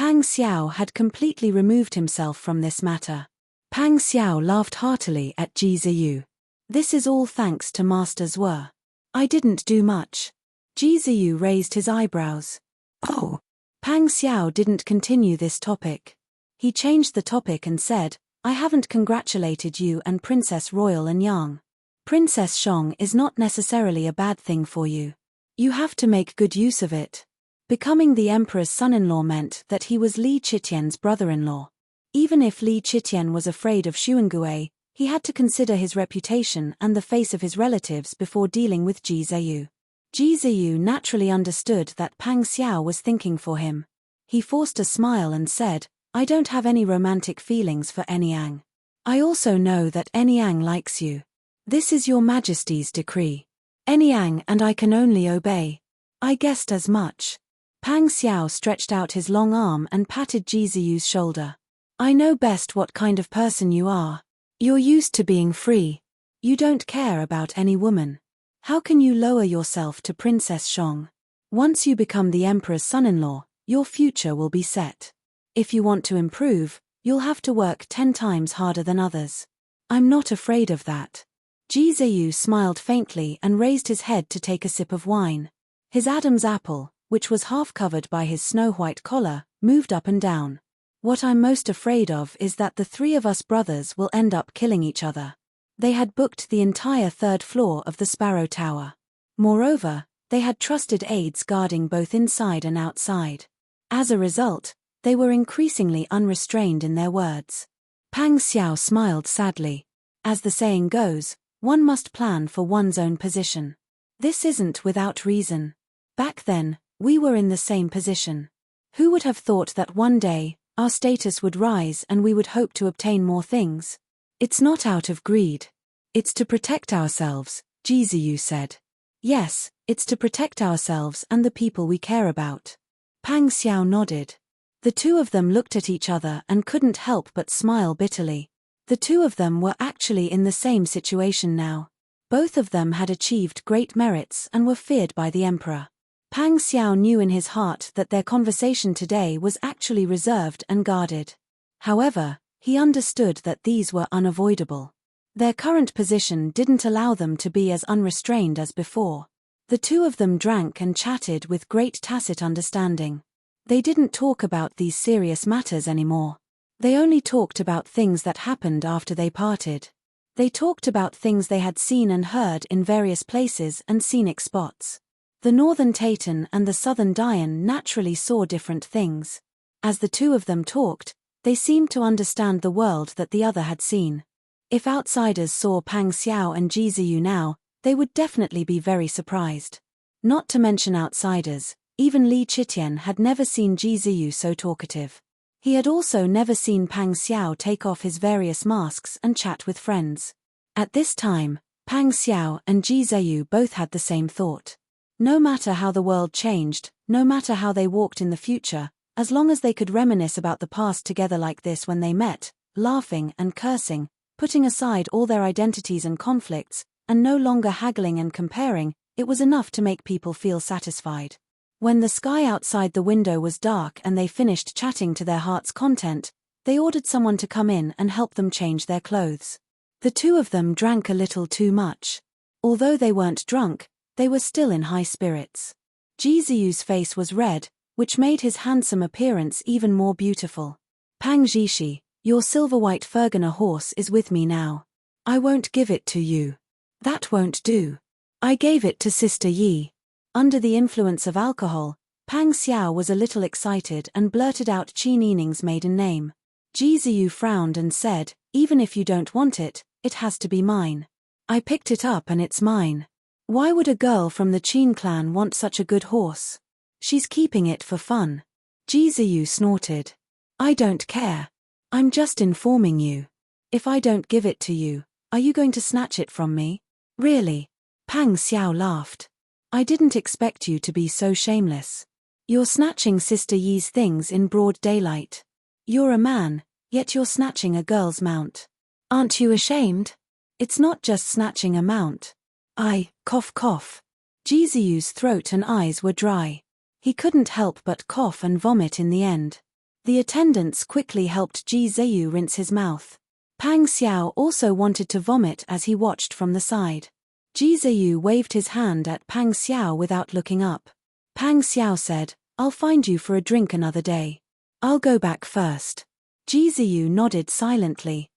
Pang Xiao had completely removed himself from this matter. Pang Xiao laughed heartily at Ji Ziyu. This is all thanks to Master Zhuo. I didn't do much. Ji Ziyu raised his eyebrows. Oh. Pang Xiao didn't continue this topic. He changed the topic and said, I haven't congratulated you and Princess Royal and Yang. Princess Shang is not necessarily a bad thing for you. You have to make good use of it. Becoming the emperor's son-in-law meant that he was Li Qitian's brother-in-law. Even if Li Qitian was afraid of Xuangui, he had to consider his reputation and the face of his relatives before dealing with Ji Ziyu. Ji Ziyu naturally understood that Pang Xiao was thinking for him. He forced a smile and said, I don't have any romantic feelings for Anyang. I also know that Anyang likes you. This is your Majesty's decree. Anyang and I can only obey. I guessed as much. Pang Xiao stretched out his long arm and patted Ji Ziyu's shoulder. I know best what kind of person you are. You're used to being free. You don't care about any woman. How can you lower yourself to Princess Shang? Once you become the emperor's son-in-law, your future will be set. If you want to improve, you'll have to work 10 times harder than others. I'm not afraid of that. Ji Ziyu smiled faintly and raised his head to take a sip of wine. His Adam's apple, which was half covered by his snow-white collar, moved up and down. What I'm most afraid of is that the 3 of us brothers will end up killing each other. They had booked the entire 3rd floor of the Sparrow Tower. Moreover, they had trusted aides guarding both inside and outside. As a result, they were increasingly unrestrained in their words. Pang Xiao smiled sadly. As the saying goes, one must plan for one's own position. This isn't without reason. Back then, we were in the same position. Who would have thought that one day, our status would rise and we would hope to obtain more things? It's not out of greed. It's to protect ourselves, Ji Ziyu said. Yes, it's to protect ourselves and the people we care about. Pang Xiao nodded. The 2 of them looked at each other and couldn't help but smile bitterly. The 2 of them were actually in the same situation now. Both of them had achieved great merits and were feared by the emperor. Pang Xiao knew in his heart that their conversation today was actually reserved and guarded. However, he understood that these were unavoidable. Their current position didn't allow them to be as unrestrained as before. The 2 of them drank and chatted with great tacit understanding. They didn't talk about these serious matters anymore. They only talked about things that happened after they parted. They talked about things they had seen and heard in various places and scenic spots. The Northern Taytan and the Southern Dayan naturally saw different things. As the 2 of them talked, they seemed to understand the world that the other had seen. If outsiders saw Pang Xiao and Ji Ziyu now, they would definitely be very surprised. Not to mention outsiders, even Li Qitian had never seen Ji Ziyu so talkative. He had also never seen Pang Xiao take off his various masks and chat with friends. At this time, Pang Xiao and Ji Ziyu both had the same thought. No matter how the world changed, no matter how they walked in the future, as long as they could reminisce about the past together like this when they met, laughing and cursing, putting aside all their identities and conflicts, and no longer haggling and comparing, it was enough to make people feel satisfied. When the sky outside the window was dark and they finished chatting to their heart's content, they ordered someone to come in and help them change their clothes. The 2 of them drank a little too much. Although they weren't drunk, they were still in high spirits. Ji Ziyu's face was red, which made his handsome appearance even more beautiful. Pang Zhishi, your silver-white Fergana horse is with me now. I won't give it to you. That won't do. I gave it to Sister Yi. Under the influence of alcohol, Pang Xiao was a little excited and blurted out Qin Yining's maiden name. Ji Ziyu frowned and said, even if you don't want it, it has to be mine. I picked it up and it's mine. Why would a girl from the Qin clan want such a good horse? She's keeping it for fun. Ji Ziyu snorted. I don't care. I'm just informing you. If I don't give it to you, are you going to snatch it from me? Really? Pang Xiao laughed. I didn't expect you to be so shameless. You're snatching Sister Yi's things in broad daylight. You're a man, yet you're snatching a girl's mount. Aren't you ashamed? It's not just snatching a mount. Cough cough. Ji Ziyu's throat and eyes were dry. He couldn't help but cough and vomit in the end. The attendants quickly helped Ji Ziyu rinse his mouth. Pang Xiao also wanted to vomit as he watched from the side. Ji Ziyu waved his hand at Pang Xiao without looking up. Pang Xiao said, "I'll find you for a drink another day. I'll go back first." Ji Ziyu nodded silently.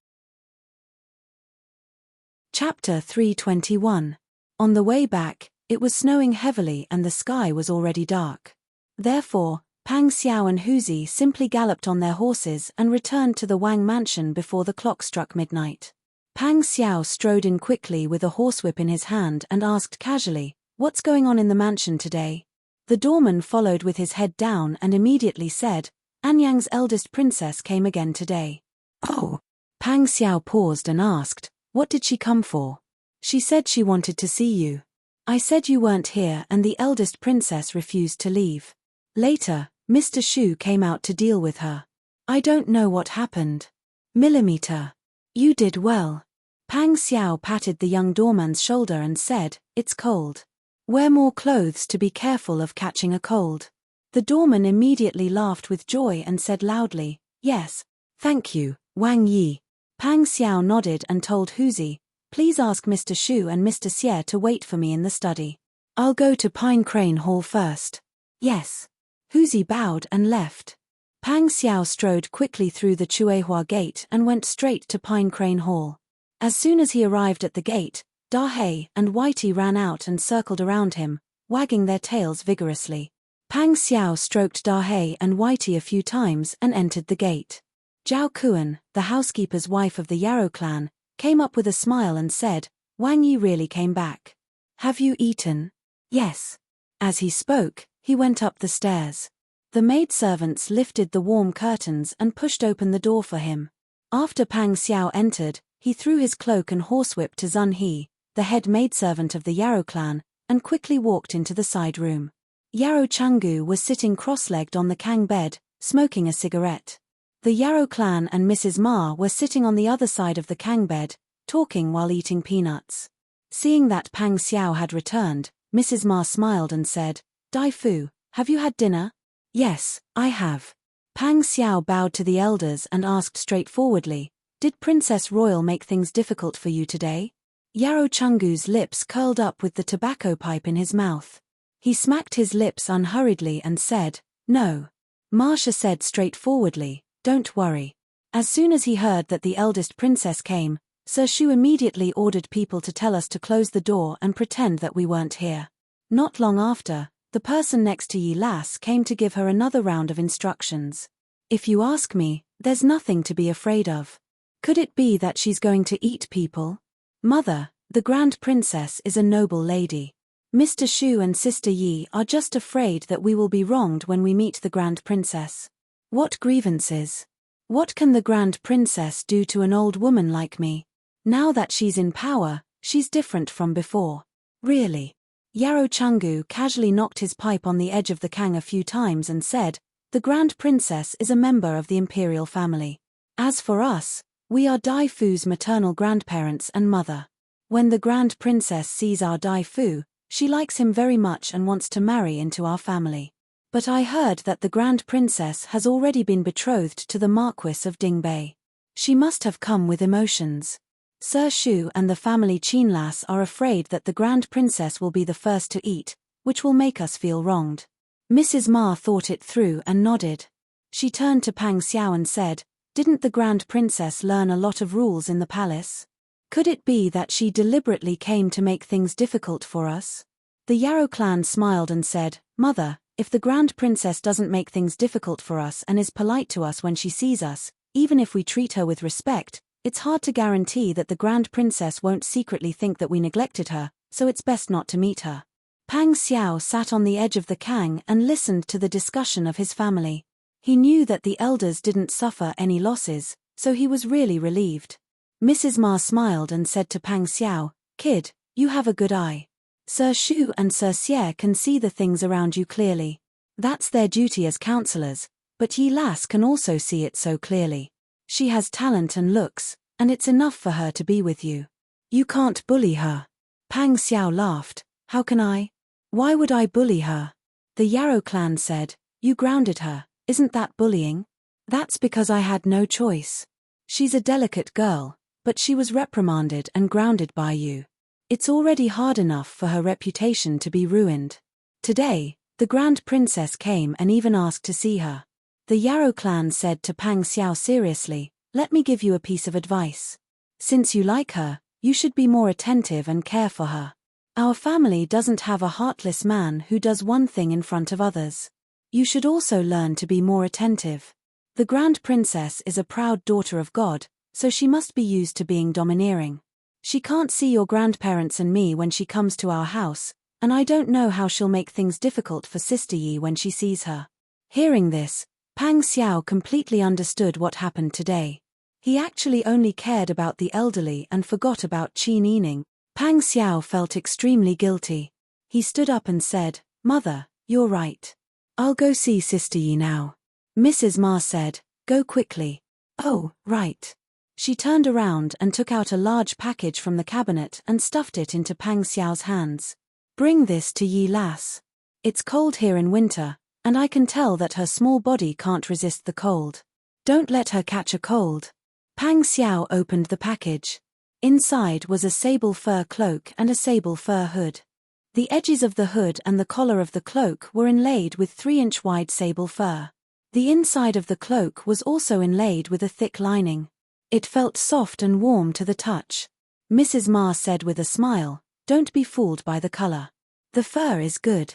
Chapter 321. On the way back, it was snowing heavily and the sky was already dark. Therefore, Pang Xiao and Huzi simply galloped on their horses and returned to the Wang mansion before the clock struck midnight. Pang Xiao strode in quickly with a horsewhip in his hand and asked casually, "What's going on in the mansion today?" The doorman followed with his head down and immediately said, "Anyang's eldest princess came again today." "Oh." Pang Xiao paused and asked, "What did she come for?" "She said she wanted to see you. I said you weren't here and the eldest princess refused to leave. Later, Mr. Shu came out to deal with her. I don't know what happened." "Millimeter. You did well." Pang Xiao patted the young doorman's shoulder and said, "It's cold. Wear more clothes to be careful of catching a cold." The doorman immediately laughed with joy and said loudly, "Yes, thank you, Wang Yi." Pang Xiao nodded and told Huzi, "Please ask Mr. Shu and Mr. Xie to wait for me in the study. I'll go to Pine Crane Hall first." "Yes." Huzi bowed and left. Pang Xiao strode quickly through the Chuehua gate and went straight to Pine Crane Hall. As soon as he arrived at the gate, Da Hei and Whitey ran out and circled around him, wagging their tails vigorously. Pang Xiao stroked Da Hei and Whitey a few times and entered the gate. Zhao Kuan, the housekeeper's wife of the Yarrow clan, came up with a smile and said, "Wang Yi really came back. Have you eaten?" "Yes." As he spoke, he went up the stairs. The maidservants lifted the warm curtains and pushed open the door for him. After Pang Xiao entered, he threw his cloak and horsewhip to Zun He, the head maidservant of the Yarrow clan, and quickly walked into the side room. Yarrow Changgu was sitting cross-legged on the Kang bed, smoking a cigarette. The Yarrow clan and Mrs. Ma were sitting on the other side of the Kang bed, talking while eating peanuts. Seeing that Pang Xiao had returned, Mrs. Ma smiled and said, "Dai Fu, have you had dinner?" "Yes, I have." Pang Xiao bowed to the elders and asked straightforwardly, "Did Princess Royal make things difficult for you today?" Yarrow Changgu's lips curled up with the tobacco pipe in his mouth. He smacked his lips unhurriedly and said, "No." Marsha said straightforwardly, "Don't worry." As soon as he heard that the eldest princess came, Sir Shu immediately ordered people to tell us to close the door and pretend that we weren't here. Not long after, the person next to Yi Las came to give her another round of instructions. "If you ask me, there's nothing to be afraid of. Could it be that she's going to eat people? Mother, the Grand Princess is a noble lady. Mr. Shu and Sister Yi are just afraid that we will be wronged when we meet the Grand Princess. What grievances? What can the Grand Princess do to an old woman like me? Now that she's in power, she's different from before. Really." Yarrow Changgu casually knocked his pipe on the edge of the Kang a few times and said, "The Grand Princess is a member of the imperial family. As for us, we are Dai Fu's maternal grandparents and mother. When the Grand Princess sees our Dai Fu, she likes him very much and wants to marry into our family. But I heard that the Grand Princess has already been betrothed to the Marquis of Dingbei. She must have come with emotions. Sir Shu and the family Chinlas are afraid that the Grand Princess will be the first to eat, which will make us feel wronged." Mrs. Ma thought it through and nodded. She turned to Pang Xiao and said, "Didn't the Grand Princess learn a lot of rules in the palace? Could it be that she deliberately came to make things difficult for us?" The Yarrow clan smiled and said, "Mother, if the Grand Princess doesn't make things difficult for us and is polite to us when she sees us, even if we treat her with respect, it's hard to guarantee that the Grand Princess won't secretly think that we neglected her, so it's best not to meet her." Pang Xiao sat on the edge of the Kang and listened to the discussion of his family. He knew that the elders didn't suffer any losses, so he was really relieved. Mrs. Ma smiled and said to Pang Xiao, "Kid, you have a good eye. Sir Shu and Sir Xie can see the things around you clearly. That's their duty as counselors, but Yi Las can also see it so clearly. She has talent and looks, and it's enough for her to be with you. You can't bully her." Pang Xiao laughed. "How can I? Why would I bully her?" The Yarrow clan said, "You grounded her, isn't that bullying?" That's because I had no choice. She's a delicate girl, but she was reprimanded and grounded by you. It's already hard enough for her reputation to be ruined. Today, the Grand Princess came and even asked to see her. The Yarrow clan said to Pang Xiao seriously, "Let me give you a piece of advice. Since you like her, you should be more attentive and care for her. Our family doesn't have a heartless man who does one thing in front of others. You should also learn to be more attentive. The Grand Princess is a proud daughter of God, so she must be used to being domineering. She can't see your grandparents and me when she comes to our house, and I don't know how she'll make things difficult for Sister Yi when she sees her." Hearing this, Pang Xiao completely understood what happened today. He actually only cared about the elderly and forgot about Qin Yining. Pang Xiao felt extremely guilty. He stood up and said, "Mother, you're right. I'll go see Sister Yi now." Mrs. Ma said, "Go quickly." "Oh, right." She turned around and took out a large package from the cabinet and stuffed it into Pang Xiao's hands. "Bring this to Yi Lass. It's cold here in winter, and I can tell that her small body can't resist the cold. Don't let her catch a cold." Pang Xiao opened the package. Inside was a sable fur cloak and a sable fur hood. The edges of the hood and the collar of the cloak were inlaid with 3-inch wide sable fur. The inside of the cloak was also inlaid with a thick lining. It felt soft and warm to the touch. Mrs. Ma said with a smile, "Don't be fooled by the color. The fur is good.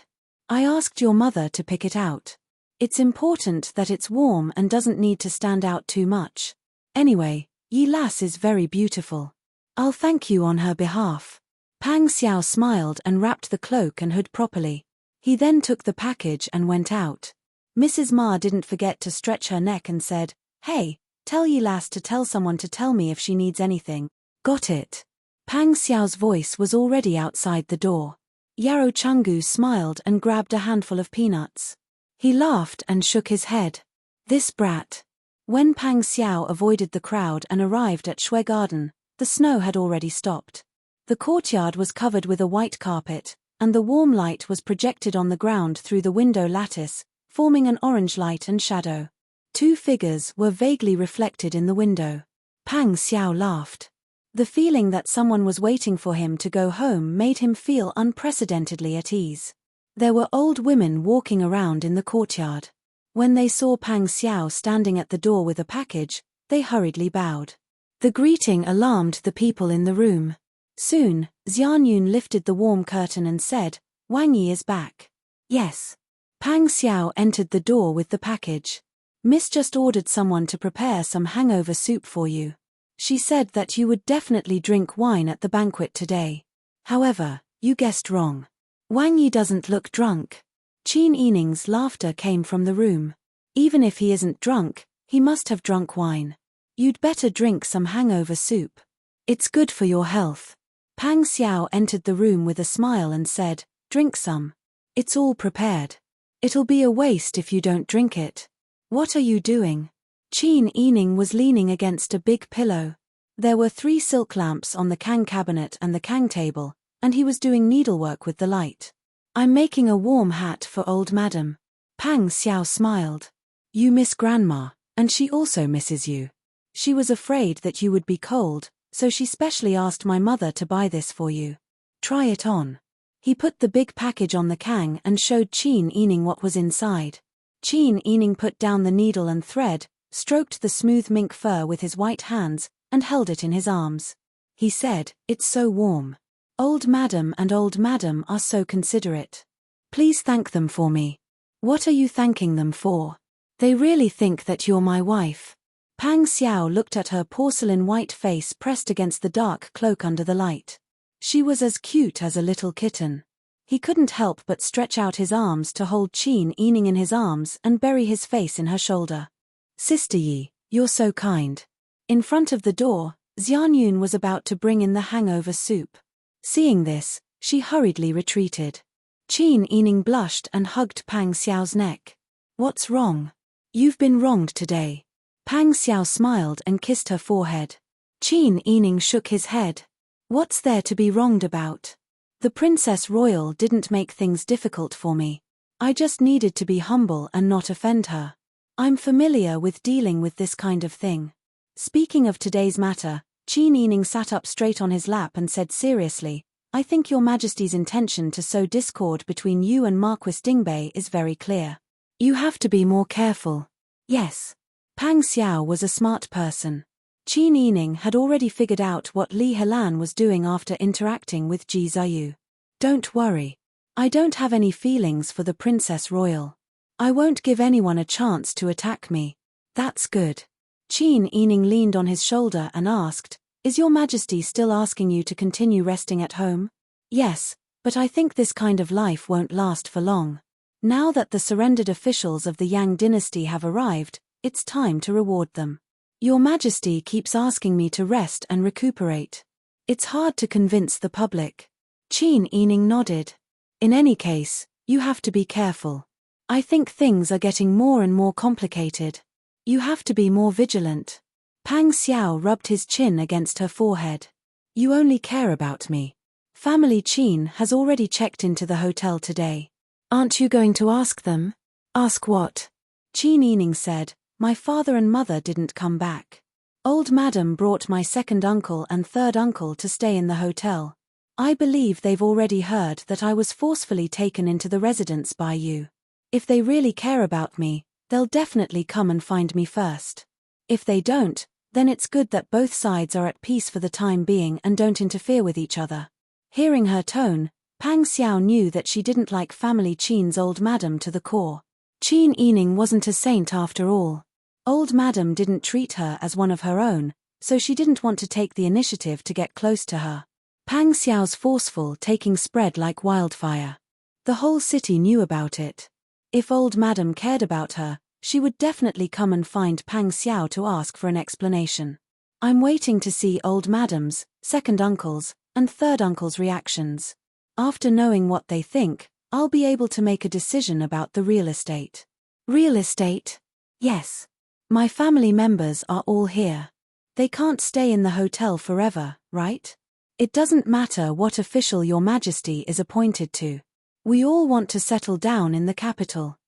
I asked your mother to pick it out. It's important that it's warm and doesn't need to stand out too much. Anyway, Yi Lass is very beautiful. I'll thank you on her behalf." Pang Xiao smiled and wrapped the cloak and hood properly. He then took the package and went out. Mrs. Ma didn't forget to stretch her neck and said, "Hey, tell Yi Lass to tell someone to tell me if she needs anything." "Got it." Pang Xiao's voice was already outside the door. Yarrow Chungu smiled and grabbed a handful of peanuts. He laughed and shook his head. "This brat." When Pang Xiao avoided the crowd and arrived at Shui Garden, the snow had already stopped. The courtyard was covered with a white carpet, and the warm light was projected on the ground through the window lattice, forming an orange light and shadow. 2 figures were vaguely reflected in the window. Pang Xiao laughed. The feeling that someone was waiting for him to go home made him feel unprecedentedly at ease. There were old women walking around in the courtyard. When they saw Pang Xiao standing at the door with a package, they hurriedly bowed. The greeting alarmed the people in the room. Soon, Xianyun lifted the warm curtain and said, "Wang Yi is back." "Yes." Pang Xiao entered the door with the package. "Miss just ordered someone to prepare some hangover soup for you. She said that you would definitely drink wine at the banquet today. However, you guessed wrong. Wang Yi doesn't look drunk." Qin Yining's laughter came from the room. "Even if he isn't drunk, he must have drunk wine. You'd better drink some hangover soup. It's good for your health." Pang Xiao entered the room with a smile and said, "Drink some. It's all prepared. It'll be a waste if you don't drink it." "What are you doing?" Qin Yining was leaning against a big pillow. There were 3 silk lamps on the Kang cabinet and the Kang table, and he was doing needlework with the light. "I'm making a warm hat for old madam." Pang Xiao smiled. "You miss Grandma, and she also misses you. She was afraid that you would be cold, so she specially asked my mother to buy this for you. Try it on." He put the big package on the Kang and showed Qin Yining what was inside. Qin Yining put down the needle and thread, stroked the smooth mink fur with his white hands, and held it in his arms. He said, "It's so warm. Old madam and old madam are so considerate. Please thank them for me." "What are you thanking them for? They really think that you're my wife." Pang Xiao looked at her porcelain white face pressed against the dark cloak under the light. She was as cute as a little kitten. He couldn't help but stretch out his arms to hold Qin Yining in his arms and bury his face in her shoulder. "Sister Yi, you're so kind." In front of the door, Xianyun was about to bring in the hangover soup. Seeing this, she hurriedly retreated. Qin Yining blushed and hugged Pang Xiao's neck. "What's wrong? You've been wronged today." Pang Xiao smiled and kissed her forehead. Qin Yining shook his head. "What's there to be wronged about? The Princess Royal didn't make things difficult for me. I just needed to be humble and not offend her. I'm familiar with dealing with this kind of thing. Speaking of today's matter, Qin Yining sat up straight on his lap and said seriously, I think your Majesty's intention to sow discord between you and Marquis Dingbei is very clear. You have to be more careful. Yes. Pang Xiao was a smart person. Qin Yining had already figured out what Li Helan was doing after interacting with Ji Ziyu. Don't worry. I don't have any feelings for the Princess Royal. I won't give anyone a chance to attack me. That's good. Qin Yining leaned on his shoulder and asked, Is your Majesty still asking you to continue resting at home? Yes, but I think this kind of life won't last for long. Now that the surrendered officials of the Yang dynasty have arrived, it's time to reward them. Your Majesty keeps asking me to rest and recuperate. It's hard to convince the public. Qin Yining nodded. In any case, you have to be careful. I think things are getting more and more complicated. You have to be more vigilant. Pang Xiao rubbed his chin against her forehead. You only care about me. Family Qin has already checked into the hotel today. Aren't you going to ask them? Ask what? Qin Yining said, My father and mother didn't come back. Old Madam brought my second uncle and third uncle to stay in the hotel. I believe they've already heard that I was forcefully taken into the residence by you. If they really care about me, they'll definitely come and find me first. If they don't, then it's good that both sides are at peace for the time being and don't interfere with each other. Hearing her tone, Pang Xiao knew that she didn't like family Qin's old madam to the core. Qin Yining wasn't a saint after all. Old madam didn't treat her as one of her own, so she didn't want to take the initiative to get close to her. Pang Xiao's forceful taking spread like wildfire. The whole city knew about it. If old madam cared about her, she would definitely come and find Pang Xiao to ask for an explanation. I'm waiting to see old madam's, second uncle's, and third uncle's reactions. After knowing what they think, I'll be able to make a decision about the real estate. Real estate? Yes. My family members are all here. They can't stay in the hotel forever, right? It doesn't matter what official your Majesty is appointed to. We all want to settle down in the capital.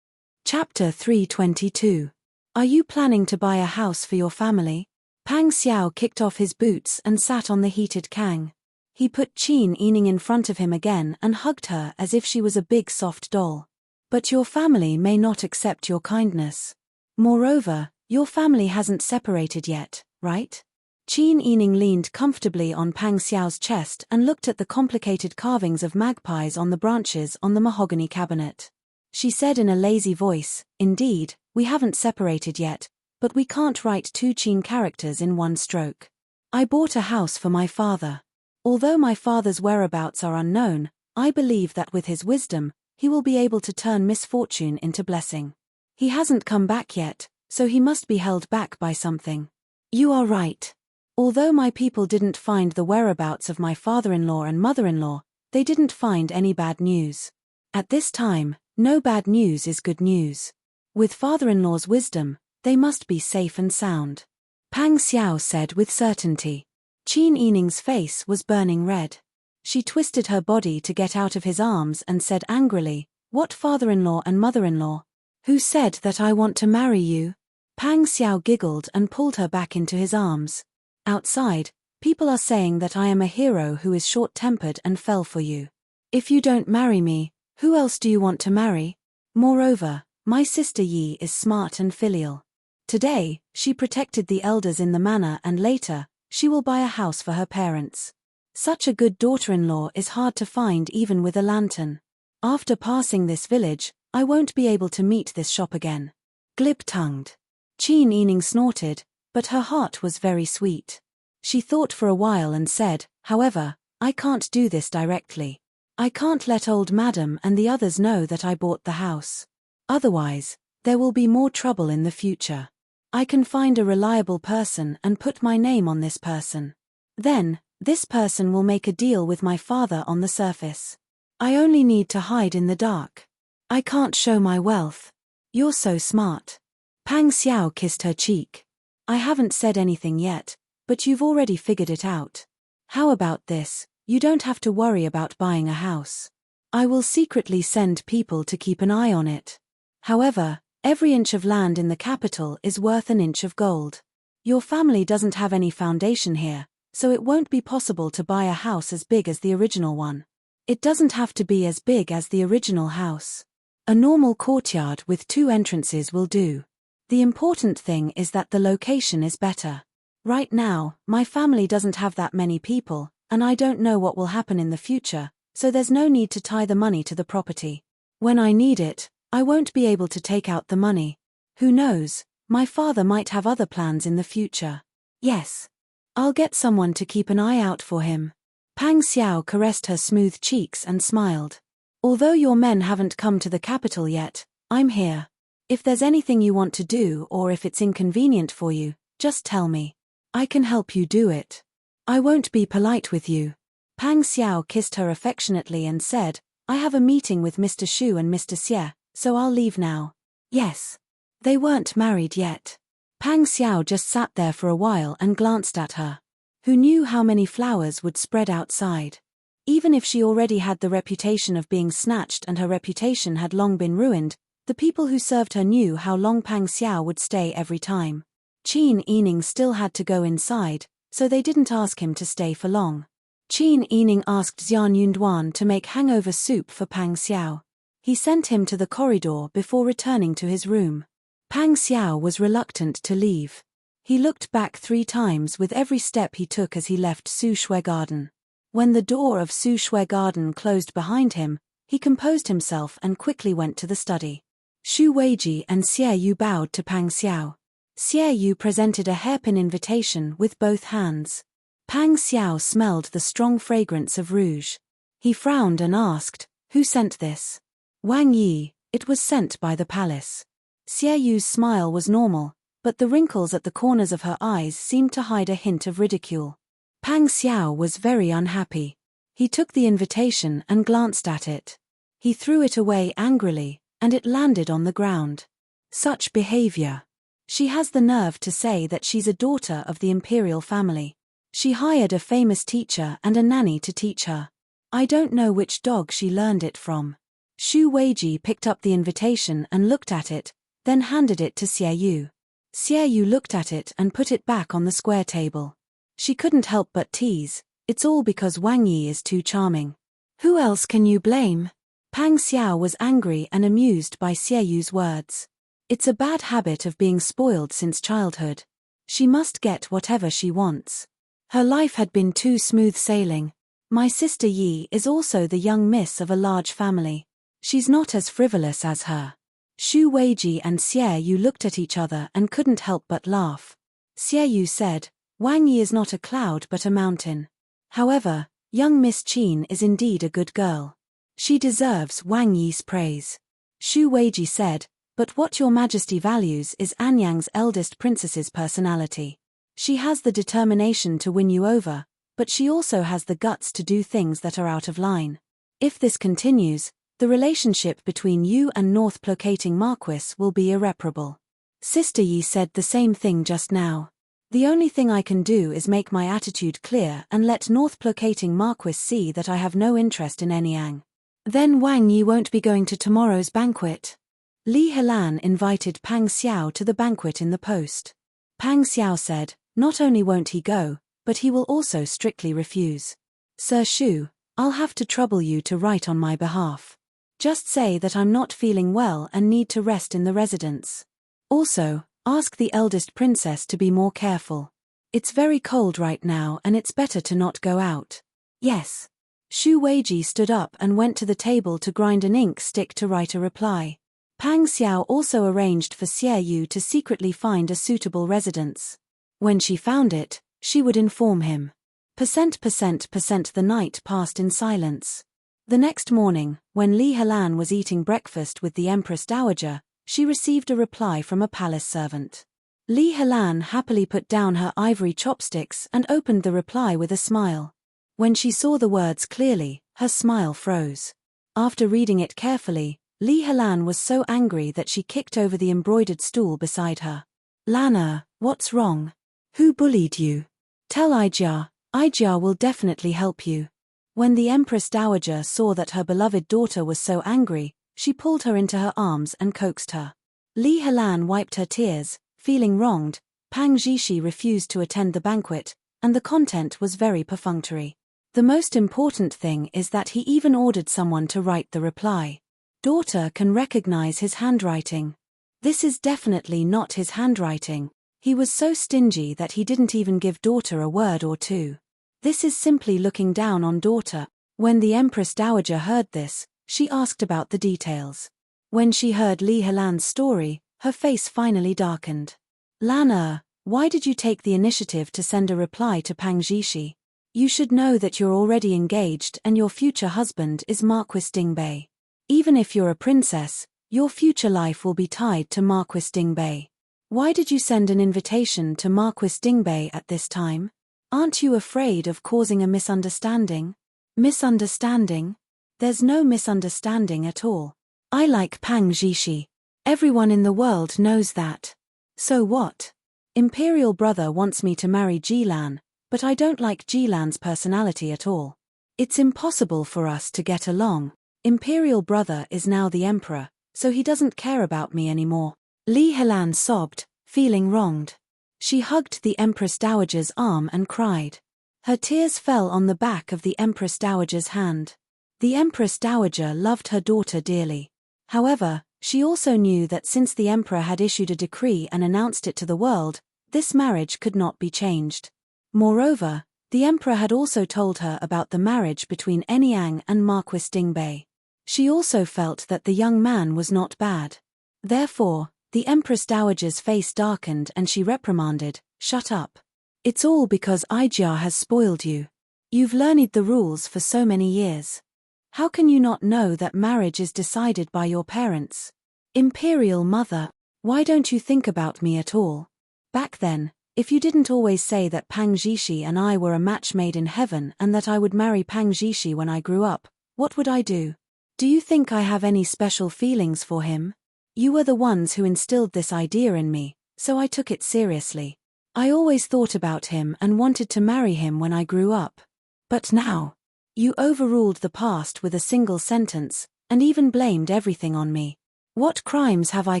Chapter 322. Are you planning to buy a house for your family? Pang Xiao kicked off his boots and sat on the heated kang. He put Qin Yining in front of him again and hugged her as if she was a big soft doll. But your family may not accept your kindness. Moreover, your family hasn't separated yet, right? Qin Yining leaned comfortably on Pang Xiao's chest and looked at the complicated carvings of magpies on the branches on the mahogany cabinet. She said in a lazy voice, Indeed, we haven't separated yet, but we can't write two Qin characters in one stroke. I bought a house for my father. Although my father's whereabouts are unknown, I believe that with his wisdom, he will be able to turn misfortune into blessing. He hasn't come back yet, so he must be held back by something. You are right. Although my people didn't find the whereabouts of my father-in-law and mother-in-law, they didn't find any bad news. At this time, no bad news is good news. With father-in-law's wisdom, they must be safe and sound. Pang Xiao said with certainty. Qin Yining's face was burning red. She twisted her body to get out of his arms and said angrily, What father-in-law and mother-in-law? Who said that I want to marry you? Pang Xiao giggled and pulled her back into his arms. Outside, people are saying that I am a hero who is short-tempered and fell for you. If you don't marry me, who else do you want to marry? Moreover, my sister Yi is smart and filial. Today, she protected the elders in the manor and later, she will buy a house for her parents. Such a good daughter-in-law is hard to find even with a lantern. After passing this village, I won't be able to meet this shop again. Glib-tongued. Qin Yining snorted, but her heart was very sweet. She thought for a while and said, However, I can't do this directly. I can't let old madam and the others know that I bought the house. Otherwise, there will be more trouble in the future. I can find a reliable person and put my name on this person. Then, this person will make a deal with my father on the surface. I only need to hide in the dark. I can't show my wealth. You're so smart. Pang Xiao kissed her cheek. I haven't said anything yet, but you've already figured it out. How about this? You don't have to worry about buying a house. I will secretly send people to keep an eye on it. However, every inch of land in the capital is worth an inch of gold. Your family doesn't have any foundation here, so it won't be possible to buy a house as big as the original one. It doesn't have to be as big as the original house. A normal courtyard with 2 entrances will do. The important thing is that the location is better. Right now, my family doesn't have that many people, and I don't know what will happen in the future, so there's no need to tie the money to the property. When I need it, I won't be able to take out the money. Who knows, my father might have other plans in the future. Yes. I'll get someone to keep an eye out for him. Pang Xiao caressed her smooth cheeks and smiled. Although your men haven't come to the capital yet, I'm here. If there's anything you want to do or if it's inconvenient for you, just tell me. I can help you do it. I won't be polite with you. Pang Xiao kissed her affectionately and said, I have a meeting with Mr. Shu and Mr. Xie, so I'll leave now. Yes. They weren't married yet. Pang Xiao just sat there for a while and glanced at her. Who knew how many flowers would spread outside? Even if she already had the reputation of being snatched and her reputation had long been ruined, the people who served her knew how long Pang Xiao would stay every time. Qin Yining still had to go inside, so they didn't ask him to stay for long. Qin Yining asked Xian Yunduan to make hangover soup for Pang Xiao. He sent him to the corridor before returning to his room. Pang Xiao was reluctant to leave. He looked back 3 times with every step he took as he left Su Shui Garden. When the door of Su Shui Garden closed behind him, he composed himself and quickly went to the study. Xu Weiji and Xie Yu bowed to Pang Xiao. Xie Yu presented a hairpin invitation with both hands. Pang Xiao smelled the strong fragrance of rouge. He frowned and asked, Who sent this? Wang Yi, it was sent by the palace. Xie Yu's smile was normal, but the wrinkles at the corners of her eyes seemed to hide a hint of ridicule. Pang Xiao was very unhappy. He took the invitation and glanced at it. He threw it away angrily, and it landed on the ground. Such behavior. She has the nerve to say that she's a daughter of the imperial family. She hired a famous teacher and a nanny to teach her. I don't know which dog she learned it from. Xu Weiji picked up the invitation and looked at it, then handed it to Xie Yu. Xie Yu looked at it and put it back on the square table. She couldn't help but tease, it's all because Wang Yi is too charming. Who else can you blame? Pang Xiao was angry and amused by Xie Yu's words. It's a bad habit of being spoiled since childhood. She must get whatever she wants. Her life had been too smooth sailing. My sister Yi is also the young miss of a large family. She's not as frivolous as her. Xu Weiji and Xie Yu looked at each other and couldn't help but laugh. Xie Yu said, Wang Yi is not a cloud but a mountain. However, young Miss Qin is indeed a good girl. She deserves Wang Yi's praise. Xu Weiji said, but what your majesty values is Anyang's eldest princess's personality. She has the determination to win you over, but she also has the guts to do things that are out of line. If this continues, the relationship between you and North Placating Marquis will be irreparable. Sister Yi said the same thing just now. The only thing I can do is make my attitude clear and let North Placating Marquis see that I have no interest in Anyang. Then Wang Yi won't be going to tomorrow's banquet. Li Helan invited Pang Xiao to the banquet in the post. Pang Xiao said, not only won't he go, but he will also strictly refuse. Sir Shu, I'll have to trouble you to write on my behalf. Just say that I'm not feeling well and need to rest in the residence. Also, ask the eldest princess to be more careful. It's very cold right now and it's better to not go out. Yes. Xu Weiji stood up and went to the table to grind an ink stick to write a reply. Pang Xiao also arranged for Xie Yu to secretly find a suitable residence. When she found it, she would inform him. The night passed in silence. The next morning, when Li Helan was eating breakfast with the Empress Dowager, she received a reply from a palace servant. Li Helan happily put down her ivory chopsticks and opened the reply with a smile. When she saw the words clearly, her smile froze. After reading it carefully, Li Helan was so angry that she kicked over the embroidered stool beside her. Lana, what's wrong? Who bullied you? Tell Ijia will definitely help you. When the Empress Dowager saw that her beloved daughter was so angry, she pulled her into her arms and coaxed her. Li Helan wiped her tears, feeling wronged. Pang Zhishi refused to attend the banquet, and the content was very perfunctory. The most important thing is that he even ordered someone to write the reply. Daughter can recognize his handwriting. This is definitely not his handwriting. He was so stingy that he didn't even give daughter a word or two. This is simply looking down on daughter. When the Empress Dowager heard this, she asked about the details. When she heard Li Helan's story, her face finally darkened. Lan why did you take the initiative to send a reply to Pang Zhishi? You should know that you're already engaged and your future husband is Marquis Dingbei. Even if you're a princess, your future life will be tied to Marquis Dingbei. Why did you send an invitation to Marquis Dingbei at this time? Aren't you afraid of causing a misunderstanding? Misunderstanding? There's no misunderstanding at all. I like Pang Zhishi. Everyone in the world knows that. So what? Imperial brother wants me to marry Jilan, but I don't like Jilan's personality at all. It's impossible for us to get along. Imperial brother is now the emperor, so he doesn't care about me anymore. Li Helan sobbed, feeling wronged. She hugged the Empress Dowager's arm and cried. Her tears fell on the back of the Empress Dowager's hand. The Empress Dowager loved her daughter dearly. However, she also knew that since the emperor had issued a decree and announced it to the world, this marriage could not be changed. Moreover, the emperor had also told her about the marriage between Enyang and Marquis Dingbei. She also felt that the young man was not bad. Therefore, the Empress Dowager's face darkened and she reprimanded, "Shut up. It's all because Ijia has spoiled you. You've learned the rules for so many years. How can you not know that marriage is decided by your parents? Imperial mother, why don't you think about me at all? Back then, if you didn't always say that Pang Zhishi and I were a match made in heaven and that I would marry Pang Zhishi when I grew up, what would I do? Do you think I have any special feelings for him? You were the ones who instilled this idea in me, so I took it seriously. I always thought about him and wanted to marry him when I grew up. But now, you overruled the past with a single sentence, and even blamed everything on me. What crimes have I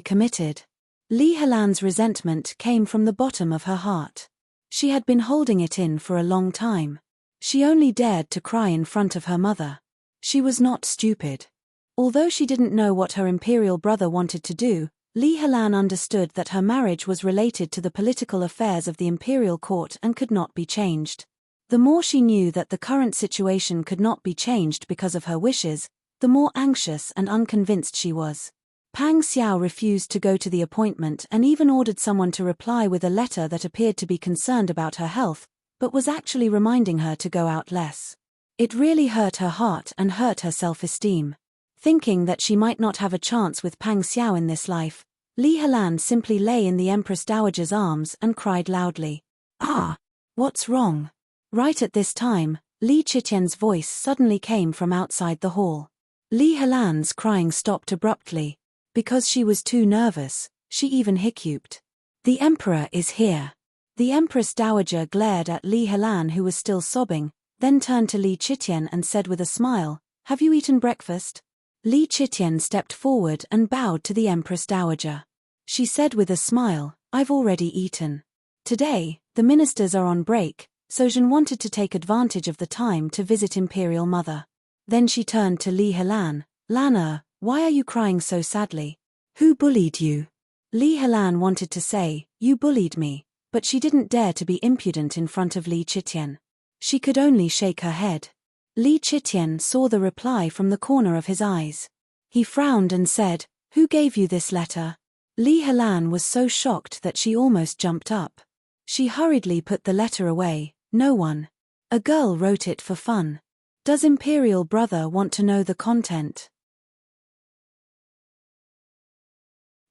committed?" Li Helan's resentment came from the bottom of her heart. She had been holding it in for a long time. She only dared to cry in front of her mother. She was not stupid. Although she didn't know what her imperial brother wanted to do, Li Helan understood that her marriage was related to the political affairs of the imperial court and could not be changed. The more she knew that the current situation could not be changed because of her wishes, the more anxious and unconvinced she was. Pang Xiao refused to go to the appointment and even ordered someone to reply with a letter that appeared to be concerned about her health, but was actually reminding her to go out less. It really hurt her heart and hurt her self-esteem. Thinking that she might not have a chance with Pang Xiao in this life, Li Helan simply lay in the Empress Dowager's arms and cried loudly. "Ah! What's wrong?" Right at this time, Li Qitian's voice suddenly came from outside the hall. Li Helan's crying stopped abruptly. Because she was too nervous, she even hiccuped. "The emperor is here." The Empress Dowager glared at Li Helan, who was still sobbing, then turned to Li Qitian and said with a smile, "Have you eaten breakfast?" Li Qitian stepped forward and bowed to the Empress Dowager. She said with a smile, "I've already eaten. Today, the ministers are on break, so Zhen wanted to take advantage of the time to visit Imperial Mother." Then she turned to Li Helan. "Lan, why are you crying so sadly? Who bullied you?" Li Helan wanted to say, "You bullied me," but she didn't dare to be impudent in front of Li Qitian. She could only shake her head. Li Qitian saw the reply from the corner of his eyes. He frowned and said, "Who gave you this letter?" Li Helan was so shocked that she almost jumped up. She hurriedly put the letter away. "No one. A girl wrote it for fun. Does Imperial Brother want to know the content?"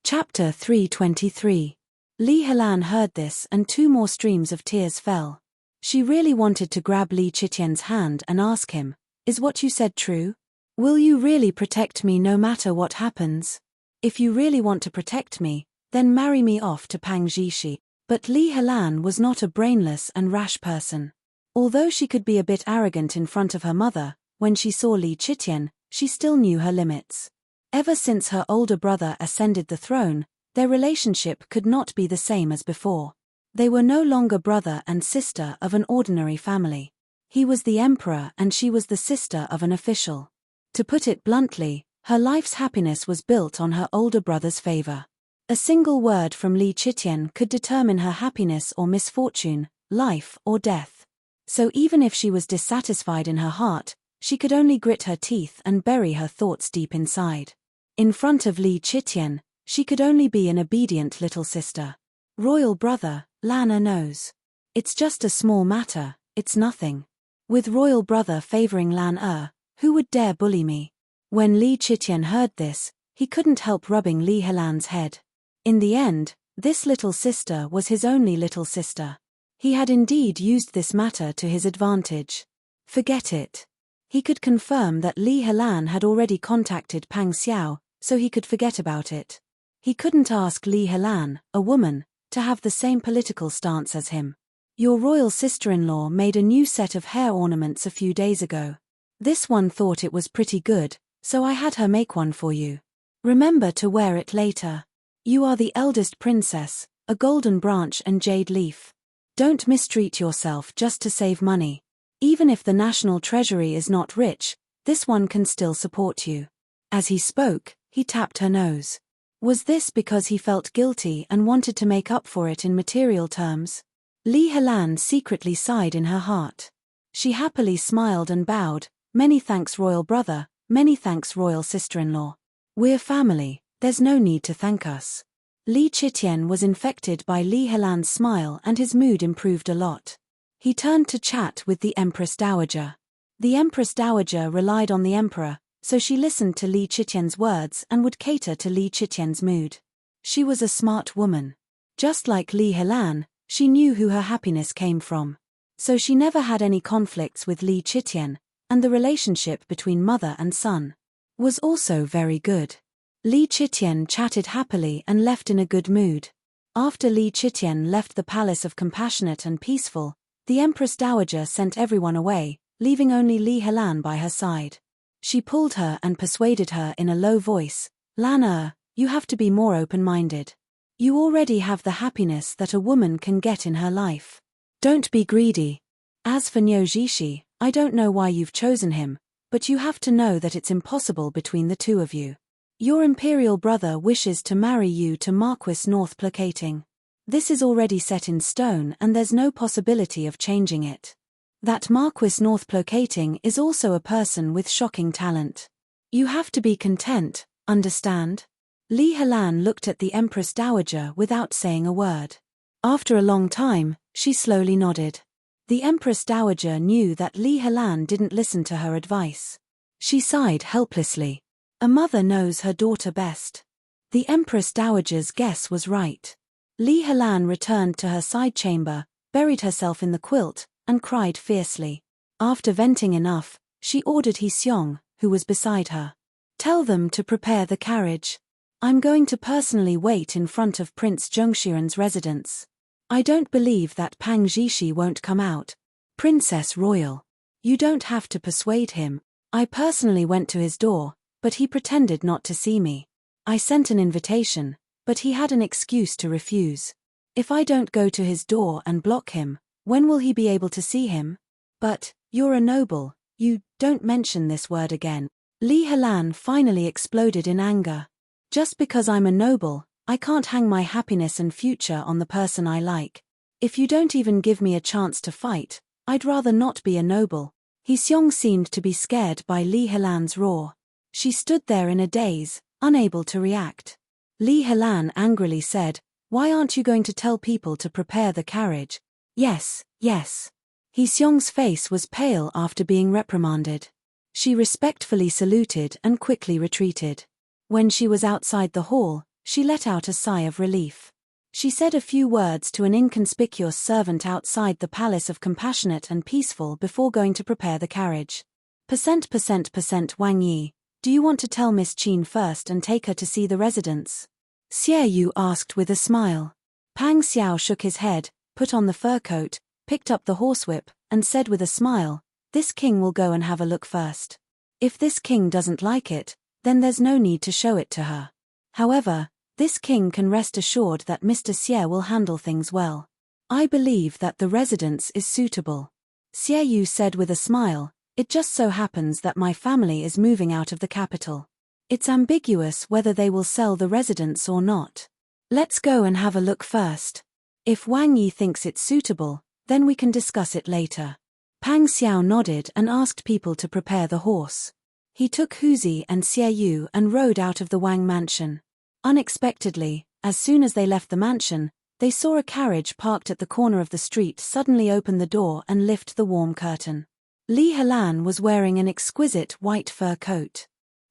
Chapter 323. Li Helan heard this and 2 more streams of tears fell. She really wanted to grab Li Qitian's hand and ask him, "Is what you said true? Will you really protect me no matter what happens? If you really want to protect me, then marry me off to Pang Zhishi." But Li Helan was not a brainless and rash person. Although she could be a bit arrogant in front of her mother, when she saw Li Chitian, she still knew her limits. Ever since her older brother ascended the throne, their relationship could not be the same as before. They were no longer brother and sister of an ordinary family. He was the emperor and she was the sister of an official. To put it bluntly, her life's happiness was built on her older brother's favor. A single word from Li Chitian could determine her happiness or misfortune, life or death. So even if she was dissatisfied in her heart, she could only grit her teeth and bury her thoughts deep inside. In front of Li Chitian, she could only be an obedient little sister. Royal brother, Lana knows. It's just a small matter, it's nothing. With royal brother favoring Lan who would dare bully me? When Li Chitian heard this, he couldn't help rubbing Li Helan's head. In the end, this little sister was his only little sister. He had indeed used this matter to his advantage. Forget it. He could confirm that Li Helan had already contacted Pang Xiao, so he could forget about it. He couldn't ask Li Helan, a woman, to have the same political stance as him. Your royal sister-in-law made a new set of hair ornaments a few days ago. This one thought it was pretty good, so I had her make one for you. Remember to wear it later. You are the eldest princess, a golden branch and jade leaf. Don't mistreat yourself just to save money. Even if the national treasury is not rich, this one can still support you. As he spoke, he tapped her nose. Was this because he felt guilty and wanted to make up for it in material terms? Li Helan secretly sighed in her heart. She happily smiled and bowed. Many thanks, royal brother, many thanks, royal sister-in-law. We're family, there's no need to thank us. Li Chitian was infected by Li Helan's smile and his mood improved a lot. He turned to chat with the Empress Dowager. The Empress Dowager relied on the emperor, so she listened to Li Chitian's words and would cater to Li Chitian's mood. She was a smart woman. Just like Li Helan, she knew who her happiness came from. So she never had any conflicts with Li Chitian, and the relationship between mother and son was also very good. Li Chitian chatted happily and left in a good mood. After Li Chitian left the Palace of Compassionate and Peaceful, the Empress Dowager sent everyone away, leaving only Li Helan by her side. She pulled her and persuaded her in a low voice, Lana, you have to be more open-minded. You already have the happiness that a woman can get in her life. Don't be greedy. As for Niu Jishi, I don't know why you've chosen him, but you have to know that it's impossible between the two of you. Your imperial brother wishes to marry you to Marquis North Placating. This is already set in stone and there's no possibility of changing it. That Marquis North Placating is also a person with shocking talent. You have to be content, understand? Li Helan looked at the Empress Dowager without saying a word. After a long time, she slowly nodded. The Empress Dowager knew that Li Helan didn't listen to her advice. She sighed helplessly. A mother knows her daughter best. The Empress Dowager's guess was right. Li Helan returned to her side chamber, buried herself in the quilt, and cried fiercely. After venting enough, she ordered He Xiong, who was beside her. Tell them to prepare the carriage. I'm going to personally wait in front of Prince Zhongshuren's residence. I don't believe that Pang Zhishi won't come out. Princess Royal. You don't have to persuade him. I personally went to his door, but he pretended not to see me. I sent an invitation, but he had an excuse to refuse. If I don't go to his door and block him, when will he be able to see him? But, you're a noble, you don't mention this word again. Li Helan finally exploded in anger. Just because I'm a noble, I can't hang my happiness and future on the person I like. If you don't even give me a chance to fight, I'd rather not be a noble. He Xiong seemed to be scared by Li Helan's roar. She stood there in a daze, unable to react. Li Helan angrily said, Why aren't you going to tell people to prepare the carriage? Yes, yes. He Xiong's face was pale after being reprimanded. She respectfully saluted and quickly retreated. When she was outside the hall, she let out a sigh of relief. She said a few words to an inconspicuous servant outside the Palace of Compassionate and Peaceful before going to prepare the carriage. Wang Yi, do you want to tell Miss Qin first and take her to see the residence? Xie Yu asked with a smile. Pang Xiao shook his head, put on the fur coat, picked up the horsewhip, and said with a smile, "This king will go and have a look first. If this king doesn't like it, then there's no need to show it to her. However, this king can rest assured that Mr. Xie will handle things well. I believe that the residence is suitable." Xie Yu said with a smile, "It just so happens that my family is moving out of the capital. It's ambiguous whether they will sell the residence or not. Let's go and have a look first. If Wang Yi thinks it's suitable, then we can discuss it later." Pang Xiao nodded and asked people to prepare the horse. He took Huzi and Xie Yu and rode out of the Wang mansion. Unexpectedly, as soon as they left the mansion, they saw a carriage parked at the corner of the street suddenly open the door and lift the warm curtain. Li Helan was wearing an exquisite white fur coat.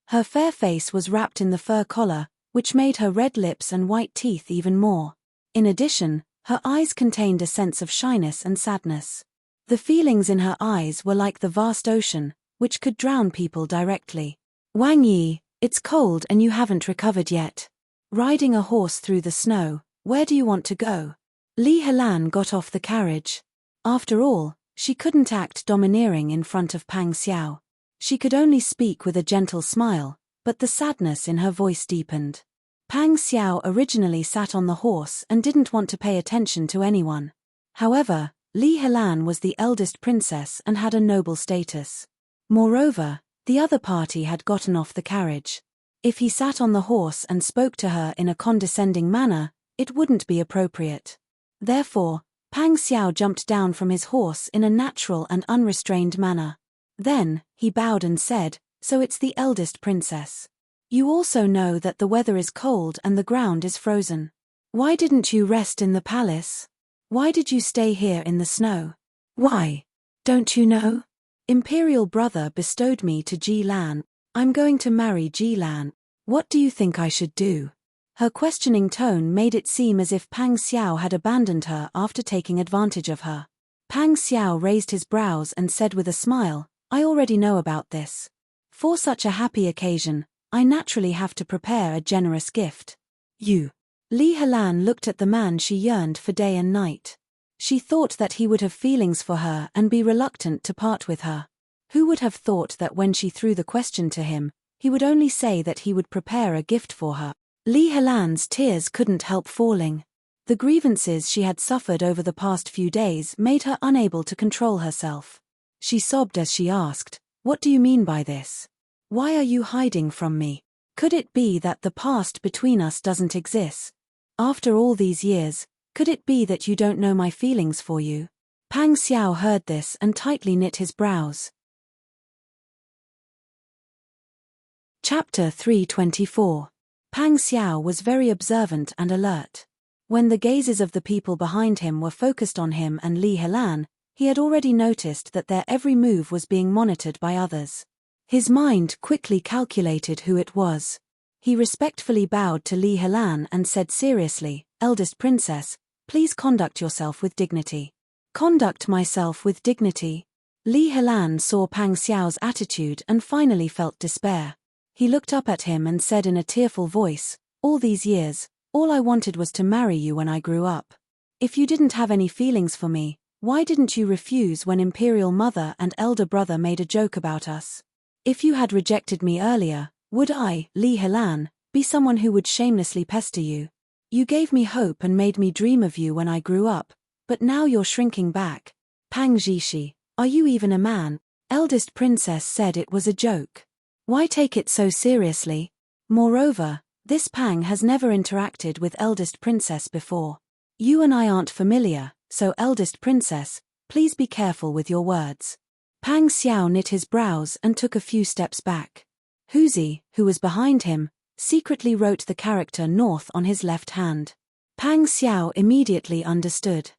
Her fair face was wrapped in the fur collar, which made her red lips and white teeth even more. In addition, her eyes contained a sense of shyness and sadness. The feelings in her eyes were like the vast ocean, which could drown people directly. "Wang Yi, it's cold and you haven't recovered yet. Riding a horse through the snow, where do you want to go?" Li Helan got off the carriage. After all, she couldn't act domineering in front of Pang Xiao. She could only speak with a gentle smile, but the sadness in her voice deepened. Pang Xiao originally sat on the horse and didn't want to pay attention to anyone. However, Li Helan was the eldest princess and had a noble status. Moreover, the other party had gotten off the carriage. If he sat on the horse and spoke to her in a condescending manner, it wouldn't be appropriate. Therefore, Pang Xiao jumped down from his horse in a natural and unrestrained manner. Then, he bowed and said, "So it's the eldest princess. You also know that the weather is cold and the ground is frozen. Why didn't you rest in the palace? Why did you stay here in the snow?" "Why? Don't you know? Imperial brother bestowed me to Ji Lan. I'm going to marry Ji Lan. What do you think I should do?" Her questioning tone made it seem as if Pang Xiao had abandoned her after taking advantage of her. Pang Xiao raised his brows and said with a smile, "I already know about this. For such a happy occasion, I naturally have to prepare a generous gift." "You?" Li Helan looked at the man she yearned for day and night. She thought that he would have feelings for her and be reluctant to part with her. Who would have thought that when she threw the question to him, he would only say that he would prepare a gift for her? Li Helan's tears couldn't help falling. The grievances she had suffered over the past few days made her unable to control herself. She sobbed as she asked, "What do you mean by this? Why are you hiding from me? Could it be that the past between us doesn't exist? After all these years, could it be that you don't know my feelings for you?" Pang Xiao heard this and tightly knit his brows. Chapter 324. Pang Xiao was very observant and alert. When the gazes of the people behind him were focused on him and Li Helan, he had already noticed that their every move was being monitored by others. His mind quickly calculated who it was. He respectfully bowed to Li Helan and said seriously, "Eldest princess, please conduct yourself with dignity." "Conduct myself with dignity?" Li Helan saw Pang Xiao's attitude and finally felt despair. He looked up at him and said in a tearful voice, "All these years, all I wanted was to marry you when I grew up. If you didn't have any feelings for me, why didn't you refuse when Imperial Mother and elder brother made a joke about us? If you had rejected me earlier, would I, Li Helan, be someone who would shamelessly pester you? You gave me hope and made me dream of you when I grew up, but now you're shrinking back. Pang Zhishi, are you even a man?" Eldest princess said it was a joke. Why take it so seriously? Moreover, this Pang has never interacted with eldest princess before. You and I aren't familiar, so eldest princess, please be careful with your words. Pang Xiao knit his brows and took a few steps back. Huzi, who was behind him, secretly wrote the character north on his left hand. Pang Xiao immediately understood.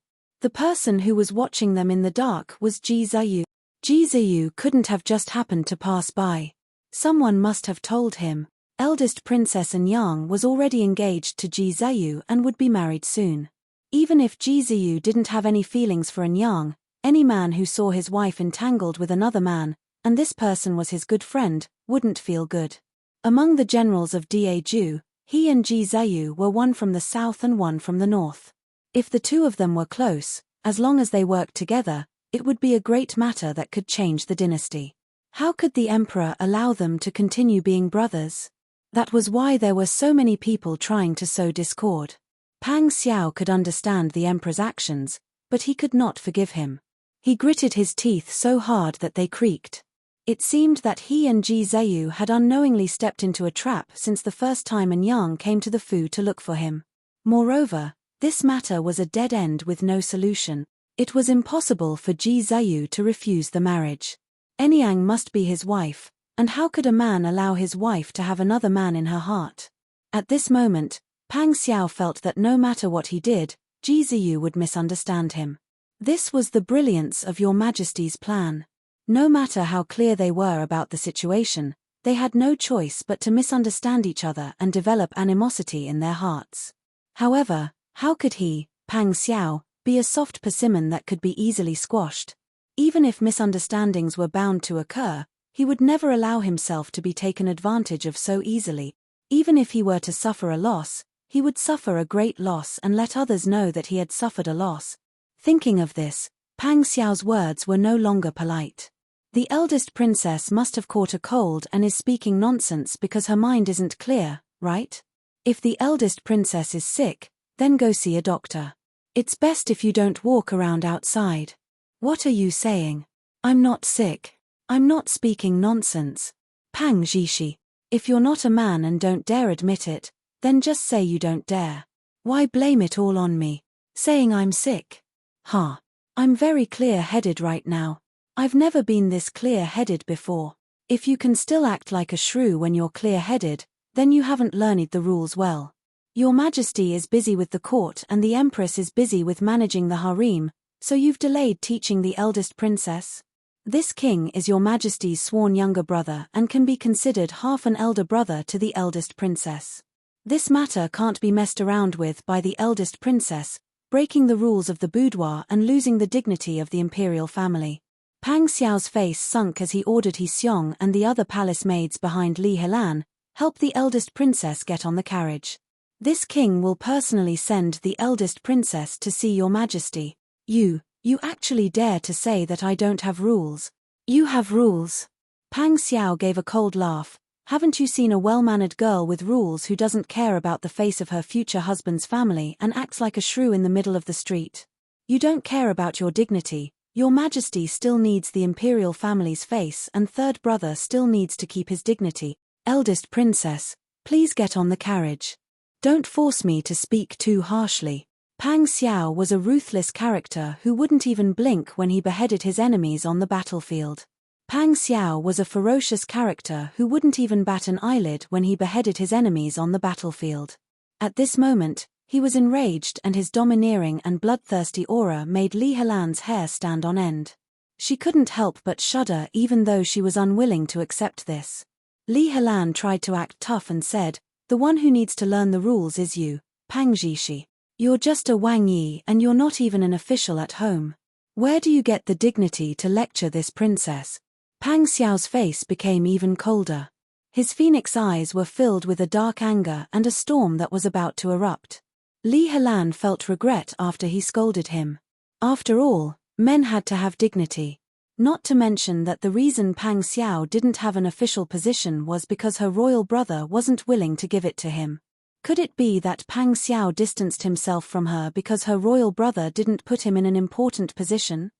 The person who was watching them in the dark was Ji Ziyu. Ji Ziyu couldn't have just happened to pass by. Someone must have told him. Eldest Princess Enyang was already engaged to Ji Ziyu and would be married soon. Even if Ji Ziyu didn't have any feelings for Enyang, any man who saw his wife entangled with another man, and this person was his good friend, wouldn't feel good. Among the generals of Daeju, he and Ji Ziyu were one from the south and one from the north. If the two of them were close, as long as they worked together, It would be a great matter that could change the dynasty. How could the emperor allow them to continue being brothers? That was why there were so many people trying to sow discord. Pang Xiao could understand the emperor's actions, but he could not forgive him. He gritted his teeth so hard that they creaked. It seemed that he and Ji Zheyu had unknowingly stepped into a trap since the first time Yang came to the Fu to look for him. Moreover, this matter was a dead end with no solution. It was impossible for Ji Zheyu to refuse the marriage. Enyang must be his wife, and how could a man allow his wife to have another man in her heart? At this moment, Pang Xiao felt that no matter what he did, Ji Zheyu would misunderstand him. This was the brilliance of Your Majesty's plan. No matter how clear they were about the situation, they had no choice but to misunderstand each other and develop animosity in their hearts. However, how could he, Pang Xiao, be a soft persimmon that could be easily squashed? Even if misunderstandings were bound to occur, he would never allow himself to be taken advantage of so easily. Even if he were to suffer a loss, he would suffer a great loss and let others know that he had suffered a loss. Thinking of this, Pang Xiao's words were no longer polite. The eldest princess must have caught a cold and is speaking nonsense because her mind isn't clear, right? If the eldest princess is sick, then go see a doctor. It's best if you don't walk around outside. What are you saying? I'm not sick. I'm not speaking nonsense. Pang Zhishi. If you're not a man and don't dare admit it, then just say you don't dare. Why blame it all on me? Saying I'm sick? Ha. I'm very clear-headed right now. I've never been this clear-headed before. If you can still act like a shrew when you're clear-headed, then you haven't learned the rules well. Your Majesty is busy with the court and the Empress is busy with managing the harem, so you've delayed teaching the eldest princess? This king is Your Majesty's sworn younger brother and can be considered half an elder brother to the eldest princess. This matter can't be messed around with by the eldest princess, breaking the rules of the boudoir and losing the dignity of the imperial family. Pang Xiao's face sunk as he ordered He Xiong and the other palace maids behind Li Helan, help the eldest princess get on the carriage. This king will personally send the eldest princess to see Your Majesty. You actually dare to say that I don't have rules? You have rules. Pang Xiao gave a cold laugh. Haven't you seen a well-mannered girl with rules who doesn't care about the face of her future husband's family and acts like a shrew in the middle of the street? You don't care about your dignity. Your Majesty still needs the imperial family's face and third brother still needs to keep his dignity. Eldest princess, please get on the carriage. Don't force me to speak too harshly. Pang Xiao was a ruthless character who wouldn't even blink when he beheaded his enemies on the battlefield. Pang Xiao was a ferocious character who wouldn't even bat an eyelid when he beheaded his enemies on the battlefield. At this moment, he was enraged and his domineering and bloodthirsty aura made Li Helan's hair stand on end. She couldn't help but shudder even though she was unwilling to accept this. Li Helan tried to act tough and said, "The one who needs to learn the rules is you, Pang Zhishi. You're just a Wang Yi and you're not even an official at home. Where do you get the dignity to lecture this princess?" Pang Xiao's face became even colder. His phoenix eyes were filled with a dark anger and a storm that was about to erupt. Li Helan felt regret after he scolded him. After all, men had to have dignity. Not to mention that the reason Pang Xiao didn't have an official position was because her royal brother wasn't willing to give it to him. Could it be that Pang Xiao distanced himself from her because her royal brother didn't put him in an important position?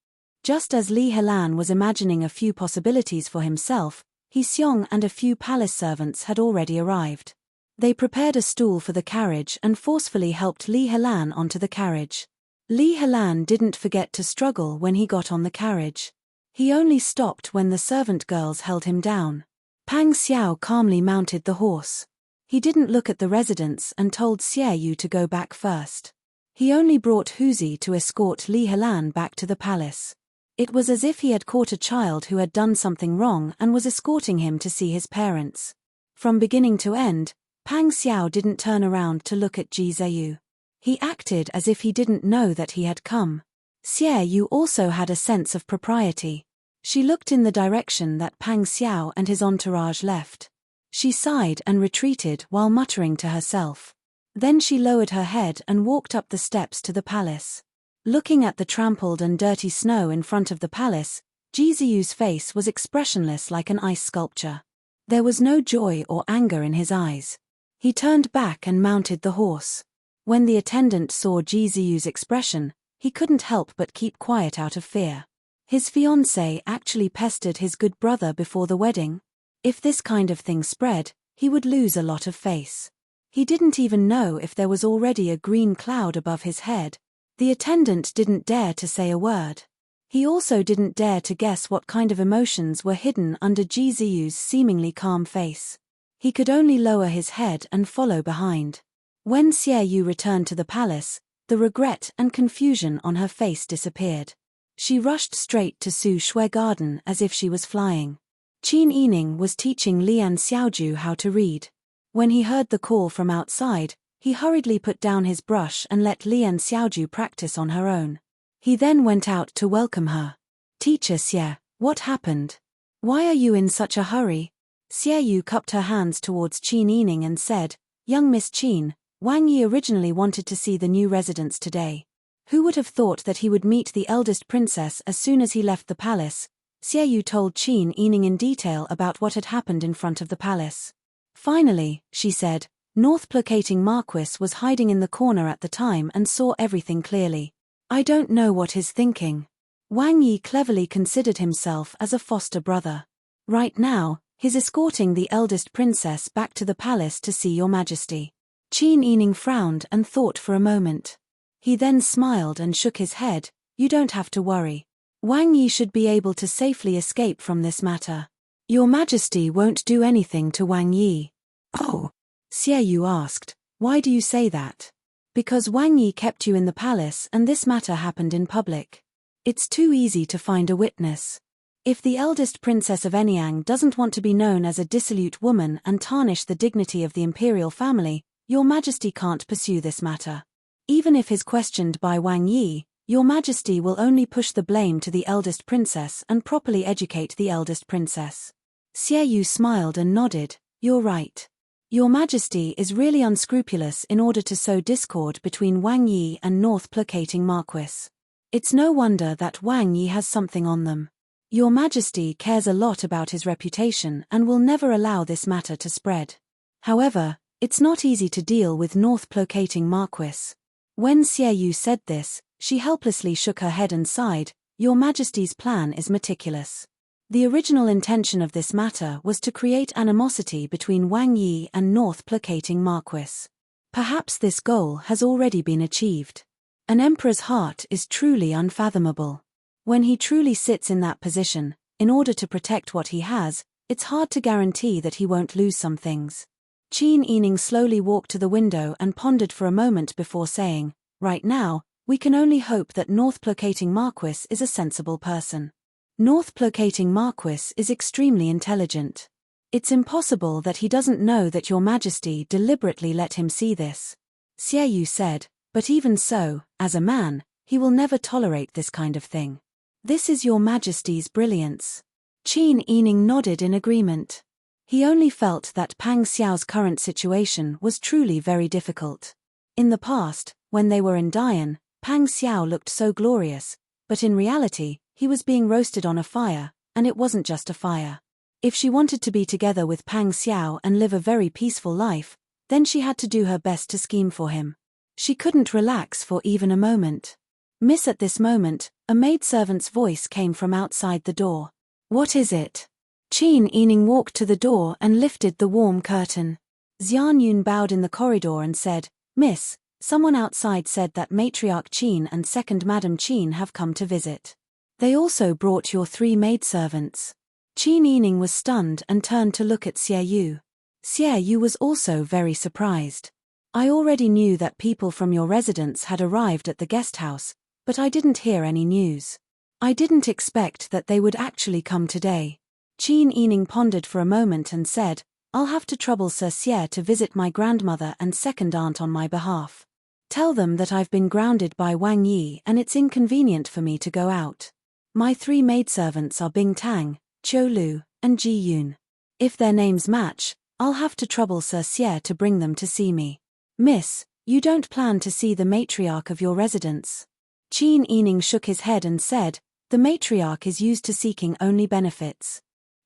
Just as Li Helan was imagining a few possibilities for himself, He Xiong and a few palace servants had already arrived. They prepared a stool for the carriage and forcefully helped Li Helan onto the carriage. Li Helan didn't forget to struggle when he got on the carriage. He only stopped when the servant girls held him down. Pang Xiao calmly mounted the horse. He didn't look at the residents and told Xie Yu to go back first. He only brought Huzi to escort Li Helan back to the palace. It was as if he had caught a child who had done something wrong and was escorting him to see his parents. From beginning to end, Pang Xiao didn't turn around to look at Ji Zheyu. He acted as if he didn't know that he had come. Xie Yu also had a sense of propriety. She looked in the direction that Pang Xiao and his entourage left. She sighed and retreated while muttering to herself. Then she lowered her head and walked up the steps to the palace. Looking at the trampled and dirty snow in front of the palace, Jizuyu's face was expressionless like an ice sculpture. There was no joy or anger in his eyes. He turned back and mounted the horse. When the attendant saw Jizuyu's expression, he couldn't help but keep quiet out of fear. His fiancée actually pestered his good brother before the wedding. If this kind of thing spread, he would lose a lot of face. He didn't even know if there was already a green cloud above his head. The attendant didn't dare to say a word. He also didn't dare to guess what kind of emotions were hidden under Jizuyu's seemingly calm face. He could only lower his head and follow behind. When Xiaoyu returned to the palace, the regret and confusion on her face disappeared. She rushed straight to Su Shui Garden as if she was flying. Qin Yining was teaching Lian Xiaoju how to read. When he heard the call from outside, he hurriedly put down his brush and let Lian Xiaoju practice on her own. He then went out to welcome her. "Teacher Xie, what happened? Why are you in such a hurry?" Xiaoyu cupped her hands towards Qin Yining and said, "Young Miss Qin, Wang Yi originally wanted to see the new residents today. Who would have thought that he would meet the eldest princess as soon as he left the palace?" Xiaoyu told Qin Yining in detail about what had happened in front of the palace. "Finally," she said, "North Placating Marquis was hiding in the corner at the time and saw everything clearly. I don't know what he's thinking." Wang Yi cleverly considered himself as a foster brother. "Right now, he's escorting the eldest princess back to the palace to see your majesty." Qin Yining frowned and thought for a moment. He then smiled and shook his head. "You don't have to worry. Wang Yi should be able to safely escape from this matter. Your majesty won't do anything to Wang Yi." "Oh," Xiaoyu asked, "why do you say that?" "Because Wang Yi kept you in the palace and this matter happened in public. It's too easy to find a witness. If the eldest princess of Enyang doesn't want to be known as a dissolute woman and tarnish the dignity of the imperial family, your majesty can't pursue this matter. Even if is questioned by Wang Yi, your majesty will only push the blame to the eldest princess and properly educate the eldest princess." Xiaoyu smiled and nodded. "You're right. Your majesty is really unscrupulous in order to sow discord between Wang Yi and North Placating Marquis. It's no wonder that Wang Yi has something on them. Your majesty cares a lot about his reputation and will never allow this matter to spread. However, it's not easy to deal with North Placating Marquis." When Xiaoyu said this, she helplessly shook her head and sighed. "Your majesty's plan is meticulous. The original intention of this matter was to create animosity between Wang Yi and North Placating Marquis. Perhaps this goal has already been achieved. An emperor's heart is truly unfathomable. When he truly sits in that position, in order to protect what he has, it's hard to guarantee that he won't lose some things." Qin Yining slowly walked to the window and pondered for a moment before saying, "Right now, we can only hope that North Placating Marquis is a sensible person. North Placating Marquis is extremely intelligent. It's impossible that he doesn't know that your majesty deliberately let him see this." Xiaoyu said, "But even so, as a man, he will never tolerate this kind of thing. This is your majesty's brilliance." Qin Yining nodded in agreement. He only felt that Pang Xiao's current situation was truly very difficult. In the past, when they were in Dian, Pang Xiao looked so glorious, but in reality, he was being roasted on a fire, and it wasn't just a fire. If she wanted to be together with Pang Xiao and live a very peaceful life, then she had to do her best to scheme for him. She couldn't relax for even a moment. "Miss," at this moment, a maidservant's voice came from outside the door. "What is it?" Qin Yining walked to the door and lifted the warm curtain. Xian Yun bowed in the corridor and said, "Miss, someone outside said that Matriarch Qin and Second Madam Qin have come to visit. They also brought your 3 maidservants." Qin Yining was stunned and turned to look at Xiaoyu. Xiaoyu was also very surprised. "I already knew that people from your residence had arrived at the guest house, but I didn't hear any news. I didn't expect that they would actually come today." Qin Yining pondered for a moment and said, "I'll have to trouble Sir Xie to visit my grandmother and second aunt on my behalf. Tell them that I've been grounded by Wang Yi and it's inconvenient for me to go out. My 3 maidservants are Bing Tang, Qiu Lu, and Ji Yun. If their names match, I'll have to trouble Sir Xie to bring them to see me." "Miss, you don't plan to see the matriarch of your residence?" Qin Yining shook his head and said, "The matriarch is used to seeking only benefits.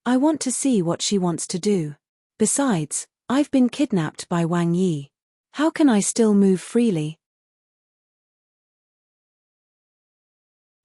I want to see what she wants to do. Besides, I've been kidnapped by Wang Yi. How can I still move freely?"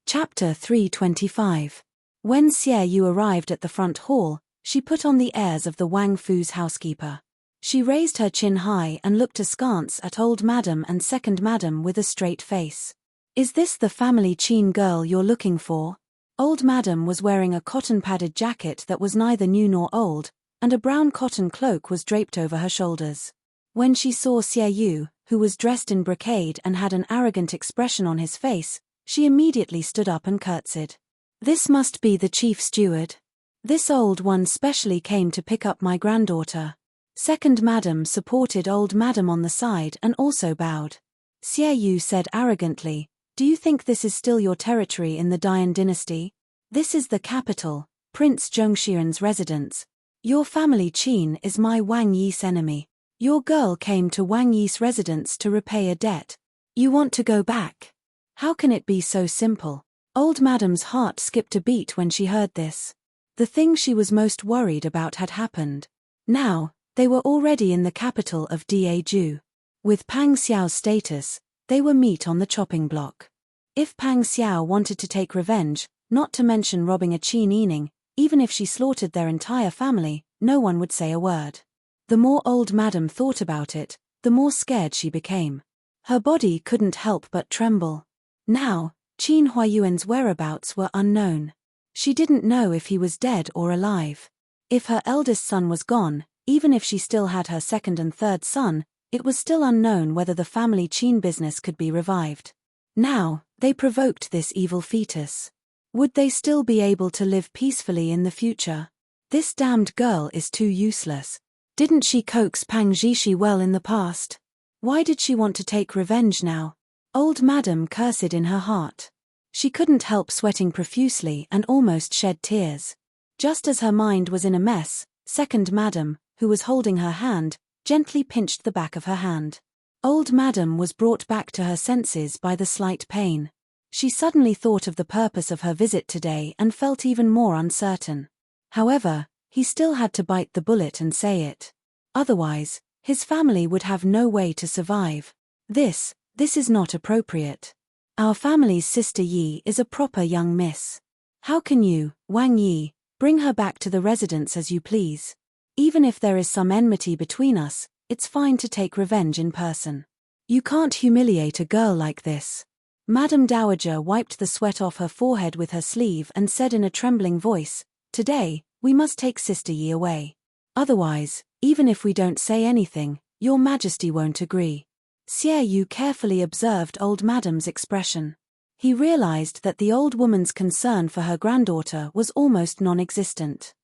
Chapter 325. When Xie Yu arrived at the front hall, she put on the airs of the Wang Fu's housekeeper. She raised her chin high and looked askance at old madam and second madam with a straight face. "Is this the family Qin girl you're looking for?" Old madam was wearing a cotton-padded jacket that was neither new nor old, and a brown cotton cloak was draped over her shoulders. When she saw Xie Yu, who was dressed in brocade and had an arrogant expression on his face, she immediately stood up and curtsied. "This must be the chief steward. This old one specially came to pick up my granddaughter." Second madam supported old madam on the side and also bowed. Xie Yu said arrogantly, "Do you think this is still your territory in the Dian dynasty? This is the capital, Prince Zhongxian's residence. Your family Qin is my Wang Yi's enemy. Your girl came to Wang Yi's residence to repay a debt. You want to go back? How can it be so simple?" Old madam's heart skipped a beat when she heard this. The thing she was most worried about had happened. Now, they were already in the capital of Daeju. With Pang Xiao's status, they were meat on the chopping block. If Pang Xiao wanted to take revenge, not to mention robbing a Qin Yining, even if she slaughtered their entire family, no one would say a word. The more old madam thought about it, the more scared she became. Her body couldn't help but tremble. Now, Qin Huayuan's whereabouts were unknown. She didn't know if he was dead or alive. If her eldest son was gone, even if she still had her second and third son, it was still unknown whether the family Qin business could be revived. Now, they provoked this evil fetus. Would they still be able to live peacefully in the future? This damned girl is too useless. Didn't she coax Pang Zhishi well in the past? Why did she want to take revenge now? Old madam cursed in her heart. She couldn't help sweating profusely and almost shed tears. Just as her mind was in a mess, second madam, who was holding her hand, gently pinched the back of her hand. Old madam was brought back to her senses by the slight pain. She suddenly thought of the purpose of her visit today and felt even more uncertain. However, he still had to bite the bullet and say it. Otherwise, his family would have no way to survive. This is not appropriate. Our family's sister Yi is a proper young miss. How can you, Wang Yi, bring her back to the residence as you please? Even if there is some enmity between us, it's fine to take revenge in person. You can't humiliate a girl like this. Madame Dowager wiped the sweat off her forehead with her sleeve and said in a trembling voice, "Today, we must take Sister Yi away. Otherwise, even if we don't say anything, your Majesty won't agree." Xie Yu carefully observed old madam's expression. He realized that the old woman's concern for her granddaughter was almost non-existent.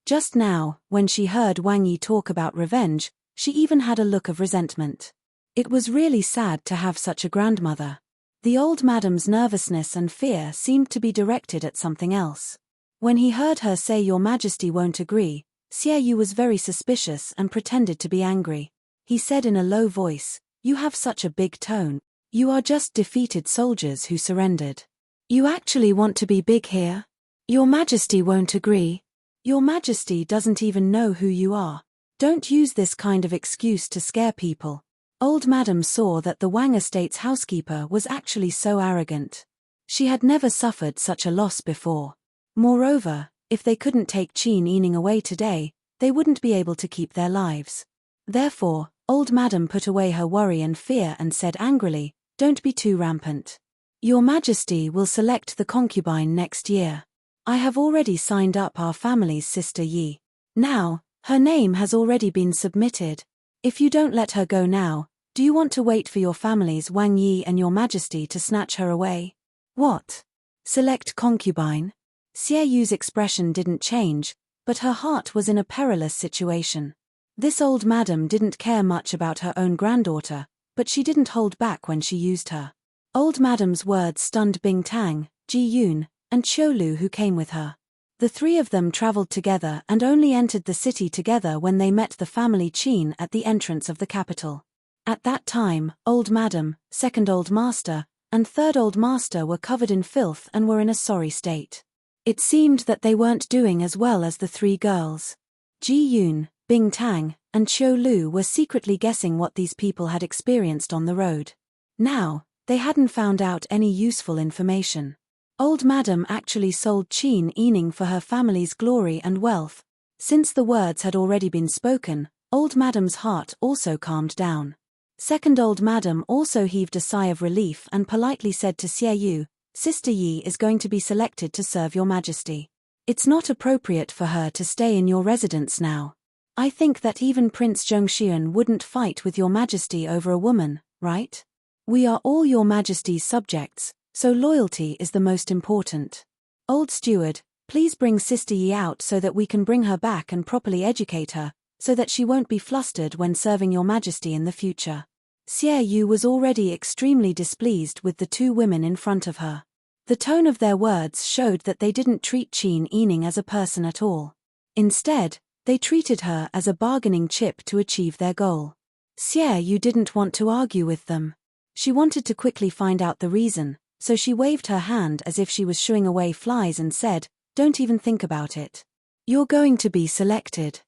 Just now, when she heard Wang Yi talk about revenge, she even had a look of resentment. It was really sad to have such a grandmother. The old madam's nervousness and fear seemed to be directed at something else. When he heard her say "Your Majesty won't agree," Xie Yu was very suspicious and pretended to be angry. He said in a low voice, "You have such a big tone. You are just defeated soldiers who surrendered. You actually want to be big here? Your Majesty won't agree. Your Majesty doesn't even know who you are. Don't use this kind of excuse to scare people." Old madam saw that the Wang estate's housekeeper was actually so arrogant. She had never suffered such a loss before. Moreover, if they couldn't take Qin Yining away today, they wouldn't be able to keep their lives. Therefore, old madam put away her worry and fear and said angrily, "Don't be too rampant. Your Majesty will select the concubine next year. I have already signed up our family's sister Yi. Now, her name has already been submitted. If you don't let her go now, do you want to wait for your families Wang Yi and your Majesty to snatch her away?" "What? Select concubine?" Xie Yu's expression didn't change, but her heart was in a perilous situation. This old madam didn't care much about her own granddaughter, but she didn't hold back when she used her. Old madam's words stunned Bing Tang, Ji Yun, and Qiu Lu who came with her. The three of them traveled together and only entered the city together when they met the family Qin at the entrance of the capital. At that time, old madam, second old master, and third old master were covered in filth and were in a sorry state. It seemed that they weren't doing as well as the three girls. Ji Yoon, Bing Tang, and Qiu Lu were secretly guessing what these people had experienced on the road. Now, they hadn't found out any useful information. Old Madam actually sold Qin Yining for her family's glory and wealth. Since the words had already been spoken, Old Madam's heart also calmed down. Second Old Madam also heaved a sigh of relief and politely said to Xie Yu, Sister Yi is going to be selected to serve your majesty. It's not appropriate for her to stay in your residence now. I think that even Prince Zhengxian wouldn't fight with your majesty over a woman, right? We are all your majesty's subjects, so loyalty is the most important. Old Steward, please bring Sister Yi out so that we can bring her back and properly educate her, so that she won't be flustered when serving your majesty in the future. Xie Yu was already extremely displeased with the two women in front of her. The tone of their words showed that they didn't treat Qin Yining as a person at all. Instead, they treated her as a bargaining chip to achieve their goal. Xie Yu didn't want to argue with them. She wanted to quickly find out the reason, so she waved her hand as if she was shooing away flies and said, Don't even think about it. You're going to be selected.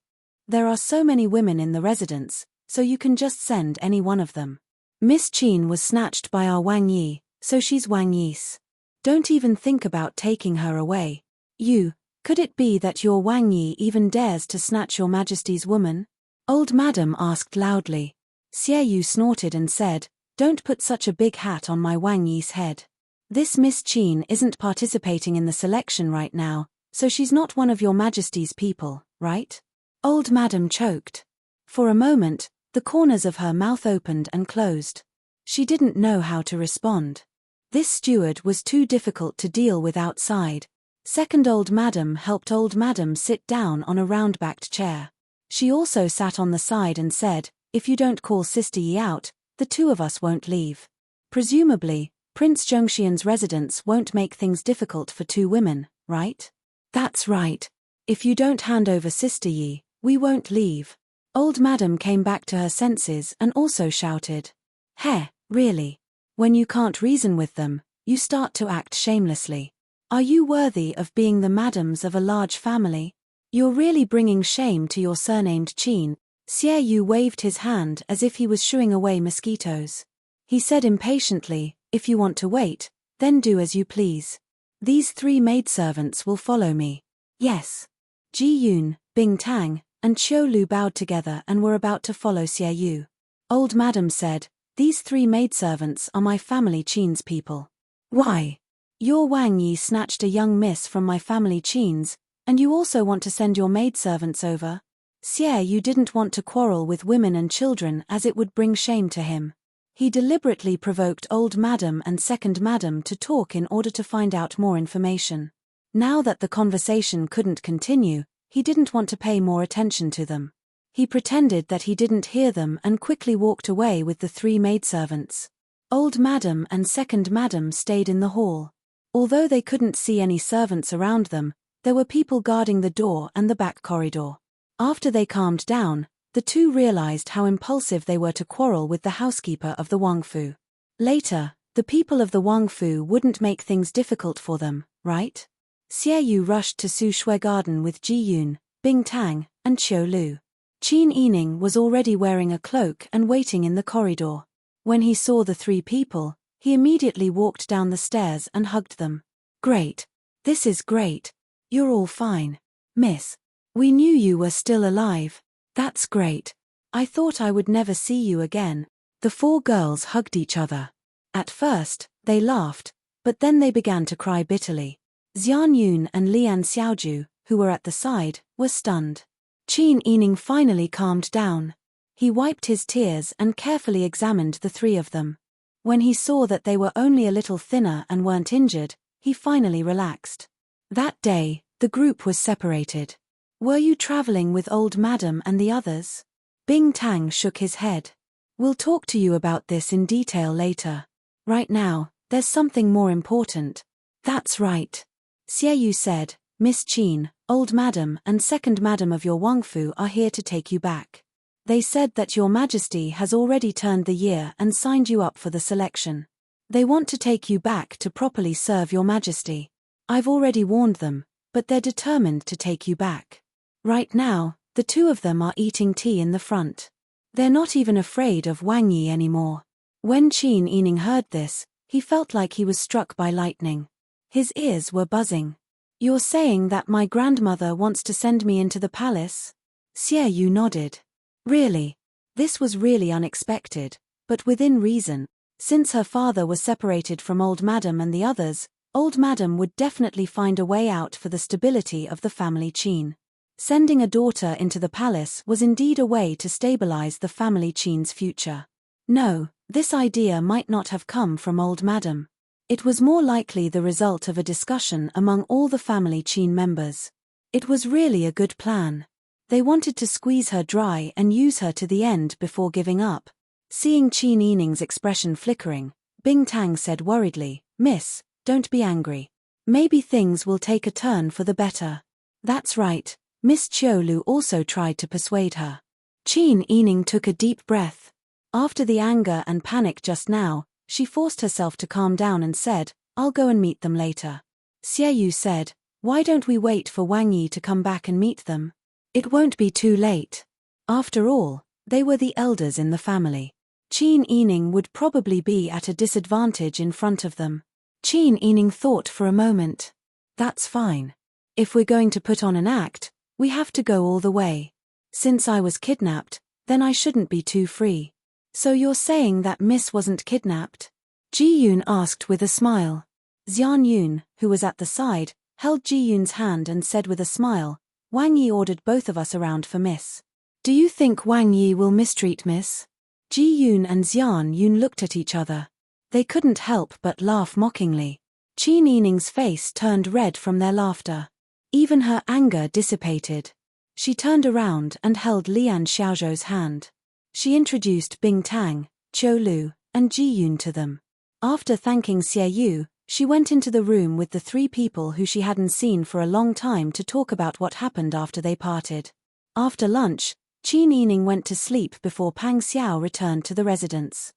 There are so many women in the residence, so you can just send any one of them. Miss Qin was snatched by our Wang Yi, so she's Wang Yi's. Don't even think about taking her away. Could it be that your Wang Yi even dares to snatch your majesty's woman? Old Madam asked loudly. Xie Yu snorted and said, Don't put such a big hat on my Wang Yi's head. This Miss Qin isn't participating in the selection right now, so she's not one of your majesty's people, right? Old Madam choked. For a moment, the corners of her mouth opened and closed. She didn't know how to respond. This steward was too difficult to deal with outside. Second Old Madam helped Old Madam sit down on a round-backed chair. She also sat on the side and said, If you don't call Sister Yi out, the two of us won't leave. Presumably, Prince Zhengxian's residence won't make things difficult for two women, right? That's right. If you don't hand over Sister Yi, we won't leave. Old Madam came back to her senses and also shouted. Really? When you can't reason with them, you start to act shamelessly. Are you worthy of being the madams of a large family? You're really bringing shame to your surnamed Qin. Xie Yu waved his hand as if he was shooing away mosquitoes. He said impatiently, If you want to wait, then do as you please. These three maidservants will follow me. Yes. Ji Yoon, Bing Tang, and Qiu Lu bowed together and were about to follow Xie Yu. Old Madam said, These three maidservants are my family Qin's people. Why? Your Wang Yi snatched a young miss from my family Qin's, and you also want to send your maidservants over? Xie Yu didn't want to quarrel with women and children as it would bring shame to him. He deliberately provoked Old Madam and Second Madam to talk in order to find out more information. Now that the conversation couldn't continue, he didn't want to pay more attention to them. He pretended that he didn't hear them and quickly walked away with the three maidservants. Old Madam and Second Madam stayed in the hall. Although they couldn't see any servants around them, there were people guarding the door and the back corridor. After they calmed down, the two realized how impulsive they were to quarrel with the housekeeper of the Wangfu. Later, the people of the Wangfu wouldn't make things difficult for them, right? Xie Yu rushed to Su Shui Garden with Ji Yoon, Bing Tang, and Qiu Lu. Qin Yining was already wearing a cloak and waiting in the corridor. When he saw the three people, he immediately walked down the stairs and hugged them. Great. This is great. You're all fine. Miss. We knew you were still alive. That's great. I thought I would never see you again. The four girls hugged each other. At first, they laughed, but then they began to cry bitterly. Xian Yun and Lian Xiaoju, who were at the side, were stunned. Qin Yining finally calmed down. He wiped his tears and carefully examined the three of them. When he saw that they were only a little thinner and weren't injured, he finally relaxed. That day, the group was separated. Were you traveling with Old Madam and the others? Bing Tang shook his head. We'll talk to you about this in detail later. Right now, there's something more important. That's right. Xie Yu said, Miss Qin, Old Madam and Second Madam of your Wangfu are here to take you back. They said that your Majesty has already turned the year and signed you up for the selection. They want to take you back to properly serve your majesty. I've already warned them, but they're determined to take you back. Right now, the two of them are eating tea in the front. They're not even afraid of Wang Yi anymore. When Qin Yining heard this, he felt like he was struck by lightning. His ears were buzzing. You're saying that my grandmother wants to send me into the palace? Xie Yu nodded. Really? This was really unexpected, but within reason. Since her father was separated from Old Madam and the others, Old Madam would definitely find a way out for the stability of the family Qin. Sending a daughter into the palace was indeed a way to stabilize the family Qin's future. No, this idea might not have come from Old Madam. It was more likely the result of a discussion among all the family Qin members. It was really a good plan. They wanted to squeeze her dry and use her to the end before giving up. Seeing Qin Yining's expression flickering, Bing Tang said worriedly, "Miss, don't be angry. Maybe things will take a turn for the better." "That's right," Miss Chiu Lu also tried to persuade her. Qin Yining took a deep breath. After the anger and panic just now, she forced herself to calm down and said, "I'll go and meet them later." Xie Yu said, "Why don't we wait for Wang Yi to come back and meet them? It won't be too late. After all, they were the elders in the family. Qin Yining would probably be at a disadvantage in front of them." Qin Yining thought for a moment. "That's fine. If we're going to put on an act, we have to go all the way. Since I was kidnapped, then I shouldn't be too free." "So you're saying that Miss wasn't kidnapped?" Ji Yun asked with a smile. Xian Yun, who was at the side, held Ji Yun's hand and said with a smile, "Wang Yi ordered both of us around for Miss. Do you think Wang Yi will mistreat Miss?" Ji Yun and Xian Yun looked at each other. They couldn't help but laugh mockingly. Qin Yining's face turned red from their laughter. Even her anger dissipated. She turned around and held Lian Xiaozhou's hand. She introduced Bing Tang, Chiu Lu, and Ji Yun to them. After thanking Xie Yu, she went into the room with the three people who she hadn't seen for a long time to talk about what happened after they parted. After lunch, Qin Yining went to sleep before Pang Xiao returned to the residence.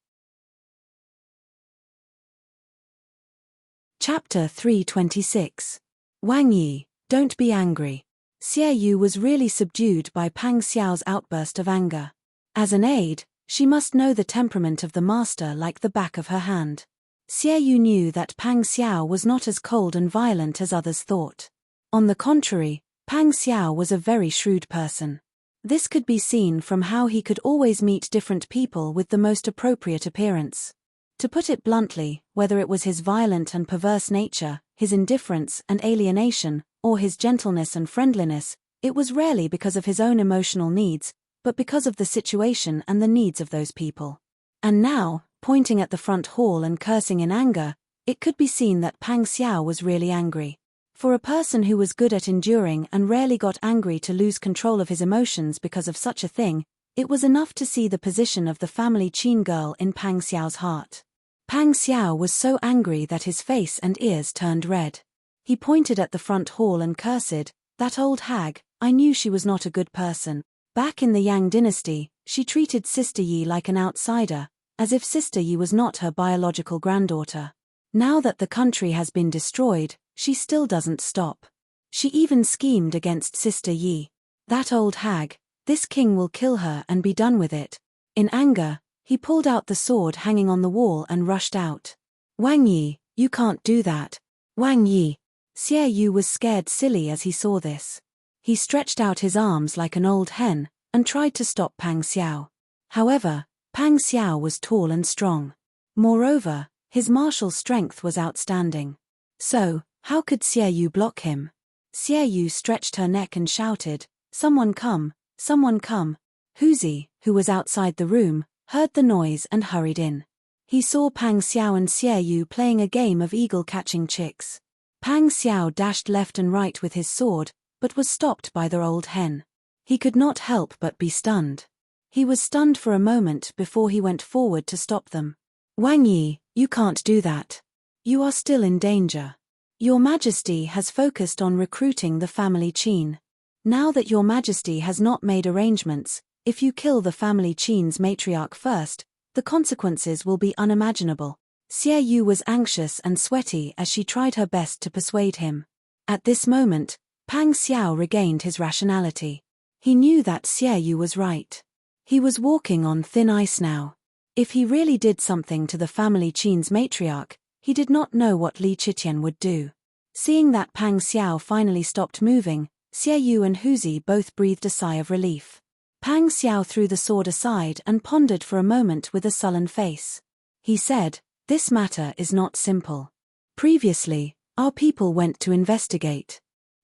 Chapter 326. Wang Yi, don't be angry. Xie Yu was really subdued by Pang Xiao's outburst of anger. As an aide, she must know the temperament of the master like the back of her hand. Xie Yu knew that Pang Xiao was not as cold and violent as others thought. On the contrary, Pang Xiao was a very shrewd person. This could be seen from how he could always meet different people with the most appropriate appearance. To put it bluntly, whether it was his violent and perverse nature, his indifference and alienation, or his gentleness and friendliness, it was rarely because of his own emotional needs, but because of the situation and the needs of those people. And now, pointing at the front hall and cursing in anger, it could be seen that Pang Xiao was really angry. For a person who was good at enduring and rarely got angry to lose control of his emotions because of such a thing, it was enough to see the position of the family Qin girl in Pang Xiao's heart. Pang Xiao was so angry that his face and ears turned red. He pointed at the front hall and cursed, "That old hag, I knew she was not a good person. Back in the Yang dynasty, she treated Sister Yi like an outsider, as if Sister Yi was not her biological granddaughter. Now that the country has been destroyed, she still doesn't stop. She even schemed against Sister Yi. That old hag, this king will kill her and be done with it." In anger, he pulled out the sword hanging on the wall and rushed out. "Wang Yi, you can't do that. Wang Yi." Xie Yu was scared silly as he saw this. He stretched out his arms like an old hen, and tried to stop Pang Xiao. However, Pang Xiao was tall and strong. Moreover, his martial strength was outstanding. So, how could Xie Yu block him? Xie Yu stretched her neck and shouted, "Someone come, someone come." Huzi, who was outside the room, heard the noise and hurried in. He saw Pang Xiao and Xie Yu playing a game of eagle-catching chicks. Pang Xiao dashed left and right with his sword, but was stopped by their old hen. He could not help but be stunned. He was stunned for a moment before he went forward to stop them. "Wang Yi, you can't do that. You are still in danger. Your Majesty has focused on recruiting the family Qin. Now that your Majesty has not made arrangements, if you kill the family Qin's matriarch first, the consequences will be unimaginable." Xie Yu was anxious and sweaty as she tried her best to persuade him. At this moment, Pang Xiao regained his rationality. He knew that Xie Yu was right. He was walking on thin ice now. If he really did something to the family Qin's matriarch, he did not know what Li Qiqian would do. Seeing that Pang Xiao finally stopped moving, Xie Yu and Huzi both breathed a sigh of relief. Pang Xiao threw the sword aside and pondered for a moment with a sullen face. He said, "This matter is not simple. Previously, our people went to investigate.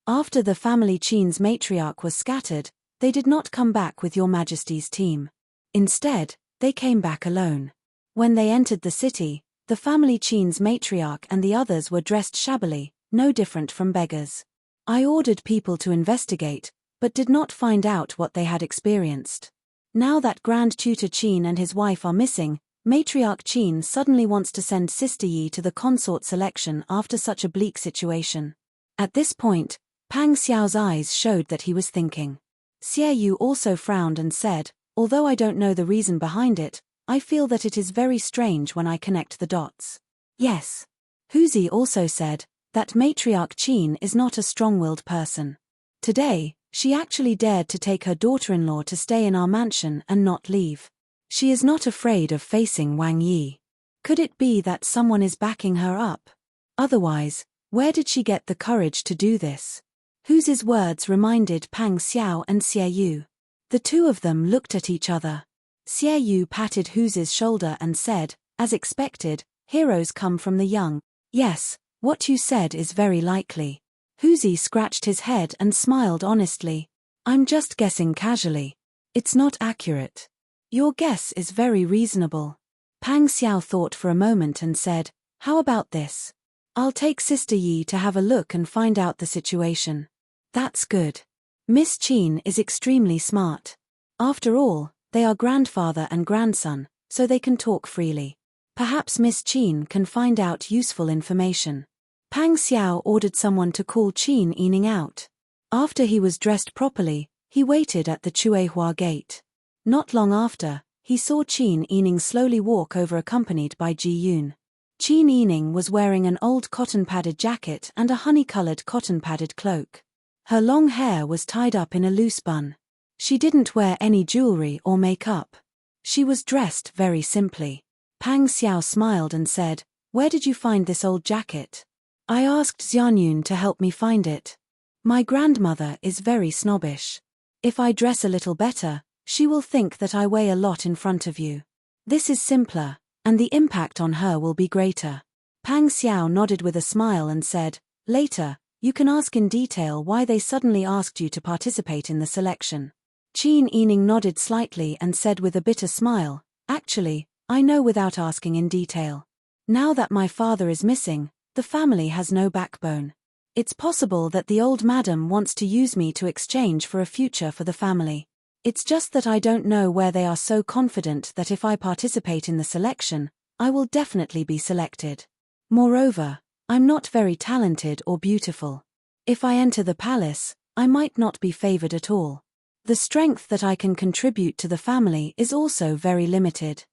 After the family Qin's matriarch was scattered, they did not come back with your majesty's team. Instead, they came back alone. When they entered the city, the family Qin's matriarch and the others were dressed shabbily, no different from beggars. I ordered people to investigate, but did not find out what they had experienced. Now that Grand Tutor Qin and his wife are missing, Matriarch Qin suddenly wants to send Sister Yi to the consort selection after such a bleak situation." At this point, Pang Xiao's eyes showed that he was thinking. Xie Yu also frowned and said, "Although I don't know the reason behind it, I feel that it is very strange when I connect the dots." Yes. Huzi also said that Matriarch Qin is not a strong-willed person. Today, she actually dared to take her daughter-in-law to stay in our mansion and not leave. She is not afraid of facing Wang Yi. Could it be that someone is backing her up? Otherwise, where did she get the courage to do this? Huzi's words reminded Pang Xiao and Xie Yu. The two of them looked at each other. Xie Yu patted Huzi's shoulder and said, "As expected, heroes come from the young. Yes, what you said is very likely." Huzi scratched his head and smiled honestly. "I'm just guessing casually. It's not accurate." "Your guess is very reasonable." Pang Xiao thought for a moment and said, "How about this? I'll take Sister Yi to have a look and find out the situation." "That's good. Miss Qin is extremely smart. After all, they are grandfather and grandson, so they can talk freely. Perhaps Miss Qin can find out useful information." Pang Xiao ordered someone to call Qin Yining out. After he was dressed properly, he waited at the Chuehua gate. Not long after, he saw Qin Yining slowly walk over accompanied by Ji Yun. Qin Yining was wearing an old cotton-padded jacket and a honey-colored cotton-padded cloak. Her long hair was tied up in a loose bun. She didn't wear any jewelry or makeup. She was dressed very simply. Pang Xiao smiled and said, "Where did you find this old jacket?" "I asked Xianyun to help me find it. My grandmother is very snobbish. If I dress a little better, she will think that I weigh a lot in front of you. This is simpler, and the impact on her will be greater." Pang Xiao nodded with a smile and said, "Later, you can ask in detail why they suddenly asked you to participate in the selection." Qin Yining nodded slightly and said with a bitter smile, "Actually, I know without asking in detail. Now that my father is missing, the family has no backbone. It's possible that the old madam wants to use me to exchange for a future for the family. It's just that I don't know where they are so confident that if I participate in the selection, I will definitely be selected. Moreover, I'm not very talented or beautiful. If I enter the palace, I might not be favored at all. The strength that I can contribute to the family is also very limited.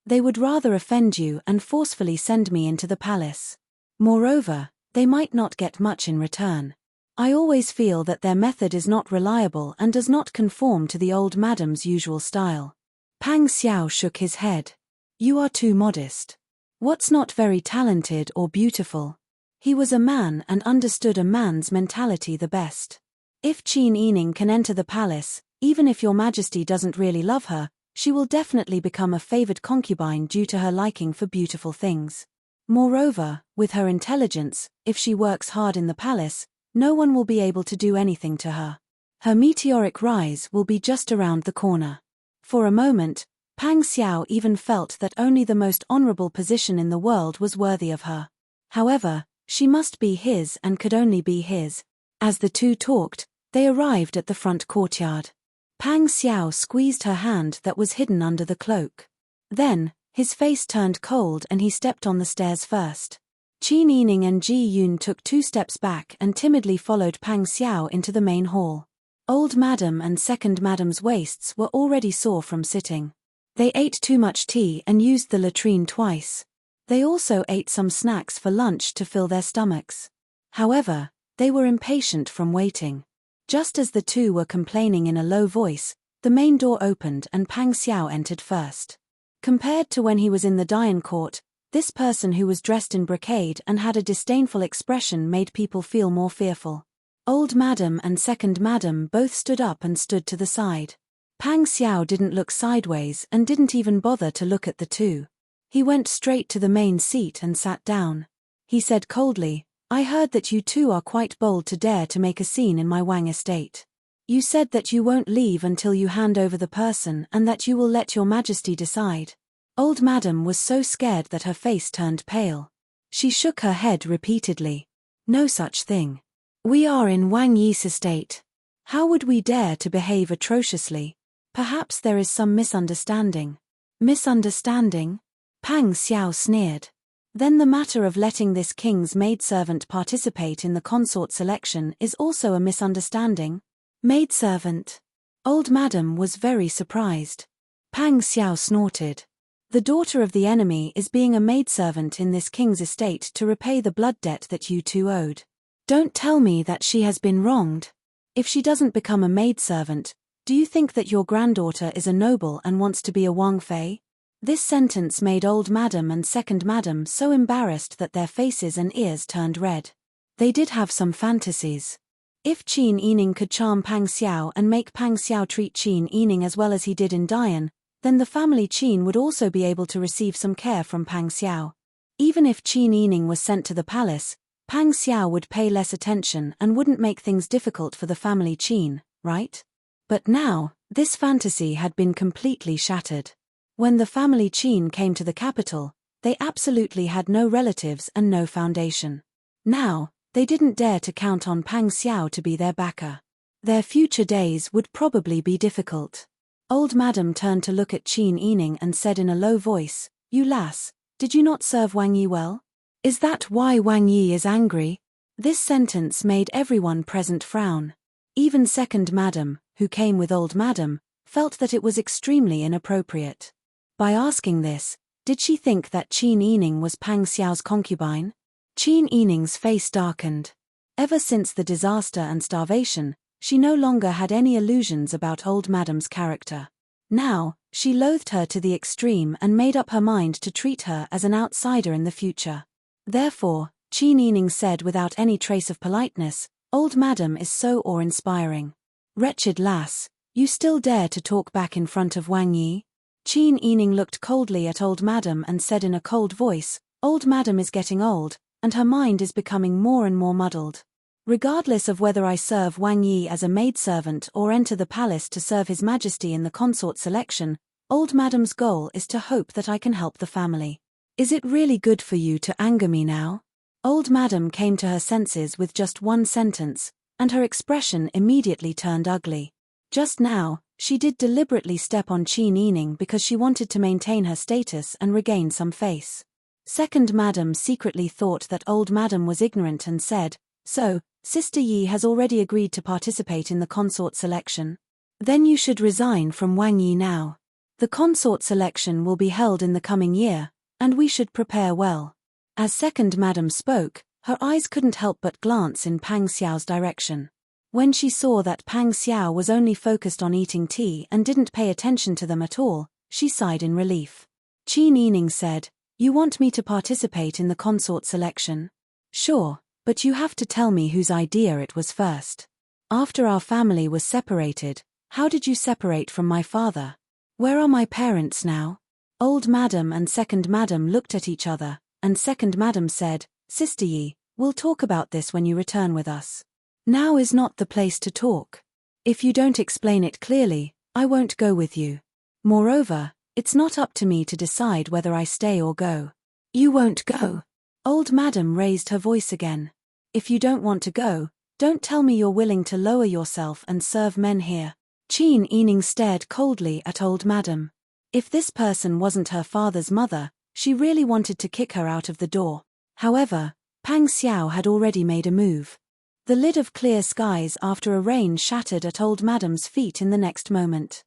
They would rather offend you and forcefully send me into the palace. Moreover, they might not get much in return. I always feel that their method is not reliable and does not conform to the old madam's usual style." Pang Xiao shook his head. "You are too modest. What's not very talented or beautiful?" He was a man and understood a man's mentality the best. "If Qin Yining can enter the palace, even if your majesty doesn't really love her, she will definitely become a favored concubine due to her liking for beautiful things. Moreover, with her intelligence, if she works hard in the palace, no one will be able to do anything to her. Her meteoric rise will be just around the corner." For a moment, Pang Xiao even felt that only the most honorable position in the world was worthy of her. However, she must be his and could only be his. As the two talked, they arrived at the front courtyard. Pang Xiao squeezed her hand that was hidden under the cloak. Then, his face turned cold and he stepped on the stairs first. Qin Yining and Ji Yun took 2 steps back and timidly followed Pang Xiao into the main hall. Old Madam and Second Madam's waists were already sore from sitting. They ate too much tea and used the latrine twice. They also ate some snacks for lunch to fill their stomachs. However, they were impatient from waiting. Just as the two were complaining in a low voice, the main door opened and Pang Xiao entered first. Compared to when he was in the Dian court, this person who was dressed in brocade and had a disdainful expression made people feel more fearful. Old Madam and Second Madam both stood up and stood to the side. Pang Xiao didn't look sideways and didn't even bother to look at the two. He went straight to the main seat and sat down. He said coldly, "I heard that you two are quite bold to dare to make a scene in my Wang estate. You said that you won't leave until you hand over the person and that you will let your majesty decide." Old Madam was so scared that her face turned pale. She shook her head repeatedly. "No such thing. We are in Wang Yi's estate. How would we dare to behave atrociously? Perhaps there is some misunderstanding." "Misunderstanding?" Pang Xiao sneered. "Then the matter of letting this king's maidservant participate in the consort selection is also a misunderstanding?" "Maidservant?" Old Madam was very surprised. Pang Xiao snorted. "The daughter of the enemy is being a maidservant in this king's estate to repay the blood debt that you two owed. Don't tell me that she has been wronged. If she doesn't become a maidservant, do you think that your granddaughter is a noble and wants to be a Wang Fei?" This sentence made Old Madam and Second Madam so embarrassed that their faces and ears turned red. They did have some fantasies. If Qin Yining could charm Pang Xiao and make Pang Xiao treat Qin Yining as well as he did in Dian, then the family Qin would also be able to receive some care from Pang Xiao. Even if Qin Yining was sent to the palace, Pang Xiao would pay less attention and wouldn't make things difficult for the family Qin, right? But now, this fantasy had been completely shattered. When the family Qin came to the capital, they absolutely had no relatives and no foundation. Now, they didn't dare to count on Pang Xiao to be their backer. Their future days would probably be difficult. Old Madam turned to look at Qin Yining and said in a low voice, "You lass, did you not serve Wang Yi well? Is that why Wang Yi is angry?" This sentence made everyone present frown. Even Second Madam, who came with Old Madam, felt that it was extremely inappropriate. By asking this, did she think that Qin Yining was Pang Xiao's concubine? Qin Yining's face darkened. Ever since the disaster and starvation, she no longer had any illusions about Old Madam's character. Now, she loathed her to the extreme and made up her mind to treat her as an outsider in the future. Therefore, Qin Yining said without any trace of politeness, "Old Madam is so awe-inspiring. Wretched lass, you still dare to talk back in front of Wang Yi?" Qin Yining looked coldly at Old Madam and said in a cold voice, "Old Madam is getting old, and her mind is becoming more and more muddled. Regardless of whether I serve Wang Yi as a maidservant or enter the palace to serve His Majesty in the consort selection, Old Madam's goal is to hope that I can help the family. Is it really good for you to anger me now?" Old Madam came to her senses with just one sentence, and her expression immediately turned ugly. Just now, she did deliberately step on Qin Yining because she wanted to maintain her status and regain some face. Second Madam secretly thought that Old Madam was ignorant and said, "So, Sister Yi has already agreed to participate in the consort selection? Then you should resign from Wang Yi now. The consort selection will be held in the coming year, and we should prepare well." As Second Madam spoke, her eyes couldn't help but glance in Pang Xiao's direction. When she saw that Pang Xiao was only focused on eating tea and didn't pay attention to them at all, she sighed in relief. Qin Yining said, "You want me to participate in the consort selection? Sure, but you have to tell me whose idea it was first. After our family was separated, how did you separate from my father? Where are my parents now?" Old Madam and Second Madam looked at each other, and Second Madam said, "Sister Yi, we'll talk about this when you return with us. Now is not the place to talk. If you don't explain it clearly, I won't go with you. Moreover, it's not up to me to decide whether I stay or go." "You won't go?" Old Madam raised her voice again. "If you don't want to go, don't tell me you're willing to lower yourself and serve men here." Qin Yining stared coldly at Old Madam. If this person wasn't her father's mother, she really wanted to kick her out of the door. However, Pang Xiao had already made a move. The lid of clear skies after a rain shattered at Old Madam's feet in the next moment.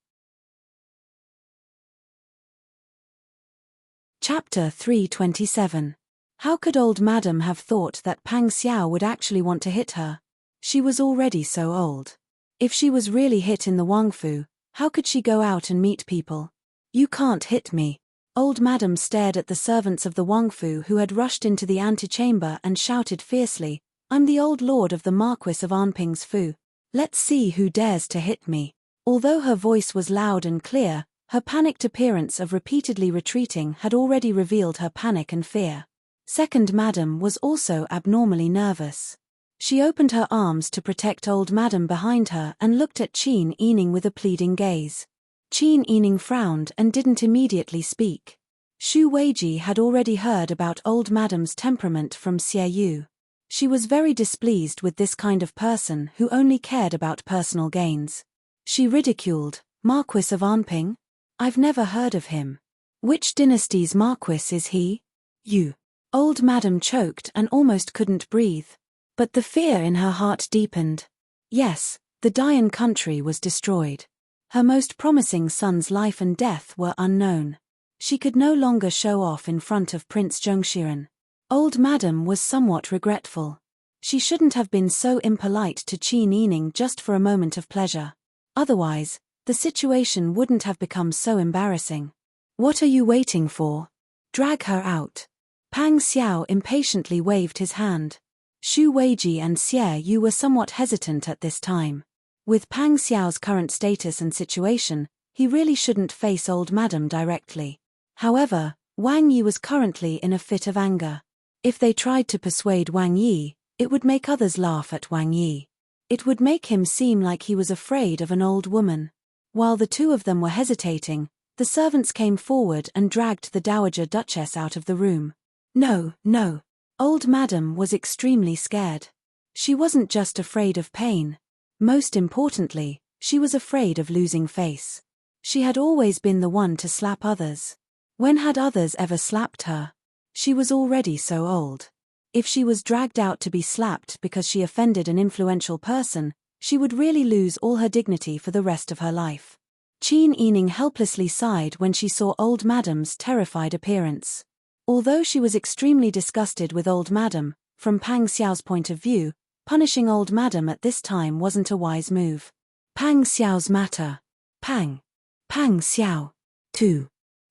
Chapter 327. How could old madam have thought that Pang Xiao would actually want to hit her? She was already so old. If she was really hit in the Wangfu, how could she go out and meet people? You can't hit me. Old madam stared at the servants of the Wangfu who had rushed into the antechamber and shouted fiercely, I'm the old lord of the Marquis of Anping's Fu. Let's see who dares to hit me. Although her voice was loud and clear, her panicked appearance of repeatedly retreating had already revealed her panic and fear. Second madam was also abnormally nervous. She opened her arms to protect old madam behind her and looked at Qin Yining with a pleading gaze. Qin Yining frowned and didn't immediately speak. Xu Weiji had already heard about old madam's temperament from Xie Yu. She was very displeased with this kind of person who only cared about personal gains. She ridiculed, Marquis of Anping? I've never heard of him. Which dynasty's Marquis is he? You. Old madam choked and almost couldn't breathe. But the fear in her heart deepened. Yes, the Dian country was destroyed. Her most promising son's life and death were unknown. She could no longer show off in front of Prince Zhongshiren. Old madam was somewhat regretful. She shouldn't have been so impolite to Qin Yining just for a moment of pleasure. Otherwise, the situation wouldn't have become so embarrassing. What are you waiting for? Drag her out. Pang Xiao impatiently waved his hand. Xu Weiji and Xie Yu were somewhat hesitant at this time. With Pang Xiao's current status and situation, he really shouldn't face old madam directly. However, Wang Yi was currently in a fit of anger. If they tried to persuade Wang Yi, it would make others laugh at Wang Yi. It would make him seem like he was afraid of an old woman. While the two of them were hesitating, the servants came forward and dragged the Dowager Duchess out of the room. No, no. Old madam was extremely scared. She wasn't just afraid of pain. Most importantly, she was afraid of losing face. She had always been the one to slap others. When had others ever slapped her? She was already so old. If she was dragged out to be slapped because she offended an influential person, she would really lose all her dignity for the rest of her life. Qin Yining helplessly sighed when she saw old madam's terrified appearance. Although she was extremely disgusted with old madam, from Pang Xiao's point of view, punishing old madam at this time wasn't a wise move. Pang Xiao's matter. Pang Xiao. 2.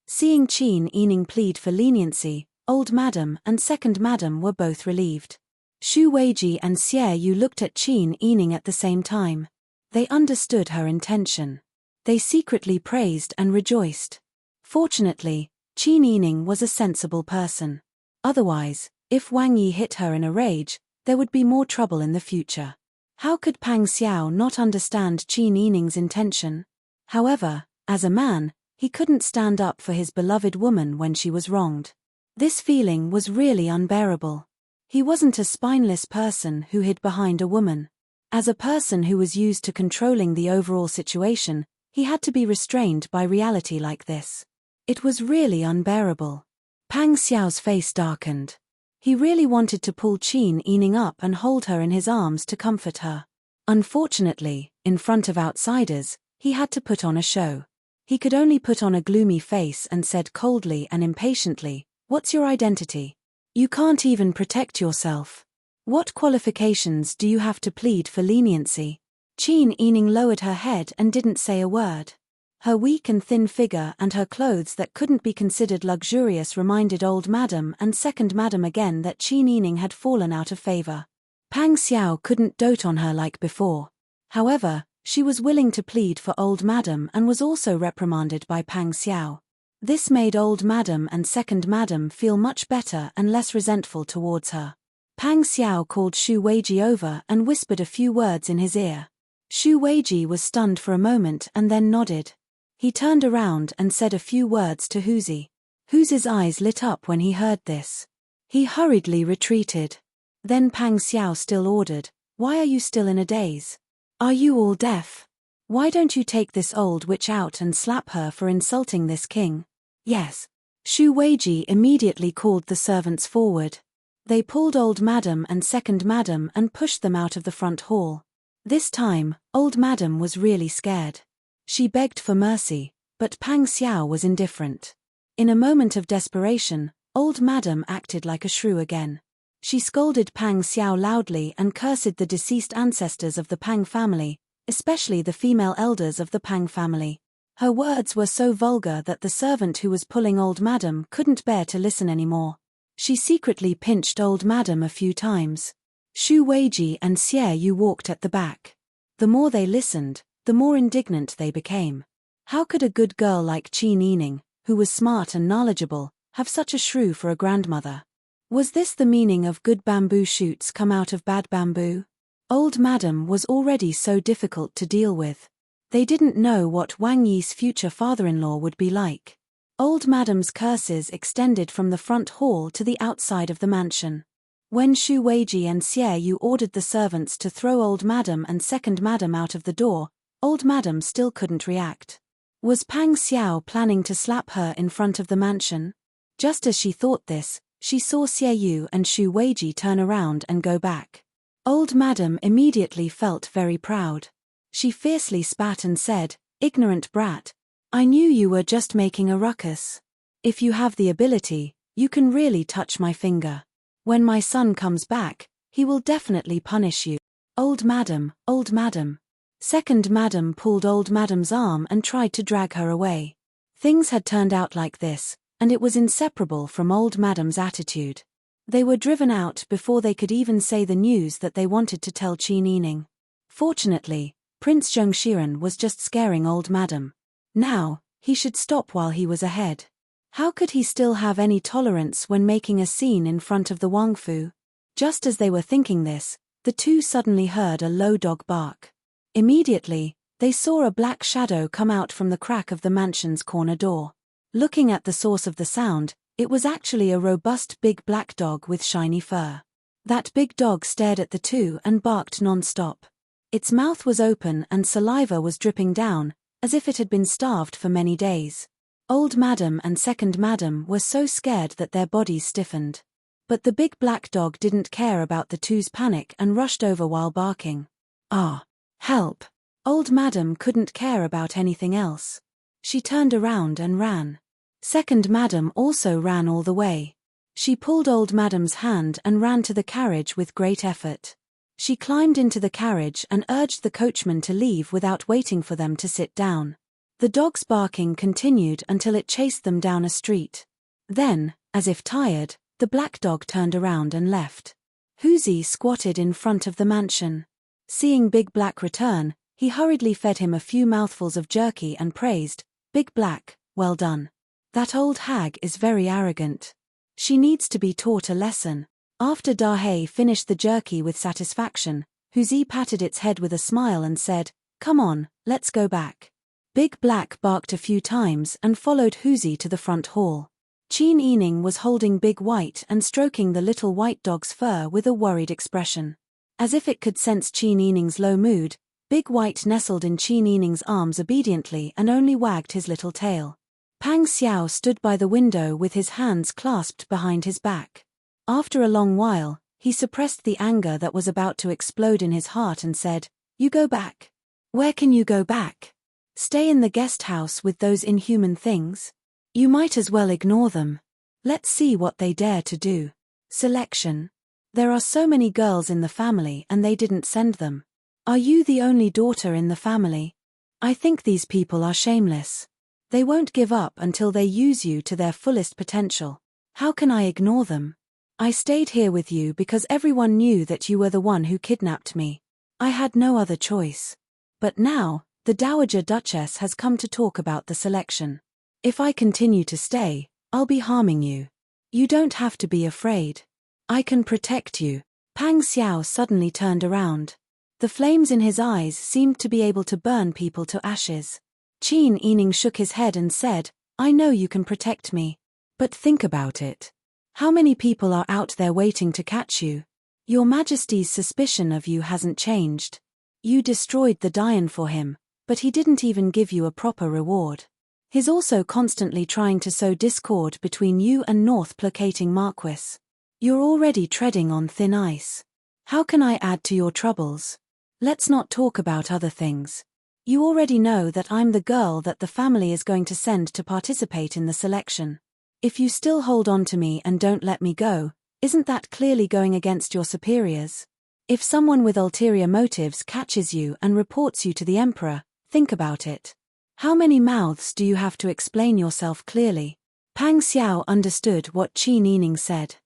Seeing Qin Yining plead for leniency, old madam and second madam were both relieved. Xu Weiji and Xie Yu looked at Qin Yining at the same time. They understood her intention. They secretly praised and rejoiced. Fortunately, Qin Yining was a sensible person. Otherwise, if Wang Yi hit her in a rage, there would be more trouble in the future. How could Pang Xiao not understand Qin Yining's intention? However, as a man, he couldn't stand up for his beloved woman when she was wronged. This feeling was really unbearable. He wasn't a spineless person who hid behind a woman. As a person who was used to controlling the overall situation, he had to be restrained by reality like this. It was really unbearable. Pang Xiao's face darkened. He really wanted to pull Qin Yining up and hold her in his arms to comfort her. Unfortunately, in front of outsiders, he had to put on a show. He could only put on a gloomy face and said coldly and impatiently, "What's your identity? You can't even protect yourself. What qualifications do you have to plead for leniency?" Qin Yining lowered her head and didn't say a word. Her weak and thin figure and her clothes that couldn't be considered luxurious reminded old madam and second madam again that Qin Yining had fallen out of favor. Pang Xiao couldn't dote on her like before. However, she was willing to plead for old madam and was also reprimanded by Pang Xiao. This made old madam and second madam feel much better and less resentful towards her. Pang Xiao called Xu Weiji over and whispered a few words in his ear. Xu Weiji was stunned for a moment and then nodded. He turned around and said a few words to Huzi. Huzi's eyes lit up when he heard this. He hurriedly retreated. Then Pang Xiao still ordered, "Why are you still in a daze? Are you all deaf? Why don't you take this old witch out and slap her for insulting this king?" "Yes." Xu Weiji immediately called the servants forward. They pulled old madam and second madam and pushed them out of the front hall. This time, old madam was really scared. She begged for mercy, but Pang Xiao was indifferent. In a moment of desperation, old madam acted like a shrew again. She scolded Pang Xiao loudly and cursed the deceased ancestors of the Pang family, especially the female elders of the Pang family. Her words were so vulgar that the servant who was pulling old madam couldn't bear to listen anymore. She secretly pinched old madam a few times. Xu Weiji and Xie Yu walked at the back. The more they listened, the more indignant they became. How could a good girl like Qin Yining, who was smart and knowledgeable, have such a shrew for a grandmother? Was this the meaning of good bamboo shoots come out of bad bamboo? Old madam was already so difficult to deal with. They didn't know what Wang Yi's future father-in-law would be like. Old madam's curses extended from the front hall to the outside of the mansion. When Xu Weiji and Xie Yu ordered the servants to throw old madam and second madam out of the door, old madam still couldn't react. Was Pang Xiao planning to slap her in front of the mansion? Just as she thought this, she saw Xie Yu and Xu Weiji turn around and go back. Old madam immediately felt very proud. She fiercely spat and said, "Ignorant brat. I knew you were just making a ruckus. If you have the ability, you can really touch my finger. When my son comes back, he will definitely punish you." Old madam, old madam. Second madam pulled old madam's arm and tried to drag her away. Things had turned out like this, and it was inseparable from old madam's attitude. They were driven out before they could even say the news that they wanted to tell Qin Yining. Fortunately, Prince Zhongshiren was just scaring old madam. Now, he should stop while he was ahead. How could he still have any tolerance when making a scene in front of the Wangfu? Just as they were thinking this, the two suddenly heard a low dog bark. Immediately, they saw a black shadow come out from the crack of the mansion's corner door. Looking at the source of the sound, it was actually a robust big black dog with shiny fur. That big dog stared at the two and barked non-stop. Its mouth was open and saliva was dripping down, as if it had been starved for many days. Old madam and second madam were so scared that their bodies stiffened. But the big black dog didn't care about the two's panic and rushed over while barking. "Ah! Help!" Old madam couldn't care about anything else. She turned around and ran. Second madam also ran all the way. She pulled old madam's hand and ran to the carriage with great effort. She climbed into the carriage and urged the coachman to leave without waiting for them to sit down. The dog's barking continued until it chased them down a street. Then, as if tired, the black dog turned around and left. Huzi squatted in front of the mansion. Seeing Big Black return, he hurriedly fed him a few mouthfuls of jerky and praised, "Big Black, well done. That old hag is very arrogant. She needs to be taught a lesson." After Dahe finished the jerky with satisfaction, Huzi patted its head with a smile and said, "Come on, let's go back." Big Black barked a few times and followed Huzi to the front hall. Qin Yining was holding Big White and stroking the little white dog's fur with a worried expression. As if it could sense Qin Yining's low mood, Big White nestled in Qin Yining's arms obediently and only wagged his little tail. Pang Xiao stood by the window with his hands clasped behind his back. After a long while, he suppressed the anger that was about to explode in his heart and said, "You go back. Where can you go back? Stay in the guest house with those inhuman things? You might as well ignore them. Let's see what they dare to do." Selection. There are so many girls in the family and they didn't send them. Are you the only daughter in the family? I think these people are shameless. They won't give up until they use you to their fullest potential. How can I ignore them? I stayed here with you because everyone knew that you were the one who kidnapped me. I had no other choice. But now, the Dowager Duchess has come to talk about the selection. If I continue to stay, I'll be harming you. You don't have to be afraid. I can protect you. Pang Xiao suddenly turned around. The flames in his eyes seemed to be able to burn people to ashes. Qin Yining shook his head and said, "I know you can protect me. But think about it. How many people are out there waiting to catch you? Your Majesty's suspicion of you hasn't changed. You destroyed the Dian for him, but he didn't even give you a proper reward. He's also constantly trying to sow discord between you and North placating Marquis. You're already treading on thin ice. How can I add to your troubles? Let's not talk about other things. You already know that I'm the girl that the family is going to send to participate in the selection. If you still hold on to me and don't let me go, isn't that clearly going against your superiors? If someone with ulterior motives catches you and reports you to the emperor, think about it. How many mouths do you have to explain yourself clearly? Pang Xiao understood what Qin Yining said.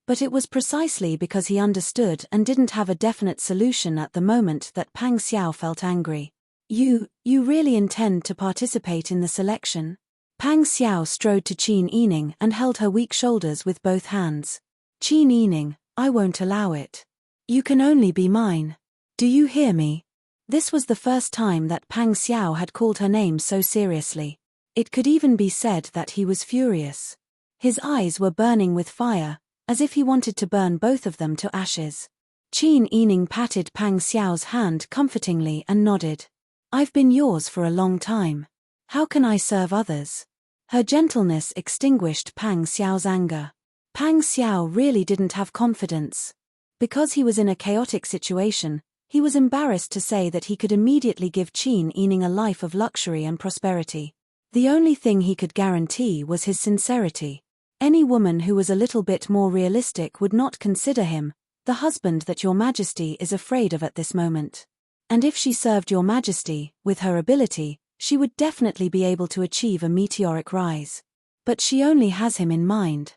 But it was precisely because he understood and didn't have a definite solution at the moment that Pang Xiao felt angry. You really intend to participate in the selection? Pang Xiao strode to Qin Yining and held her weak shoulders with both hands. Qin Yining, I won't allow it. You can only be mine. Do you hear me? This was the first time that Pang Xiao had called her name so seriously. It could even be said that he was furious. His eyes were burning with fire, as if he wanted to burn both of them to ashes. Qin Yining patted Pang Xiao's hand comfortingly and nodded. I've been yours for a long time. How can I serve others? Her gentleness extinguished Pang Xiao's anger. Pang Xiao really didn't have confidence. Because he was in a chaotic situation, he was embarrassed to say that he could immediately give Qin Yining a life of luxury and prosperity. The only thing he could guarantee was his sincerity. Any woman who was a little bit more realistic would not consider him the husband that Your Majesty is afraid of at this moment. And if she served Your Majesty, with her ability, she would definitely be able to achieve a meteoric rise. But she only has him in mind.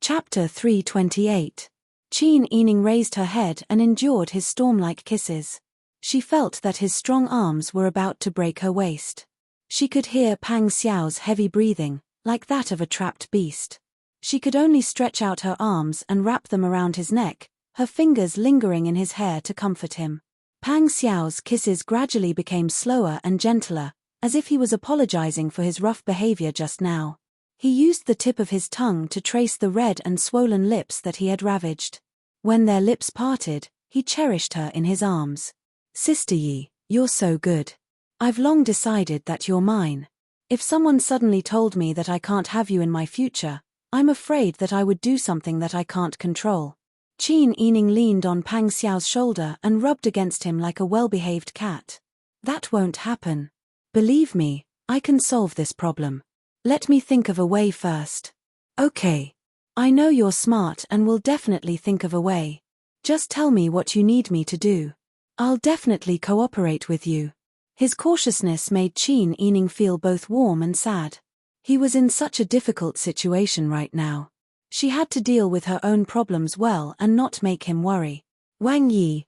Chapter 328. Qin Yining raised her head and endured his storm-like kisses. She felt that his strong arms were about to break her waist. She could hear Pang Xiao's heavy breathing, like that of a trapped beast. She could only stretch out her arms and wrap them around his neck, her fingers lingering in his hair to comfort him. Pang Xiao's kisses gradually became slower and gentler, as if he was apologizing for his rough behavior just now. He used the tip of his tongue to trace the red and swollen lips that he had ravaged. When their lips parted, he cherished her in his arms. Sister Yi, you're so good. I've long decided that you're mine. If someone suddenly told me that I can't have you in my future, I'm afraid that I would do something that I can't control. Qin Yining leaned on Pang Xiao's shoulder and rubbed against him like a well-behaved cat. That won't happen. Believe me, I can solve this problem. Let me think of a way first. Okay. I know you're smart and will definitely think of a way. Just tell me what you need me to do. I'll definitely cooperate with you. His cautiousness made Qin Yining feel both warm and sad. He was in such a difficult situation right now. She had to deal with her own problems well and not make him worry. Wang Yi,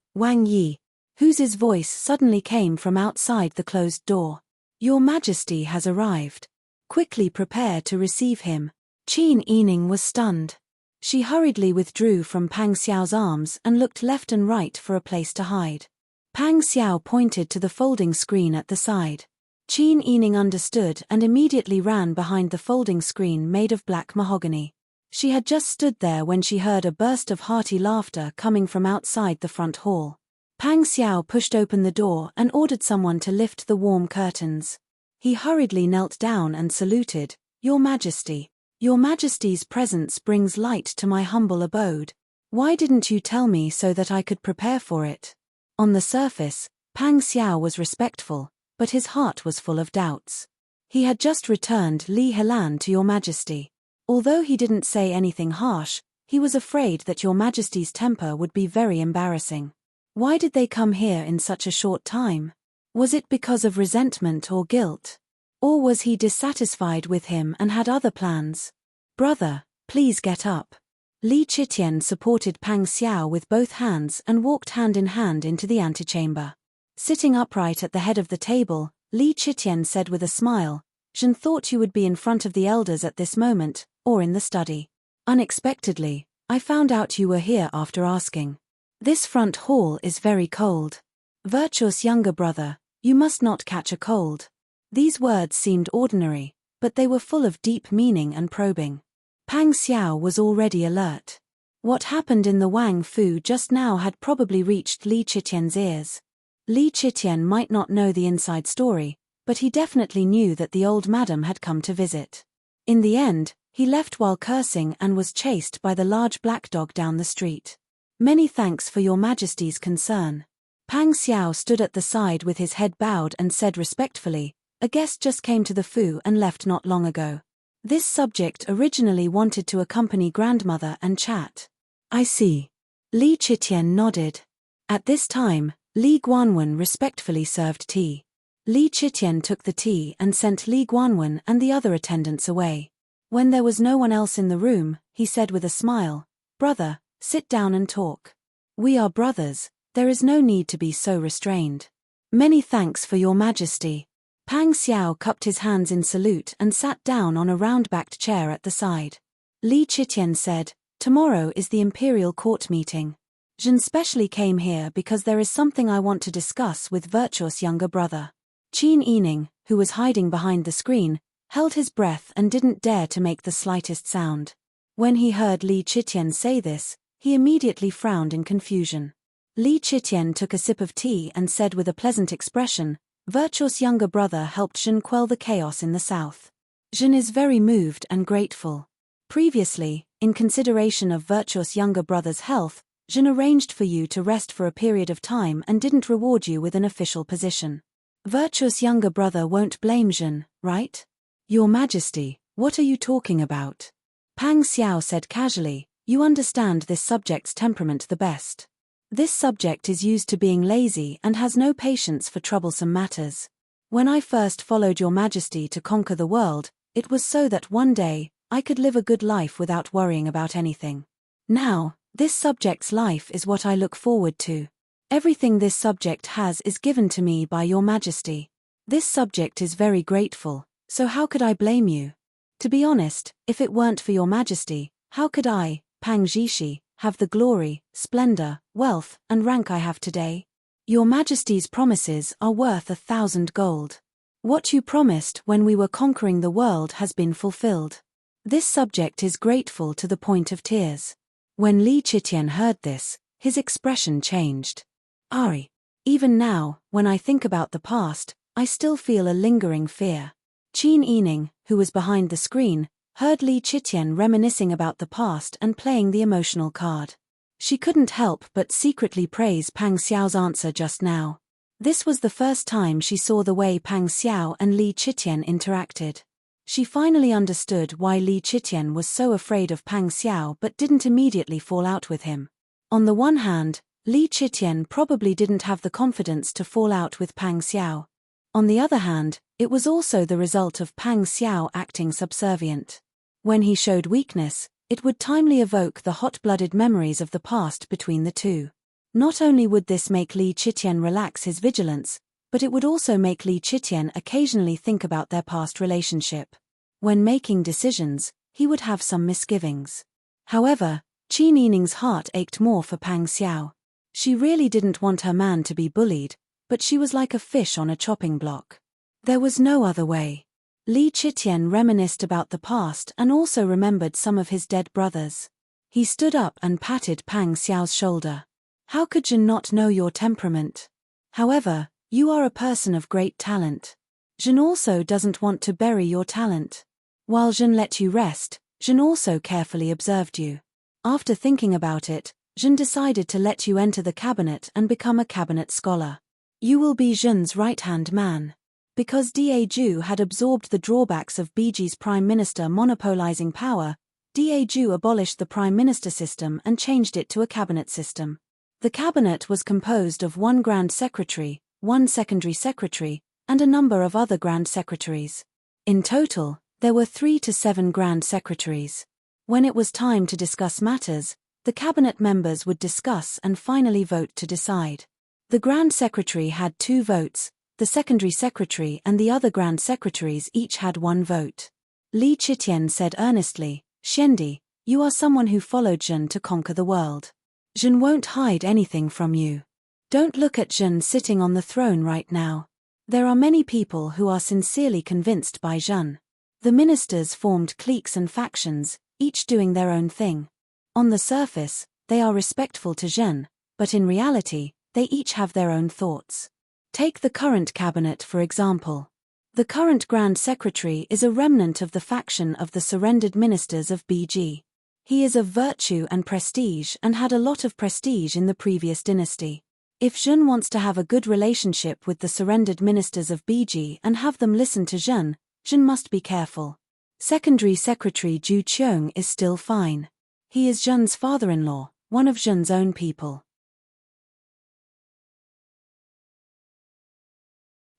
whose voice suddenly came from outside the closed door. Your Majesty has arrived. Quickly prepare to receive him. Qin Yining was stunned. She hurriedly withdrew from Pang Xiao's arms and looked left and right for a place to hide. Pang Xiao pointed to the folding screen at the side. Qin Yining understood and immediately ran behind the folding screen made of black mahogany. She had just stood there when she heard a burst of hearty laughter coming from outside the front hall. Pang Xiao pushed open the door and ordered someone to lift the warm curtains. He hurriedly knelt down and saluted. Your Majesty. Your Majesty's presence brings light to my humble abode. Why didn't you tell me so that I could prepare for it? On the surface, Pang Xiao was respectful, but his heart was full of doubts. He had just returned Li Helan to Your Majesty. Although he didn't say anything harsh, he was afraid that Your Majesty's temper would be very embarrassing. Why did they come here in such a short time? Was it because of resentment or guilt? Or was he dissatisfied with him and had other plans? Brother, please get up. Li Chitian supported Pang Xiao with both hands and walked hand in hand into the antechamber. Sitting upright at the head of the table, Li Chitian said with a smile, Zhen thought you would be in front of the elders at this moment, or in the study. Unexpectedly, I found out you were here after asking. This front hall is very cold. Virtuous younger brother, you must not catch a cold. These words seemed ordinary, but they were full of deep meaning and probing. Pang Xiao was already alert. What happened in the Wang Fu just now had probably reached Li Chitian's ears. Li Chitian might not know the inside story, but he definitely knew that the old madam had come to visit. In the end, he left while cursing and was chased by the large black dog down the street. Many thanks for Your Majesty's concern. Pang Xiao stood at the side with his head bowed and said respectfully, A guest just came to the Fu and left not long ago. This subject originally wanted to accompany grandmother and chat. I see. Li Chitian nodded. At this time, Li Guanwen respectfully served tea. Li Chitian took the tea and sent Li Guanwen and the other attendants away. When there was no one else in the room, he said with a smile, "Brother, sit down and talk. We are brothers, there is no need to be so restrained." "Many thanks for your majesty." Pang Xiao cupped his hands in salute and sat down on a round-backed chair at the side. Li Chitian said, "Tomorrow is the imperial court meeting. Jin specially came here because there is something I want to discuss with Virtuous younger brother." Qin Yining, who was hiding behind the screen, held his breath and didn't dare to make the slightest sound. When he heard Li Chitian say this, he immediately frowned in confusion. Li Chitian took a sip of tea and said with a pleasant expression, "Virtuous younger brother helped Jin quell the chaos in the south. Jin is very moved and grateful. Previously, in consideration of Virtuous younger brother's health, Jin arranged for you to rest for a period of time and didn't reward you with an official position. Virtuous younger brother won't blame Jin, right?" "Your Majesty, what are you talking about?" Pang Xiao said casually, "You understand this subject's temperament the best. This subject is used to being lazy and has no patience for troublesome matters. When I first followed your Majesty to conquer the world, it was so that one day, I could live a good life without worrying about anything. Now, this subject's life is what I look forward to. Everything this subject has is given to me by your Majesty. This subject is very grateful, so how could I blame you? To be honest, if it weren't for your Majesty, how could I, Pang Zhishi, have the glory, splendor, wealth, and rank I have today? Your Majesty's promises are worth 1,000 gold. What you promised when we were conquering the world has been fulfilled." This subject is grateful to the point of tears. When Li Chitian heard this, his expression changed. "Ari. Even now, when I think about the past, I still feel a lingering fear." Qin Yining, who was behind the screen, heard Li Chitian reminiscing about the past and playing the emotional card. She couldn't help but secretly praise Pang Xiao's answer just now. This was the first time she saw the way Pang Xiao and Li Chitian interacted. She finally understood why Li Chitian was so afraid of Pang Xiao but didn't immediately fall out with him. On the one hand, Li Chitian probably didn't have the confidence to fall out with Pang Xiao. On the other hand, it was also the result of Pang Xiao acting subservient. When he showed weakness, it would timely evoke the hot-blooded memories of the past between the two. Not only would this make Li Chitian relax his vigilance, but it would also make Li Chitian occasionally think about their past relationship. When making decisions, he would have some misgivings. However, Qin Yining's heart ached more for Pang Xiao. She really didn't want her man to be bullied, but she was like a fish on a chopping block. There was no other way. Li Chitian reminisced about the past and also remembered some of his dead brothers. He stood up and patted Pang Xiao's shoulder. "How could Jin not know your temperament? However, you are a person of great talent. Jin also doesn't want to bury your talent. While Jin let you rest, Jin also carefully observed you. After thinking about it, Jin decided to let you enter the cabinet and become a cabinet scholar. You will be Jin's right-hand man." Because Da Ju had absorbed the drawbacks of BG's prime minister monopolizing power, Da Ju abolished the prime minister system and changed it to a cabinet system. The cabinet was composed of one grand secretary, one secondary secretary, and a number of other grand secretaries. In total, there were 3 to 7 grand secretaries. When it was time to discuss matters, the cabinet members would discuss and finally vote to decide. The grand secretary had 2 votes, the secondary secretary and the other grand secretaries each had 1 vote. Li Chitian said earnestly, "Xiandi, you are someone who followed Jin to conquer the world. Jin won't hide anything from you. Don't look at Jin sitting on the throne right now. There are many people who are sincerely convinced by Jin. The ministers formed cliques and factions, each doing their own thing. On the surface, they are respectful to Jin, but in reality, they each have their own thoughts. Take the current cabinet for example. The current Grand Secretary is a remnant of the faction of the surrendered ministers of BG. He is of virtue and prestige and had a lot of prestige in the previous dynasty. If Jun wants to have a good relationship with the surrendered ministers of Biji and have them listen to Jun must be careful. Secondary Secretary Ju Cheong is still fine. He is Jun's father-in-law, one of Jun's own people.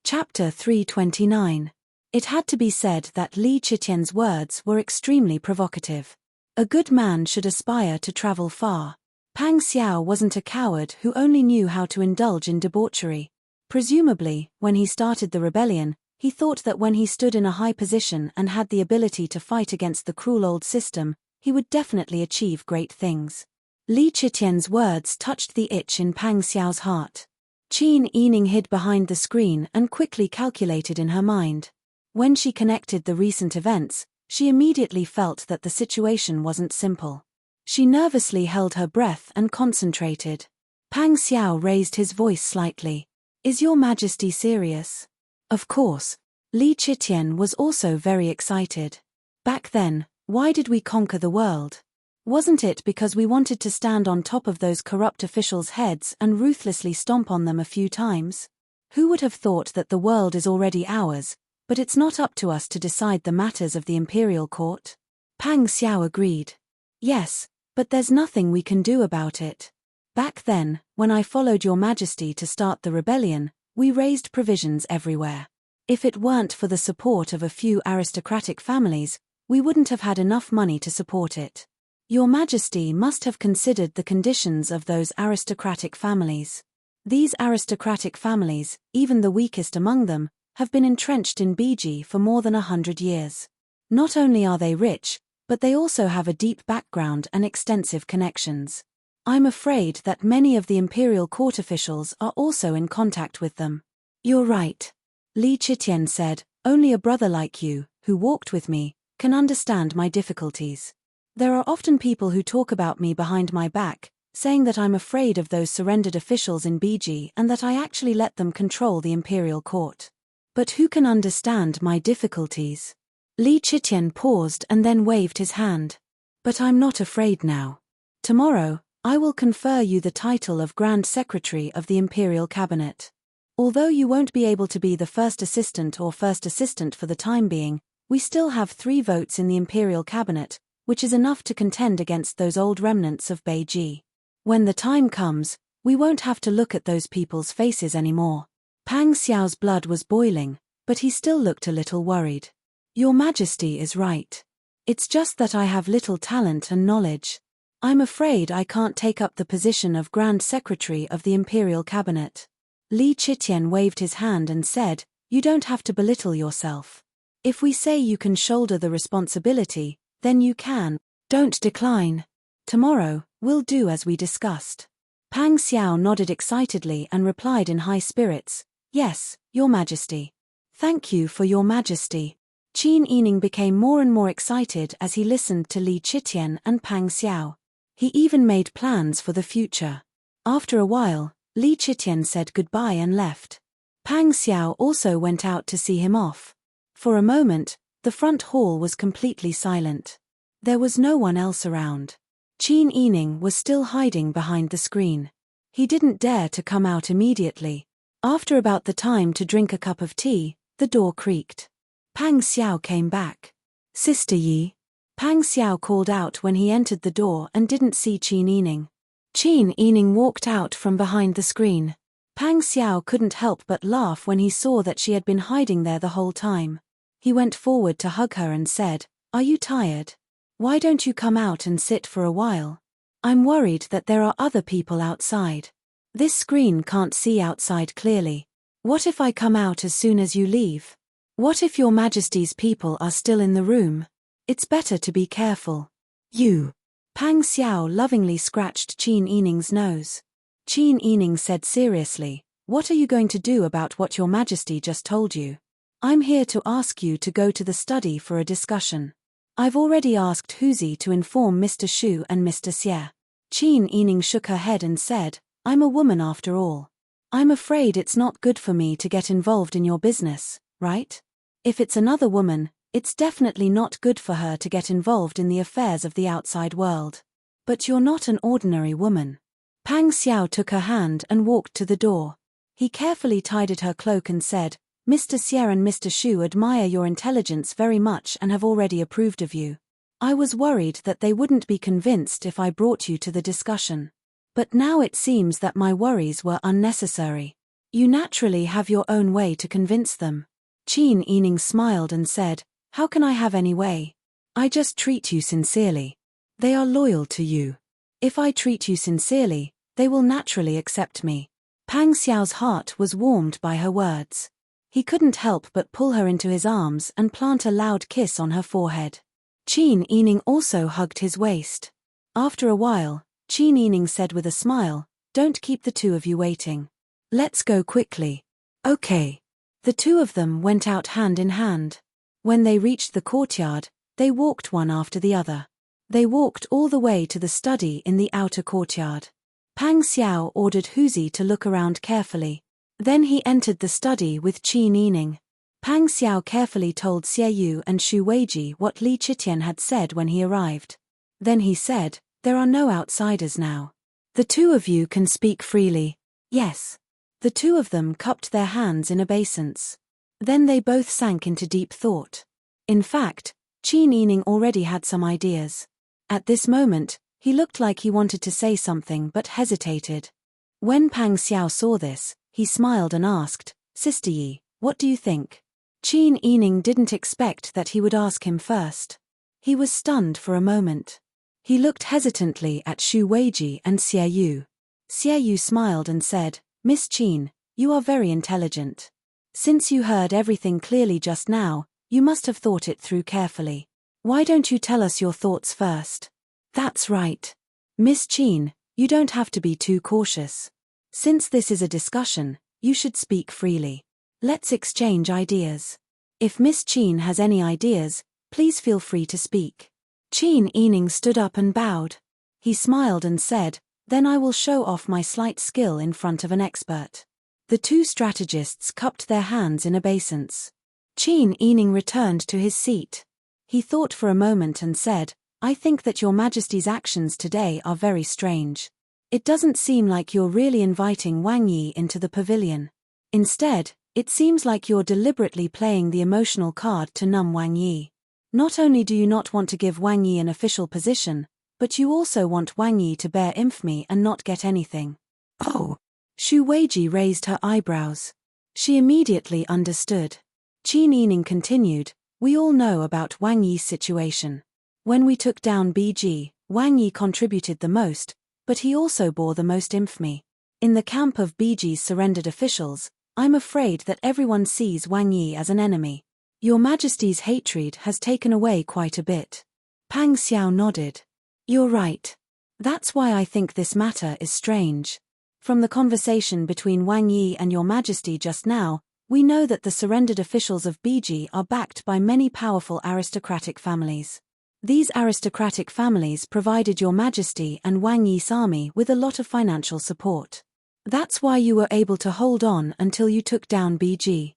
Chapter 329. It had to be said that Li Chitian's words were extremely provocative. A good man should aspire to travel far. Pang Xiao wasn't a coward who only knew how to indulge in debauchery. Presumably, when he started the rebellion, he thought that when he stood in a high position and had the ability to fight against the cruel old system, he would definitely achieve great things. Li Chitian's words touched the itch in Pang Xiao's heart. Qin Yining hid behind the screen and quickly calculated in her mind. When she connected the recent events, she immediately felt that the situation wasn't simple. She nervously held her breath and concentrated. Pang Xiao raised his voice slightly. "Is your Majesty serious?" Of course. Li Chitian was also very excited. "Back then, why did we conquer the world? Wasn't it because we wanted to stand on top of those corrupt officials' heads and ruthlessly stomp on them a few times? Who would have thought that the world is already ours, but it's not up to us to decide the matters of the imperial court?" Pang Xiao agreed. "Yes, but there's nothing we can do about it. Back then, when I followed your Majesty to start the rebellion, we raised provisions everywhere. If it weren't for the support of a few aristocratic families, we wouldn't have had enough money to support it. Your Majesty must have considered the conditions of those aristocratic families. These aristocratic families, even the weakest among them, have been entrenched in Biji for more than 100 years. Not only are they rich, but they also have a deep background and extensive connections. I'm afraid that many of the imperial court officials are also in contact with them." "You're right," Li Chitian said, "only a brother like you, who walked with me, can understand my difficulties. There are often people who talk about me behind my back, saying that I'm afraid of those surrendered officials in Biji and that I actually let them control the imperial court. But who can understand my difficulties?" Li Chitian paused and then waved his hand. "But I'm not afraid now. Tomorrow, I will confer you the title of Grand Secretary of the Imperial Cabinet. Although you won't be able to be the first assistant for the time being, we still have 3 votes in the Imperial Cabinet, which is enough to contend against those old remnants of Beiji. When the time comes, we won't have to look at those people's faces anymore." Pang Xiao's blood was boiling, but he still looked a little worried. "Your Majesty is right. It's just that I have little talent and knowledge. I'm afraid I can't take up the position of Grand Secretary of the Imperial Cabinet." Li Chitian waved his hand and said, "You don't have to belittle yourself. If we say you can shoulder the responsibility, then you can. Don't decline. Tomorrow, we'll do as we discussed." Pang Xiao nodded excitedly and replied in high spirits, "Yes, Your Majesty. Thank you for Your Majesty." Qin Yining became more and more excited as he listened to Li Chitian and Pang Xiao. He even made plans for the future. After a while, Li Chitian said goodbye and left. Pang Xiao also went out to see him off. For a moment, the front hall was completely silent. There was no one else around. Qin Yining was still hiding behind the screen. He didn't dare to come out immediately. After about the time to drink a cup of tea, the door creaked. Pang Xiao came back. "Sister Yi." Pang Xiao called out when he entered the door and didn't see Qin Yining. Qin Yining walked out from behind the screen. Pang Xiao couldn't help but laugh when he saw that she had been hiding there the whole time. He went forward to hug her and said, "Are you tired? Why don't you come out and sit for a while? I'm worried that there are other people outside. This screen can't see outside clearly. What if I come out as soon as you leave? What if Your Majesty's people are still in the room? It's better to be careful." "You." Pang Xiao lovingly scratched Qin Yining's nose. Qin Yining said seriously, "What are you going to do about what Your Majesty just told you?" "I'm here to ask you to go to the study for a discussion. I've already asked Huzi to inform Mr. Shu and Mr. Xie." Qin Yining shook her head and said, "I'm a woman after all. I'm afraid it's not good for me to get involved in your business, right? If it's another woman, it's definitely not good for her to get involved in the affairs of the outside world. But you're not an ordinary woman. Pang Xiao took her hand and walked to the door. He carefully tidied her cloak and said, Mr. Xie and Mr. Shu admire your intelligence very much and have already approved of you. I was worried that they wouldn't be convinced if I brought you to the discussion. But now it seems that my worries were unnecessary. You naturally have your own way to convince them. Qin Yining smiled and said, How can I have any way? I just treat you sincerely. They are loyal to you. If I treat you sincerely, they will naturally accept me. Pang Xiao's heart was warmed by her words. He couldn't help but pull her into his arms and plant a loud kiss on her forehead. Qin Yining also hugged his waist. After a while, Qin Yining said with a smile, Don't keep the two of you waiting. Let's go quickly. Okay. The two of them went out hand in hand. When they reached the courtyard, they walked one after the other. They walked all the way to the study in the outer courtyard. Pang Xiao ordered Huzi to look around carefully. Then he entered the study with Qin Yining. Pang Xiao carefully told Xie Yu and Shu Weiji what Li Qitian had said when he arrived. Then he said, There are no outsiders now. The two of you can speak freely. Yes. The two of them cupped their hands in obeisance. Then they both sank into deep thought. In fact, Qin Yining already had some ideas. At this moment, he looked like he wanted to say something but hesitated. When Pang Xiao saw this, he smiled and asked, Sister Yi, what do you think? Qin Yining didn't expect that he would ask him first. He was stunned for a moment. He looked hesitantly at Shu Weiji and Xie Yu. Xie Yu smiled and said, Miss Qin, you are very intelligent. Since you heard everything clearly just now, you must have thought it through carefully. Why don't you tell us your thoughts first? That's right. Miss Qin, you don't have to be too cautious. Since this is a discussion, you should speak freely. Let's exchange ideas. If Miss Qin has any ideas, please feel free to speak. Qin Yining stood up and bowed. He smiled and said, Then I will show off my slight skill in front of an expert. The two strategists cupped their hands in obeisance. Qin Yining returned to his seat. He thought for a moment and said, I think that your Majesty's actions today are very strange. It doesn't seem like you're really inviting Wang Yi into the pavilion. Instead, it seems like you're deliberately playing the emotional card to numb Wang Yi. Not only do you not want to give Wang Yi an official position, but you also want Wang Yi to bear infamy and not get anything. Oh! Shu Weiji raised her eyebrows. She immediately understood. Qin Yining continued, We all know about Wang Yi's situation. When we took down BG, Wang Yi contributed the most, but he also bore the most infamy. In the camp of BG's surrendered officials, I'm afraid that everyone sees Wang Yi as an enemy. Your Majesty's hatred has taken away quite a bit. Pang Xiao nodded. You're right. That's why I think this matter is strange. From the conversation between Wang Yi and Your Majesty just now, we know that the surrendered officials of BG are backed by many powerful aristocratic families. These aristocratic families provided Your Majesty and Wang Yi's army with a lot of financial support. That's why you were able to hold on until you took down BG.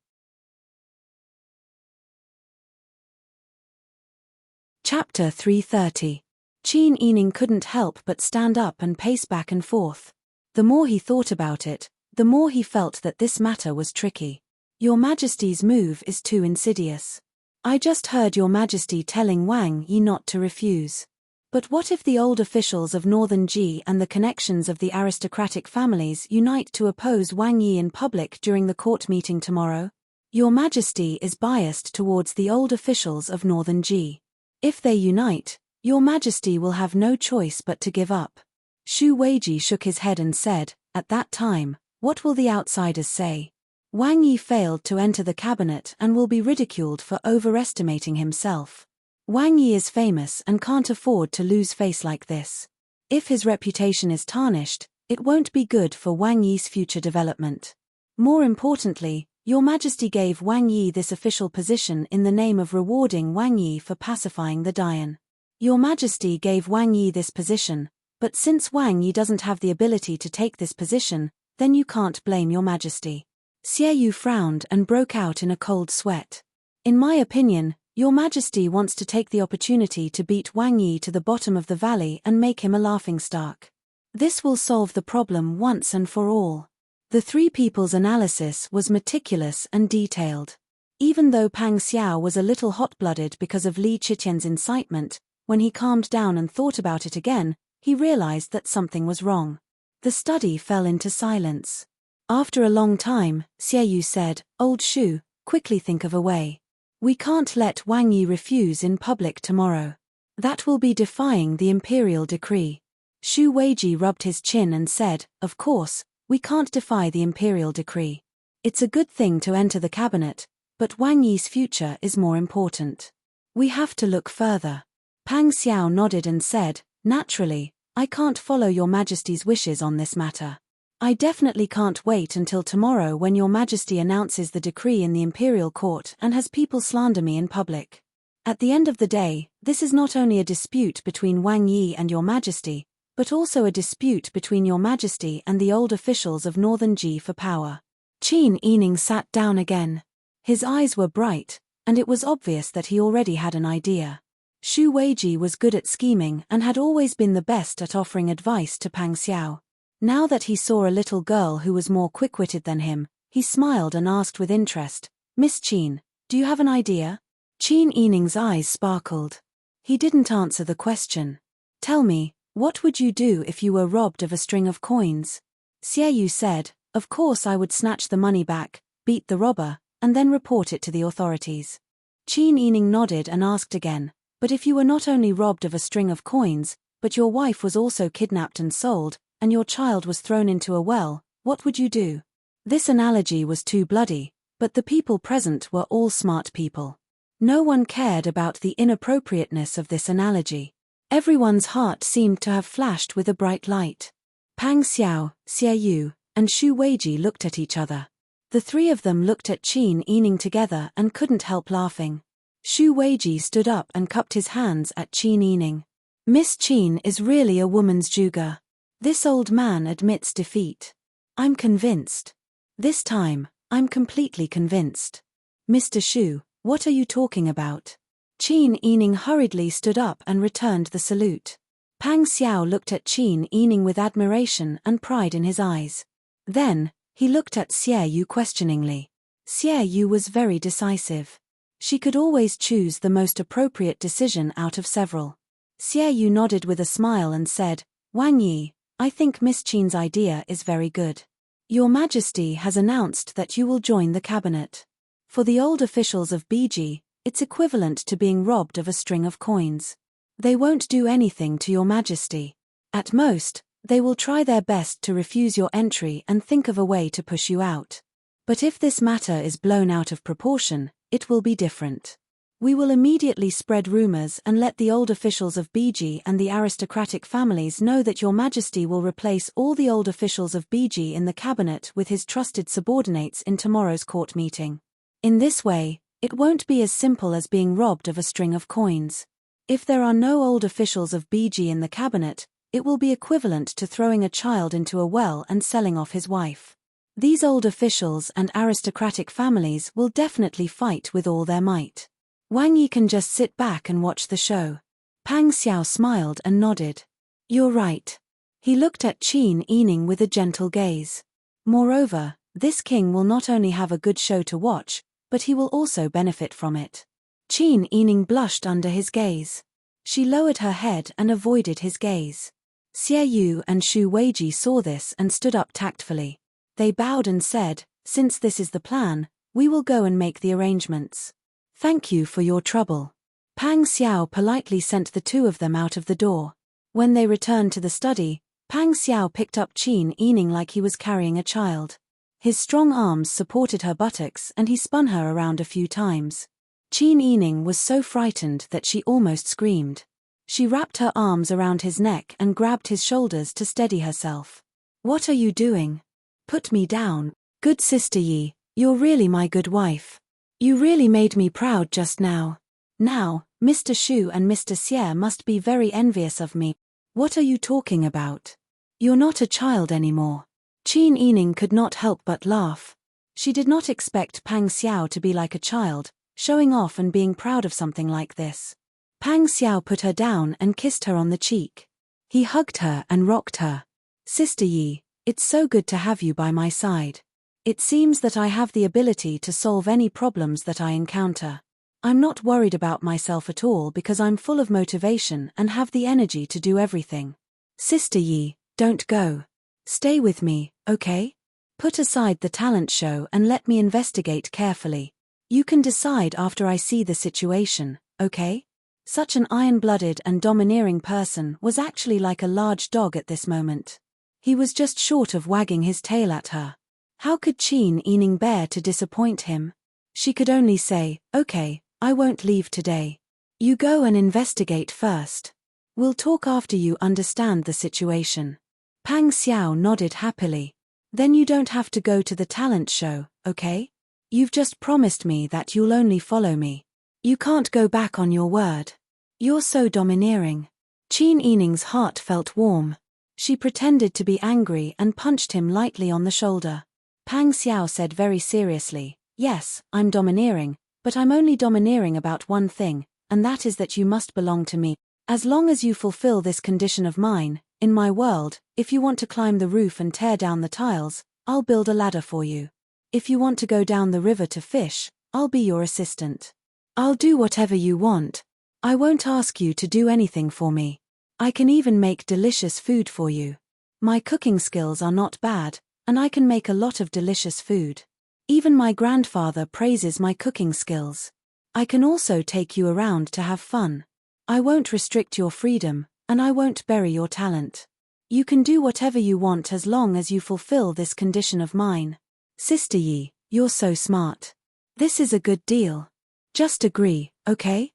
Chapter 330. Qin Yining couldn't help but stand up and pace back and forth. The more he thought about it, the more he felt that this matter was tricky. Your Majesty's move is too insidious. I just heard Your Majesty telling Wang Yi not to refuse. But what if the old officials of Northern Ji and the connections of the aristocratic families unite to oppose Wang Yi in public during the court meeting tomorrow? Your Majesty is biased towards the old officials of Northern Ji. If they unite, Your Majesty will have no choice but to give up. Shu Weiji shook his head and said, At that time, what will the outsiders say? Wang Yi failed to enter the cabinet and will be ridiculed for overestimating himself. Wang Yi is famous and can't afford to lose face like this. If his reputation is tarnished, it won't be good for Wang Yi's future development. More importantly, Your Majesty gave Wang Yi this official position in the name of rewarding Wang Yi for pacifying the Dian. Your Majesty gave Wang Yi this position, but since Wang Yi doesn't have the ability to take this position, then you can't blame Your Majesty. Xie Yu frowned and broke out in a cold sweat. In my opinion, Your Majesty wants to take the opportunity to beat Wang Yi to the bottom of the valley and make him a laughingstock. This will solve the problem once and for all. The three people's analysis was meticulous and detailed. Even though Pang Xiao was a little hot-blooded because of Li Qiqian's incitement, when he calmed down and thought about it again, he realized that something was wrong. The study fell into silence. After a long time, Xie Yu said, "Old Shu, quickly think of a way. We can't let Wang Yi refuse in public tomorrow. That will be defying the imperial decree." Shu Weiji rubbed his chin and said, "Of course, we can't defy the imperial decree. It's a good thing to enter the cabinet, but Wang Yi's future is more important. We have to look further." Pang Xiao nodded and said, "Naturally, I can't follow your Majesty's wishes on this matter. I definitely can't wait until tomorrow when your Majesty announces the decree in the imperial court and has people slander me in public. At the end of the day, this is not only a dispute between Wang Yi and your Majesty, but also a dispute between your Majesty and the old officials of Northern Ji for power." Qin Yining sat down again. His eyes were bright, and it was obvious that he already had an idea. Shu Weiji was good at scheming and had always been the best at offering advice to Pang Xiao. Now that he saw a little girl who was more quick-witted than him, he smiled and asked with interest, "Miss Qin, do you have an idea?" Qin Yining's eyes sparkled. He didn't answer the question. "Tell me, what would you do if you were robbed of a string of coins?" Xie Yu said, "Of course I would snatch the money back, beat the robber, and then report it to the authorities." Qin Yining nodded and asked again, "But if you were not only robbed of a string of coins, but your wife was also kidnapped and sold, and your child was thrown into a well, what would you do?" This analogy was too bloody, but the people present were all smart people. No one cared about the inappropriateness of this analogy. Everyone's heart seemed to have flashed with a bright light. Pang Xiao, Xie Yu, and Shu Weiji looked at each other. The three of them looked at Qin Yining together and couldn't help laughing. Shu Weiji stood up and cupped his hands at Qin Yining. "Miss Qin is really a woman's juga. This old man admits defeat. I'm convinced. This time, I'm completely convinced." "Mr. Shu, what are you talking about?" Qin Yining hurriedly stood up and returned the salute. Pang Xiao looked at Qin Yining with admiration and pride in his eyes. Then, he looked at Xie Yu questioningly. Xie Yu was very decisive. She could always choose the most appropriate decision out of several. Xie Yu nodded with a smile and said, "Wang Yi, I think Miss Qin's idea is very good. Your Majesty has announced that you will join the cabinet. For the old officials of Biji, it's equivalent to being robbed of a string of coins. They won't do anything to your Majesty. At most, they will try their best to refuse your entry and think of a way to push you out. But if this matter is blown out of proportion, it will be different. We will immediately spread rumors and let the old officials of Biji and the aristocratic families know that your Majesty will replace all the old officials of Biji in the cabinet with his trusted subordinates in tomorrow's court meeting. In this way, it won't be as simple as being robbed of a string of coins. If there are no old officials of Biji in the cabinet, it will be equivalent to throwing a child into a well and selling off his wife. These old officials and aristocratic families will definitely fight with all their might. Wang Yi can just sit back and watch the show." Pang Xiao smiled and nodded. "You're right." He looked at Qin Yining with a gentle gaze. "Moreover, this king will not only have a good show to watch, but he will also benefit from it." Qin Yining blushed under his gaze. She lowered her head and avoided his gaze. Xie Yu and Shu Weiji saw this and stood up tactfully. They bowed and said, "Since this is the plan, we will go and make the arrangements. Thank you for your trouble." Pang Xiao politely sent the two of them out of the door. When they returned to the study, Pang Xiao picked up Qin Yining like he was carrying a child. His strong arms supported her buttocks and he spun her around a few times. Qin Yining was so frightened that she almost screamed. She wrapped her arms around his neck and grabbed his shoulders to steady herself. "What are you doing? Put me down. Good Sister Yi, you're really my good wife. You really made me proud just now. Now, Mr. Shu and Mr. Xie must be very envious of me." "What are you talking about? You're not a child anymore." Qin Yining could not help but laugh. She did not expect Pang Xiao to be like a child, showing off and being proud of something like this. Pang Xiao put her down and kissed her on the cheek. He hugged her and rocked her. Sister Yi, it's so good to have you by my side. It seems that I have the ability to solve any problems that I encounter. I'm not worried about myself at all because I'm full of motivation and have the energy to do everything. Sister Yi, don't go. Stay with me, okay? Put aside the talent show and let me investigate carefully. You can decide after I see the situation, okay? Such an iron-blooded and domineering person was actually like a large dog at this moment. He was just short of wagging his tail at her. How could Qin Yining bear to disappoint him? She could only say, okay, I won't leave today. You go and investigate first. We'll talk after you understand the situation. Pang Xiao nodded happily. Then you don't have to go to the talent show, okay? You've just promised me that you'll only follow me. You can't go back on your word. You're so domineering. Qin Yining's heart felt warm. She pretended to be angry and punched him lightly on the shoulder. Pang Xiao said very seriously, yes, I'm domineering, but I'm only domineering about one thing, and that is that you must belong to me. As long as you fulfill this condition of mine, in my world, if you want to climb the roof and tear down the tiles, I'll build a ladder for you. If you want to go down the river to fish, I'll be your assistant. I'll do whatever you want. I won't ask you to do anything for me. I can even make delicious food for you. My cooking skills are not bad, and I can make a lot of delicious food. Even my grandfather praises my cooking skills. I can also take you around to have fun. I won't restrict your freedom, and I won't bury your talent. You can do whatever you want as long as you fulfill this condition of mine. Sister Yi, you're so smart. This is a good deal. Just agree, okay?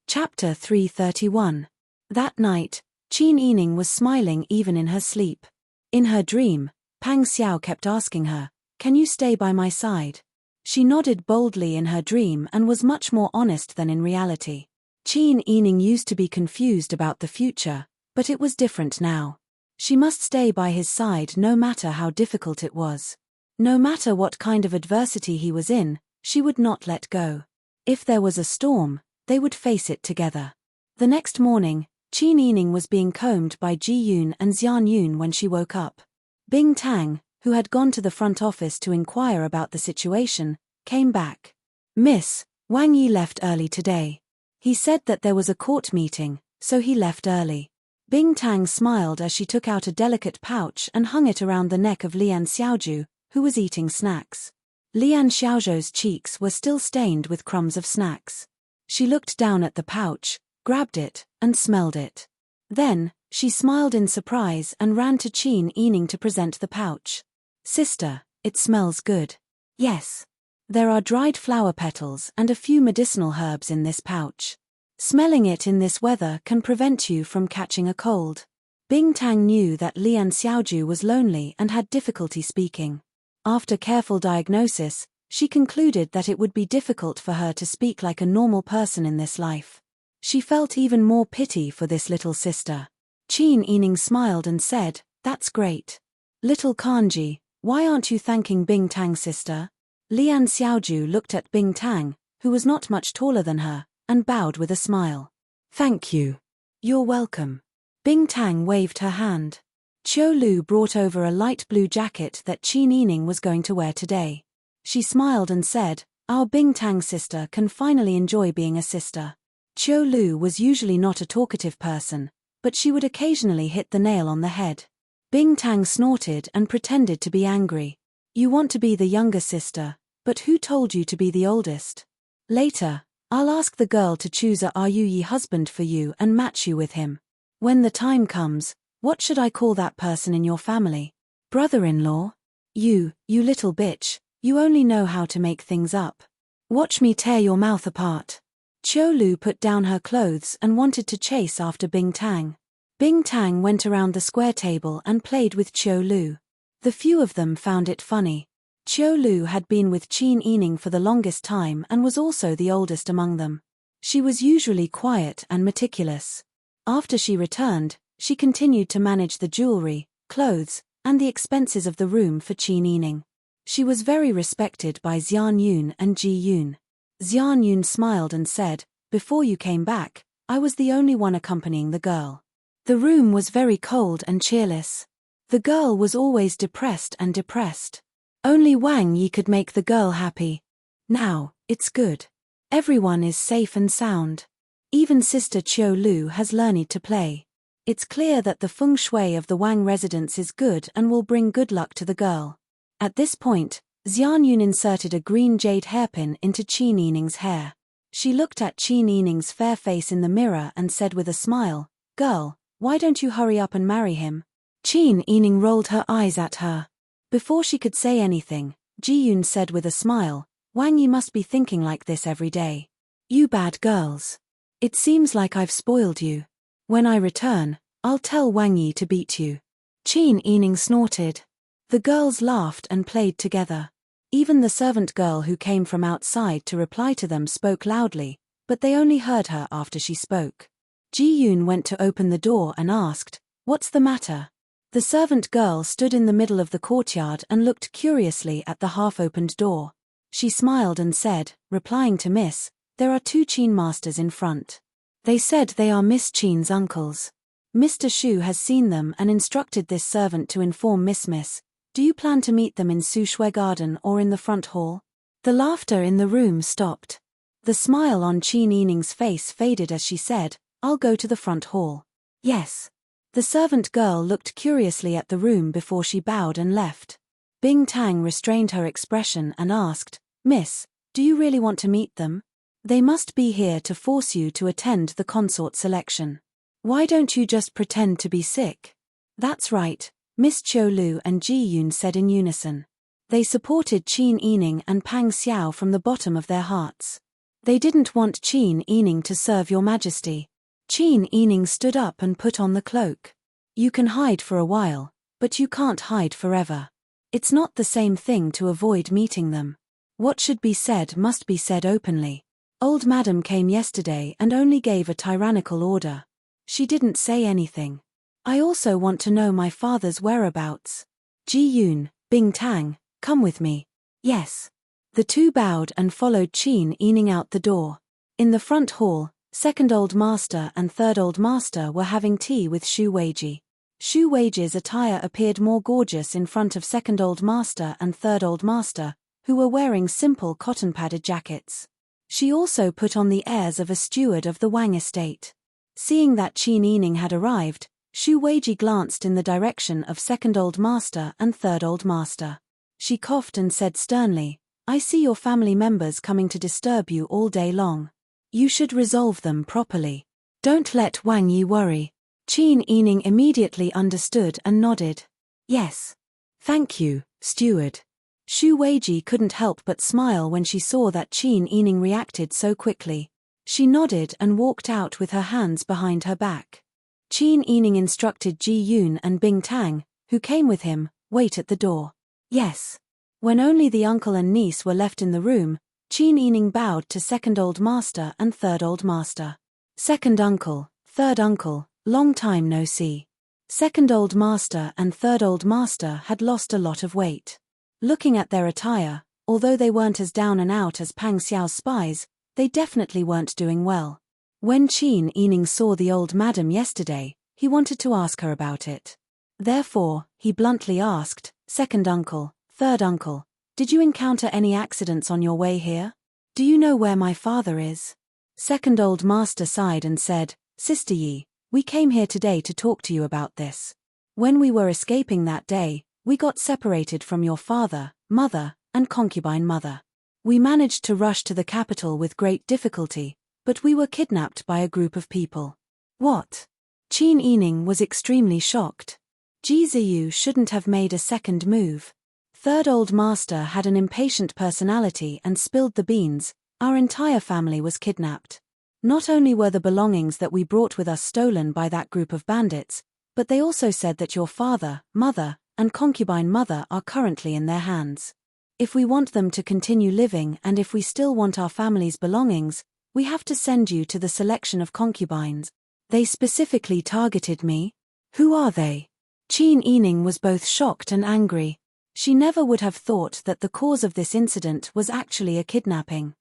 Chapter 331. That night, Qin Yining was smiling even in her sleep. In her dream, Pang Xiao kept asking her, "Can you stay by my side?" She nodded boldly in her dream and was much more honest than in reality. Qin Yining used to be confused about the future, but it was different now. She must stay by his side no matter how difficult it was. No matter what kind of adversity he was in, she would not let go. If there was a storm, they would face it together. The next morning, Qin Yining was being combed by Ji Yun and Xian Yun when she woke up. Bing Tang, who had gone to the front office to inquire about the situation, came back. "Miss, Wang Yi left early today. He said that there was a court meeting, so he left early." Bing Tang smiled as she took out a delicate pouch and hung it around the neck of Lian Xiaozhu, who was eating snacks. Lian Xiaozhu's cheeks were still stained with crumbs of snacks. She looked down at the pouch, grabbed it, and smelled it. Then, she smiled in surprise and ran to Qin Yining to present the pouch. "Sister, it smells good." "Yes. There are dried flower petals and a few medicinal herbs in this pouch. Smelling it in this weather can prevent you from catching a cold." Bing Tang knew that Lian Xiaozhu was lonely and had difficulty speaking. After careful diagnosis, she concluded that it would be difficult for her to speak like a normal person in this life. She felt even more pity for this little sister. Qin Yining smiled and said, "That's great. Little Kanji, why aren't you thanking Bing Tang, sister?" Lian Xiaozhu looked at Bing Tang, who was not much taller than her, and bowed with a smile. "Thank you. You're welcome." Bing Tang waved her hand. Qiu Lu brought over a light blue jacket that Qin Yining was going to wear today. She smiled and said, "Our Bing Tang sister can finally enjoy being a sister." Qiu Lu was usually not a talkative person, but she would occasionally hit the nail on the head. Bing Tang snorted and pretended to be angry. "You want to be the younger sister, but who told you to be the oldest? Later, I'll ask the girl to choose a Yi husband for you and match you with him. When the time comes, what should I call that person in your family? Brother-in-law? You little bitch, you only know how to make things up. Watch me tear your mouth apart." Qiu Lu put down her clothes and wanted to chase after Bing Tang. Bing Tang went around the square table and played with Qiu Lu. The few of them found it funny. Qiu Lu had been with Qin Yining for the longest time and was also the oldest among them. She was usually quiet and meticulous. After she returned, she continued to manage the jewelry, clothes, and the expenses of the room for Qin Yining. She was very respected by Xian Yun and Ji Yun. Xian Yun smiled and said, "Before you came back, I was the only one accompanying the girl. The room was very cold and cheerless. The girl was always depressed and depressed. Only Wang Yi could make the girl happy. Now, it's good. Everyone is safe and sound. Even Sister Chiu Lu has learned to play. It's clear that the feng shui of the Wang residence is good and will bring good luck to the girl. At this point, Xian Yun inserted a green jade hairpin into Qin Yining's hair. She looked at Qin Yining's fair face in the mirror and said with a smile, "Girl, why don't you hurry up and marry him?" Qin Yining rolled her eyes at her. Before she could say anything, Ji Yun said with a smile, "Wang Yi must be thinking like this every day. You bad girls. It seems like I've spoiled you. When I return, I'll tell Wang Yi to beat you." Qin Yining snorted. The girls laughed and played together. Even the servant girl who came from outside to reply to them spoke loudly, but they only heard her after she spoke. Ji Yun went to open the door and asked, "What's the matter?" The servant girl stood in the middle of the courtyard and looked curiously at the half-opened door. She smiled and said, replying to Miss, "There are 2 Qin masters in front. They said they are Miss Qin's uncles. Mr. Shu has seen them and instructed this servant to inform Miss. Do you plan to meet them in Sushui Garden or in the front hall?" The laughter in the room stopped. The smile on Qin Yining's face faded as she said, "I'll go to the front hall." "Yes." The servant girl looked curiously at the room before she bowed and left. Bing Tang restrained her expression and asked, "Miss, do you really want to meet them? They must be here to force you to attend the consort selection. Why don't you just pretend to be sick?" "That's right," Miss Chiu Lu and Ji Yun said in unison. They supported Qin Yining and Pang Xiao from the bottom of their hearts. They didn't want Qin Yining to serve your majesty. Qin Yining stood up and put on the cloak. "You can hide for a while, but you can't hide forever. It's not the same thing to avoid meeting them. What should be said must be said openly. Old Madam came yesterday and only gave a tyrannical order. She didn't say anything. I also want to know my father's whereabouts. Ji Yun, Bing Tang, come with me." "Yes." The 2 bowed and followed Qin Yining out the door. In the front hall, 2nd Old Master and 3rd Old Master were having tea with Shu Weiji. Shu Weiji's attire appeared more gorgeous in front of 2nd Old Master and 3rd Old Master, who were wearing simple cotton-padded jackets. She also put on the airs of a steward of the Wang estate. Seeing that Qin Yining had arrived, Shu Weiji glanced in the direction of 2nd Old Master and 3rd Old Master. She coughed and said sternly, "I see your family members coming to disturb you all day long. You should resolve them properly. Don't let Wang Yi worry." Qin Yining immediately understood and nodded. "Yes. Thank you, steward." Shu Weiji couldn't help but smile when she saw that Qin Yining reacted so quickly. She nodded and walked out with her hands behind her back. Qin Yining instructed Ji Yun and Bing Tang, who came with him, wait at the door. "Yes." When only the uncle and niece were left in the room, Qin Yining bowed to 2nd Old Master and 3rd Old Master. "Second uncle, 3rd uncle, long time no see." 2nd Old Master and 3rd Old Master had lost a lot of weight. Looking at their attire, although they weren't as down and out as Pang Xiao's spies, they definitely weren't doing well. When Qin Yining saw the old madam yesterday, he wanted to ask her about it. Therefore, he bluntly asked, "Second uncle, 3rd uncle, did you encounter any accidents on your way here? Do you know where my father is?" 2nd Old Master sighed and said, "Sister Yi, we came here today to talk to you about this. When we were escaping that day, we got separated from your father, mother, and concubine mother. We managed to rush to the capital with great difficulty, but we were kidnapped by a group of people." "What?" Qin Yining was extremely shocked. Ji Ziyu shouldn't have made a second move. 3rd Old Master had an impatient personality and spilled the beans. "Our entire family was kidnapped. Not only were the belongings that we brought with us stolen by that group of bandits, but they also said that your father, mother, and concubine mother are currently in their hands. If we want them to continue living and if we still want our family's belongings, we have to send you to the selection of concubines. They specifically targeted me. Who are they?" Qin Yining was both shocked and angry. She never would have thought that the cause of this incident was actually a kidnapping.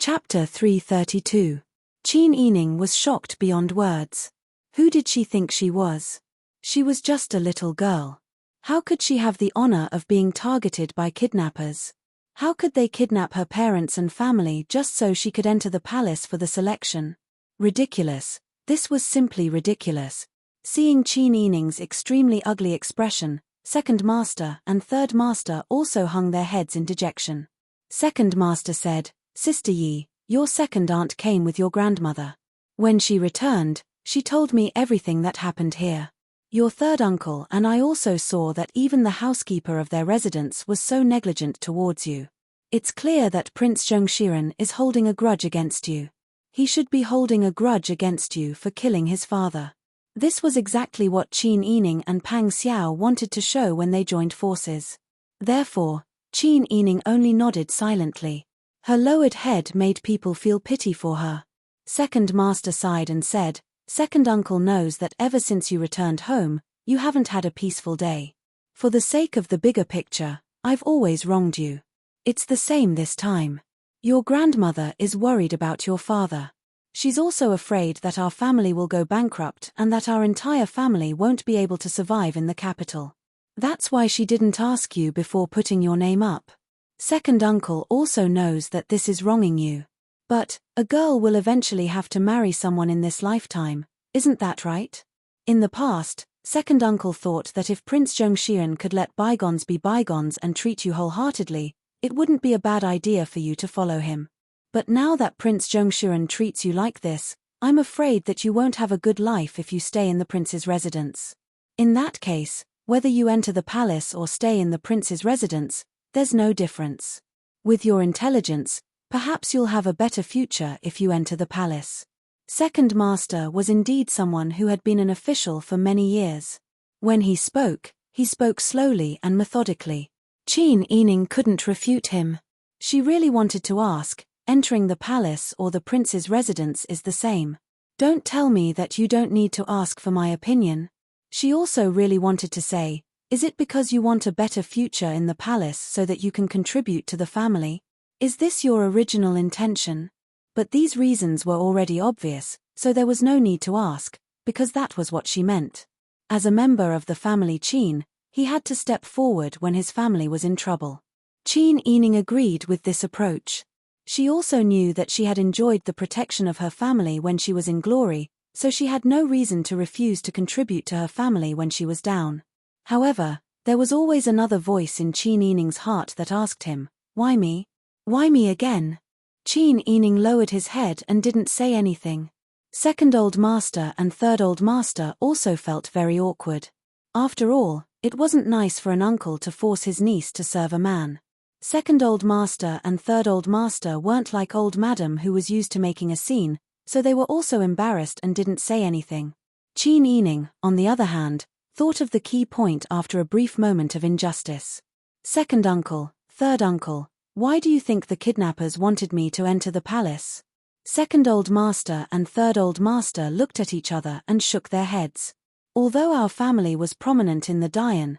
Chapter 332. Qin Yining was shocked beyond words. Who did she think she was? She was just a little girl. How could she have the honor of being targeted by kidnappers? How could they kidnap her parents and family just so she could enter the palace for the selection? Ridiculous. This was simply ridiculous. Seeing Qin Yining's extremely ugly expression, Second Master and Third Master also hung their heads in dejection. Second Master said, "Sister Yi, your second aunt came with your grandmother. When she returned, she told me everything that happened here. Your third uncle and I also saw that even the housekeeper of their residence was so negligent towards you. It's clear that Prince Zhongshiren is holding a grudge against you. He should be holding a grudge against you for killing his father." This was exactly what Qin Yining and Pang Xiao wanted to show when they joined forces. Therefore, Qin Yining only nodded silently. Her lowered head made people feel pity for her. Second Master sighed and said, "Second uncle knows that ever since you returned home, you haven't had a peaceful day. For the sake of the bigger picture, I've always wronged you. It's the same this time. Your grandmother is worried about your father. She's also afraid that our family will go bankrupt and that our entire family won't be able to survive in the capital. That's why she didn't ask you before putting your name up. Second uncle also knows that this is wronging you. But, a girl will eventually have to marry someone in this lifetime, isn't that right? In the past, second uncle thought that if Prince Zhongshiren could let bygones be bygones and treat you wholeheartedly, it wouldn't be a bad idea for you to follow him. But now that Prince Zhongshiren treats you like this, I'm afraid that you won't have a good life if you stay in the prince's residence. In that case, whether you enter the palace or stay in the prince's residence, there's no difference. With your intelligence, perhaps you'll have a better future if you enter the palace." Second Master was indeed someone who had been an official for many years. When he spoke slowly and methodically. Qin Yining couldn't refute him. She really wanted to ask, entering the palace or the prince's residence is the same. Don't tell me that you don't need to ask for my opinion. She also really wanted to say, is it because you want a better future in the palace so that you can contribute to the family? Is this your original intention? But these reasons were already obvious, so there was no need to ask, because that was what she meant. As a member of the family Qin, he had to step forward when his family was in trouble. Qin Yining agreed with this approach. She also knew that she had enjoyed the protection of her family when she was in glory, so she had no reason to refuse to contribute to her family when she was down. However, there was always another voice in Qin Yining's heart that asked him, "Why me? Why me again?" Qin Yining lowered his head and didn't say anything. Second Old Master and Third Old Master also felt very awkward. After all, it wasn't nice for an uncle to force his niece to serve a man. Second Old Master and Third Old Master weren't like Old Madam who was used to making a scene, so they were also embarrassed and didn't say anything. Qin Yining, on the other hand, thought of the key point after a brief moment of injustice. "Second uncle, third uncle, why do you think the kidnappers wanted me to enter the palace?" Second Old Master and Third Old Master looked at each other and shook their heads. "Although our family was prominent in the Dayan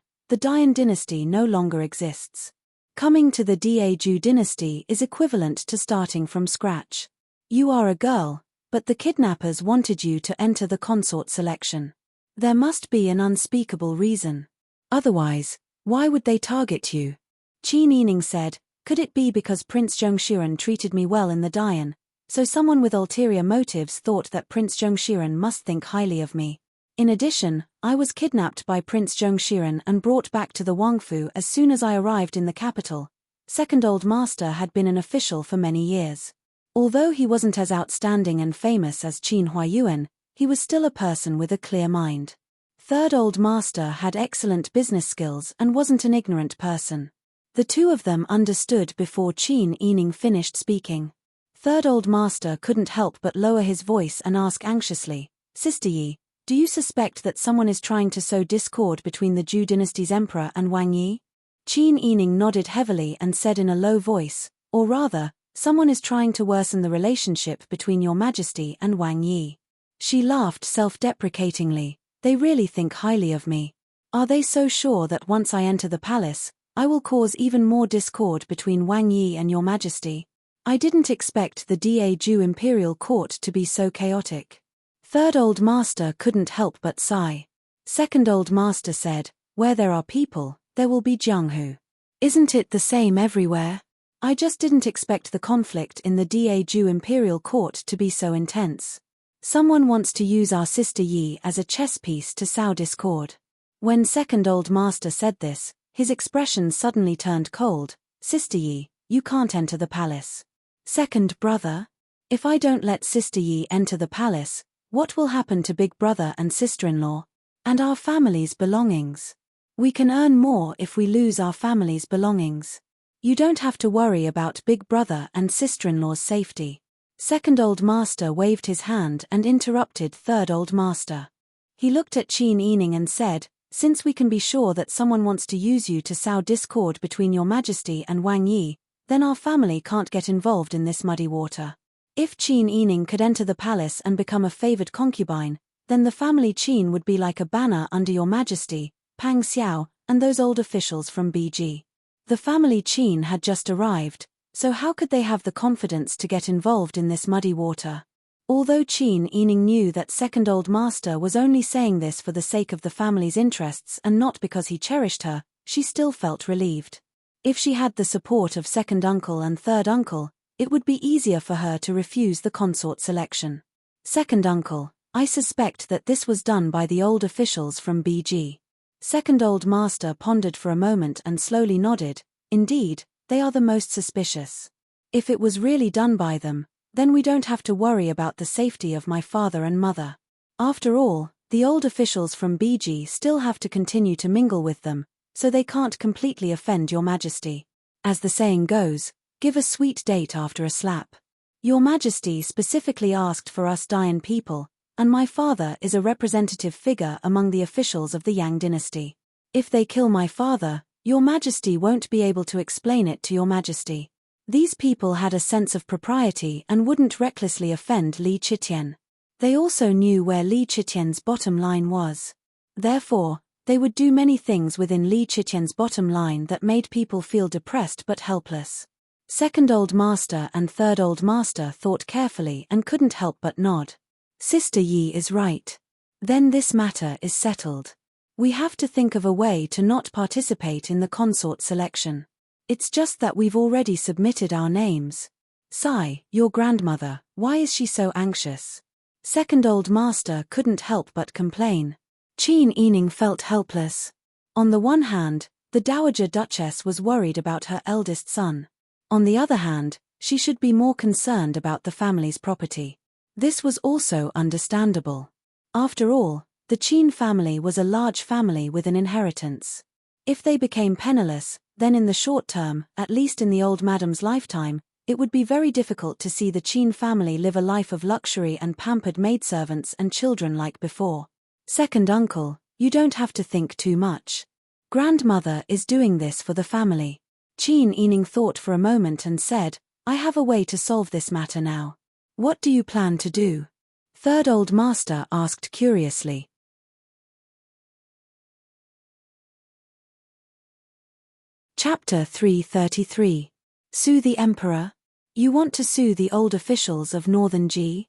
dynasty no longer exists. Coming to the Daeju dynasty is equivalent to starting from scratch. You are a girl, but the kidnappers wanted you to enter the consort selection. There must be an unspeakable reason. Otherwise, why would they target you?" Qin Yining said, "Could it be because Prince Zhongshiren treated me well in the Dayan, so someone with ulterior motives thought that Prince Zhongshiren must think highly of me? In addition, I was kidnapped by Prince Zhongshiren and brought back to the Wangfu as soon as I arrived in the capital." Second Old Master had been an official for many years. Although he wasn't as outstanding and famous as Qin Huayuan, he was still a person with a clear mind. Third Old Master had excellent business skills and wasn't an ignorant person. The two of them understood before Qin Yining finished speaking. Third Old Master couldn't help but lower his voice and ask anxiously, "Sister Yi, do you suspect that someone is trying to sow discord between the Zhou dynasty's emperor and Wang Yi?" Qin Yining nodded heavily and said in a low voice, "Or rather, someone is trying to worsen the relationship between your majesty and Wang Yi." She laughed self-deprecatingly. "They really think highly of me. Are they so sure that once I enter the palace, I will cause even more discord between Wang Yi and your majesty? I didn't expect the Daju imperial court to be so chaotic. Third Old Master couldn't help but sigh. Second Old Master said, where there are people, there will be Jianghu. Isn't it the same everywhere? I just didn't expect the conflict in the Daju imperial court to be so intense. Someone wants to use our sister Yi as a chess piece to sow discord. When Second Old Master said this, his expression suddenly turned cold. Sister Yi, you can't enter the palace. Second brother? If I don't let Sister Yi enter the palace, what will happen to big brother and sister-in-law? And our family's belongings? We can earn more if we lose our family's belongings. You don't have to worry about big brother and sister-in-law's safety. Second Old Master waved his hand and interrupted Third Old Master. He looked at Qin Yining and said, since we can be sure that someone wants to use you to sow discord between your Majesty and Wang Yi, then our family can't get involved in this muddy water. If Qin Yining could enter the palace and become a favored concubine, then the family Qin would be like a banner under your Majesty, Pang Xiao, and those old officials from BG. The family Qin had just arrived, so how could they have the confidence to get involved in this muddy water? Although Qin Yining knew that Second Old Master was only saying this for the sake of the family's interests and not because he cherished her, she still felt relieved. If she had the support of Second Uncle and Third Uncle, it would be easier for her to refuse the consort selection. Second Uncle, I suspect that this was done by the old officials from BG. Second Old Master pondered for a moment and slowly nodded. Indeed, they are the most suspicious. If it was really done by them, then we don't have to worry about the safety of my father and mother. After all, the old officials from BG still have to continue to mingle with them, so they can't completely offend your Majesty. As the saying goes, give a sweet date after a slap. Your Majesty specifically asked for us Dayan people, and my father is a representative figure among the officials of the Yang dynasty. If they kill my father, your Majesty won't be able to explain it to your Majesty. These people had a sense of propriety and wouldn't recklessly offend Li Chitian. They also knew where Li Chitian's bottom line was. Therefore, they would do many things within Li Chitian's bottom line that made people feel depressed but helpless. Second Old Master and Third Old Master thought carefully and couldn't help but nod. Sister Yi is right. Then this matter is settled. We have to think of a way to not participate in the consort selection. It's just that we've already submitted our names. Sigh, your grandmother, why is she so anxious? Second Old Master couldn't help but complain. Qin Yining felt helpless. On the one hand, the Dowager Duchess was worried about her eldest son. On the other hand, she should be more concerned about the family's property. This was also understandable. After all, the Qin family was a large family with an inheritance. If they became penniless, then in the short term, at least in the old madam's lifetime, it would be very difficult to see the Qin family live a life of luxury and pampered maidservants and children like before. Second Uncle, you don't have to think too much. Grandmother is doing this for the family. Qin Yining thought for a moment and said, I have a way to solve this matter now. What do you plan to do? Third Old Master asked curiously. Chapter 333. Sue the Emperor? You want to sue the old officials of Northern Ji?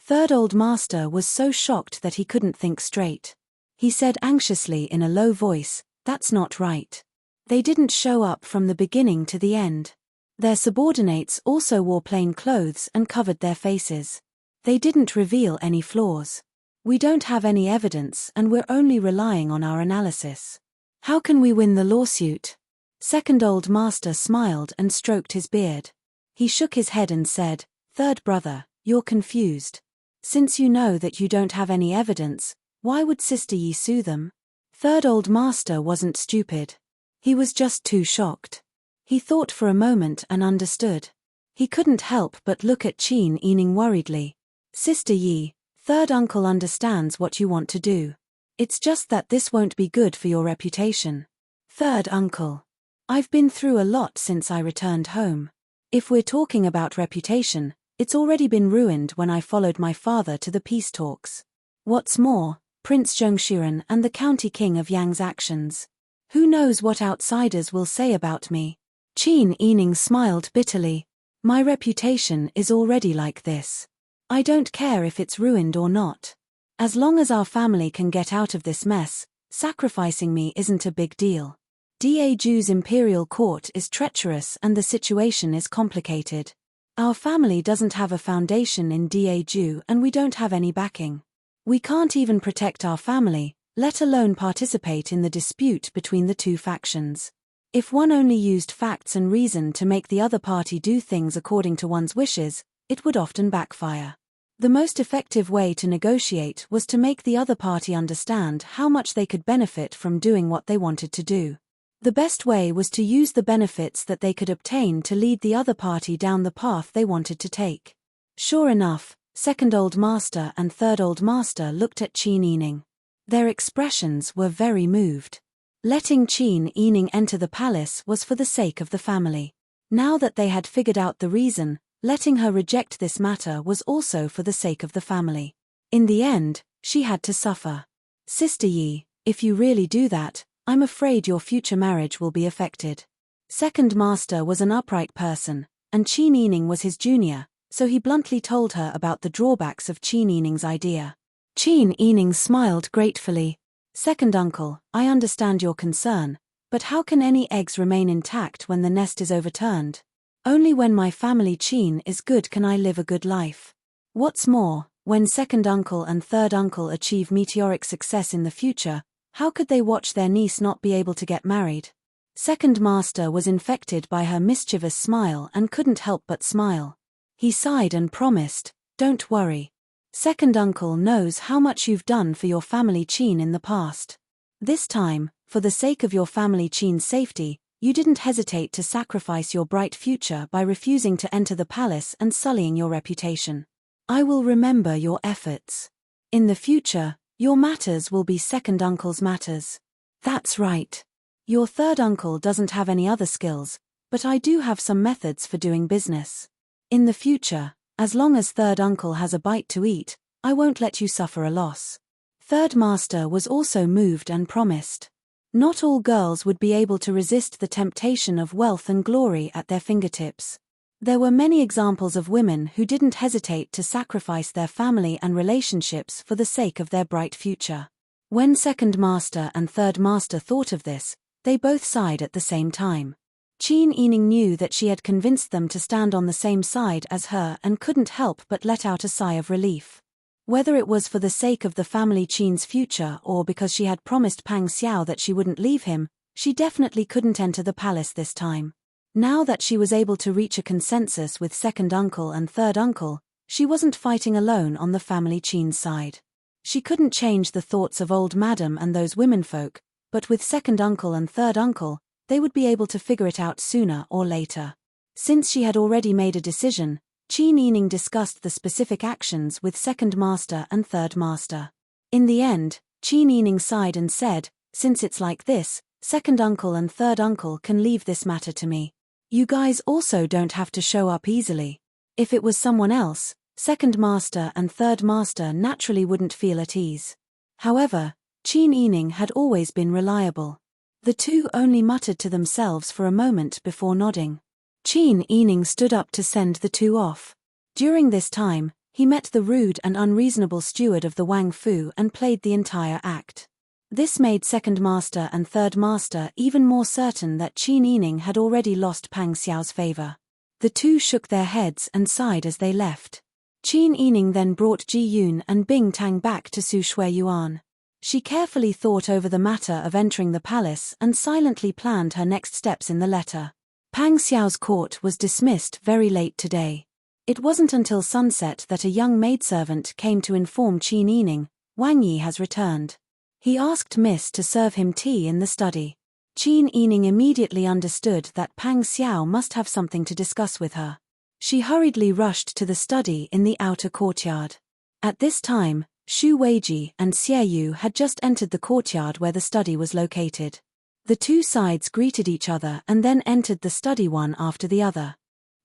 Third Old Master was so shocked that he couldn't think straight. He said anxiously in a low voice, that's not right. They didn't show up from the beginning to the end. Their subordinates also wore plain clothes and covered their faces. They didn't reveal any flaws. We don't have any evidence and we're only relying on our analysis. How can we win the lawsuit? Second Old Master smiled and stroked his beard. He shook his head and said, Third brother, you're confused. Since you know that you don't have any evidence, why would Sister Yi sue them? Third Old Master wasn't stupid. He was just too shocked. He thought for a moment and understood. He couldn't help but look at Qin Yining worriedly. Sister Yi, Third Uncle understands what you want to do. It's just that this won't be good for your reputation. Third Uncle. I've been through a lot since I returned home. If we're talking about reputation, it's already been ruined when I followed my father to the peace talks. What's more, Prince Zhongshuren and the County King of Yang's actions. Who knows what outsiders will say about me? Qin Yining smiled bitterly. My reputation is already like this. I don't care if it's ruined or not. As long as our family can get out of this mess, sacrificing me isn't a big deal. Daju's imperial court is treacherous and the situation is complicated. Our family doesn't have a foundation in Daju and we don't have any backing. We can't even protect our family, let alone participate in the dispute between the two factions. If one only used facts and reason to make the other party do things according to one's wishes, it would often backfire. The most effective way to negotiate was to make the other party understand how much they could benefit from doing what they wanted to do. The best way was to use the benefits that they could obtain to lead the other party down the path they wanted to take. Sure enough, second Old Master and third Old Master looked at Qin Yining. Their expressions were very moved. Letting Qin Yining enter the palace was for the sake of the family. Now that they had figured out the reason, letting her reject this matter was also for the sake of the family. In the end, she had to suffer. Sister Yi, if you really do that, I'm afraid your future marriage will be affected. Second Master was an upright person, and Qin Yining was his junior, so he bluntly told her about the drawbacks of Qin Yining's idea. Qin Yining smiled gratefully. Second uncle, I understand your concern, but how can any eggs remain intact when the nest is overturned? Only when my family Qin is good can I live a good life. What's more, when second uncle and third uncle achieve meteoric success in the future, how could they watch their niece not be able to get married? Second Master was infected by her mischievous smile and couldn't help but smile. He sighed and promised, don't worry. Second uncle knows how much you've done for your family Qin in the past. This time, for the sake of your family Qin's safety, you didn't hesitate to sacrifice your bright future by refusing to enter the palace and sullying your reputation. I will remember your efforts. In the future, your matters will be second uncle's matters. That's right. Your third uncle doesn't have any other skills, but I do have some methods for doing business. In the future, as long as third uncle has a bite to eat, I won't let you suffer a loss. Third Master was also moved and promised. Not all girls would be able to resist the temptation of wealth and glory at their fingertips. There were many examples of women who didn't hesitate to sacrifice their family and relationships for the sake of their bright future. When Second Master and Third Master thought of this, they both sighed at the same time. Qin Yining knew that she had convinced them to stand on the same side as her and couldn't help but let out a sigh of relief. Whether it was for the sake of the family Qin's future or because she had promised Pang Xiao that she wouldn't leave him, she definitely couldn't enter the palace this time. Now that she was able to reach a consensus with second uncle and third uncle, she wasn't fighting alone on the family Qin's side. She couldn't change the thoughts of old madam and those womenfolk, but with second uncle and third uncle, they would be able to figure it out sooner or later. Since she had already made a decision, Qin Yining discussed the specific actions with second master and third master. In the end, Qin Yining sighed and said, since it's like this, second uncle and third uncle can leave this matter to me. You guys also don't have to show up easily. If it was someone else, second master and third master naturally wouldn't feel at ease. However, Qin Yining had always been reliable. The two only muttered to themselves for a moment before nodding. Qin Yining stood up to send the two off. During this time, he met the rude and unreasonable steward of the Wang Fu and played the entire act. This made second master and third master even more certain that Qin Yining had already lost Pang Xiao's favor. The two shook their heads and sighed as they left. Qin Yining then brought Ji Yun and Bing Tang back to Su Shuiyuan. She carefully thought over the matter of entering the palace and silently planned her next steps in the letter. Pang Xiao's court was dismissed very late today. It wasn't until sunset that a young maidservant came to inform Qin Yining, Wang Yi has returned. He asked Miss to serve him tea in the study. Qin Yining immediately understood that Pang Xiao must have something to discuss with her. She hurriedly rushed to the study in the outer courtyard. At this time, Xu Weiji and Xie Yu had just entered the courtyard where the study was located. The two sides greeted each other and then entered the study one after the other.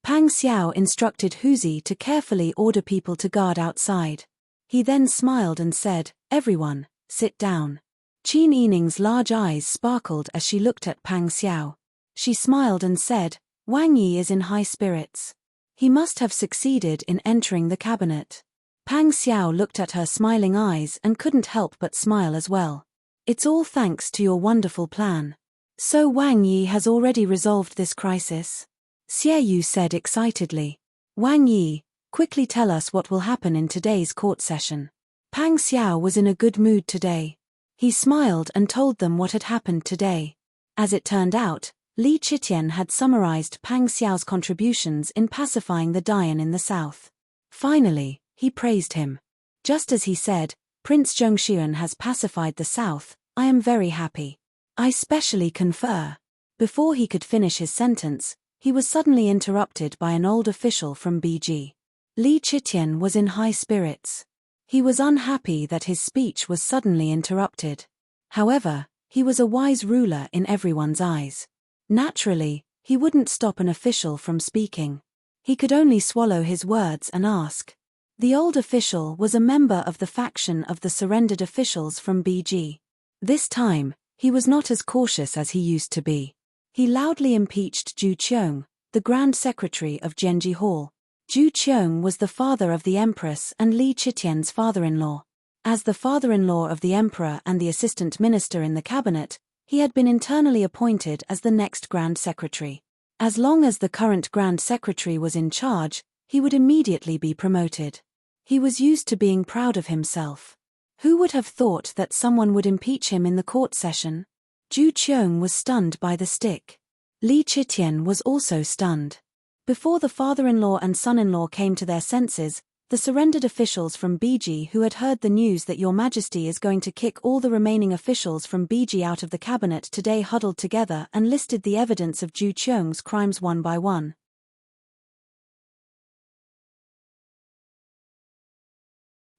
Pang Xiao instructed Huzi to carefully order people to guard outside. He then smiled and said, everyone, sit down. Qin Yining's large eyes sparkled as she looked at Pang Xiao. She smiled and said, Wang Yi is in high spirits. He must have succeeded in entering the cabinet. Pang Xiao looked at her smiling eyes and couldn't help but smile as well. It's all thanks to your wonderful plan. So Wang Yi has already resolved this crisis? Xie Yu said excitedly. Wang Yi, quickly tell us what will happen in today's court session. Pang Xiao was in a good mood today. He smiled and told them what had happened today. As it turned out, Li Chitian had summarized Pang Xiao's contributions in pacifying the Dian in the south. Finally, he praised him. Just as he said, Prince Zhongxian has pacified the south, I am very happy. I specially confer. Before he could finish his sentence, he was suddenly interrupted by an old official from BG. Li Chitian was in high spirits. He was unhappy that his speech was suddenly interrupted. However, he was a wise ruler in everyone's eyes. Naturally, he wouldn't stop an official from speaking. He could only swallow his words and ask. The old official was a member of the faction of the surrendered officials from BG. This time, he was not as cautious as he used to be. He loudly impeached Zhu Qiong, the Grand Secretary of Genji Hall. Zhu Qiong was the father of the Empress and Li Chitian's father-in-law. As the father-in-law of the Emperor and the Assistant Minister in the cabinet, he had been internally appointed as the next Grand Secretary. As long as the current Grand Secretary was in charge, he would immediately be promoted. He was used to being proud of himself. Who would have thought that someone would impeach him in the court session? Zhu Qiong was stunned by the stick. Li Chitian was also stunned. Before the father-in-law and son-in-law came to their senses, the surrendered officials from BG who had heard the news that Your Majesty is going to kick all the remaining officials from BG out of the cabinet today huddled together and listed the evidence of Zhu Qiong's crimes one by one.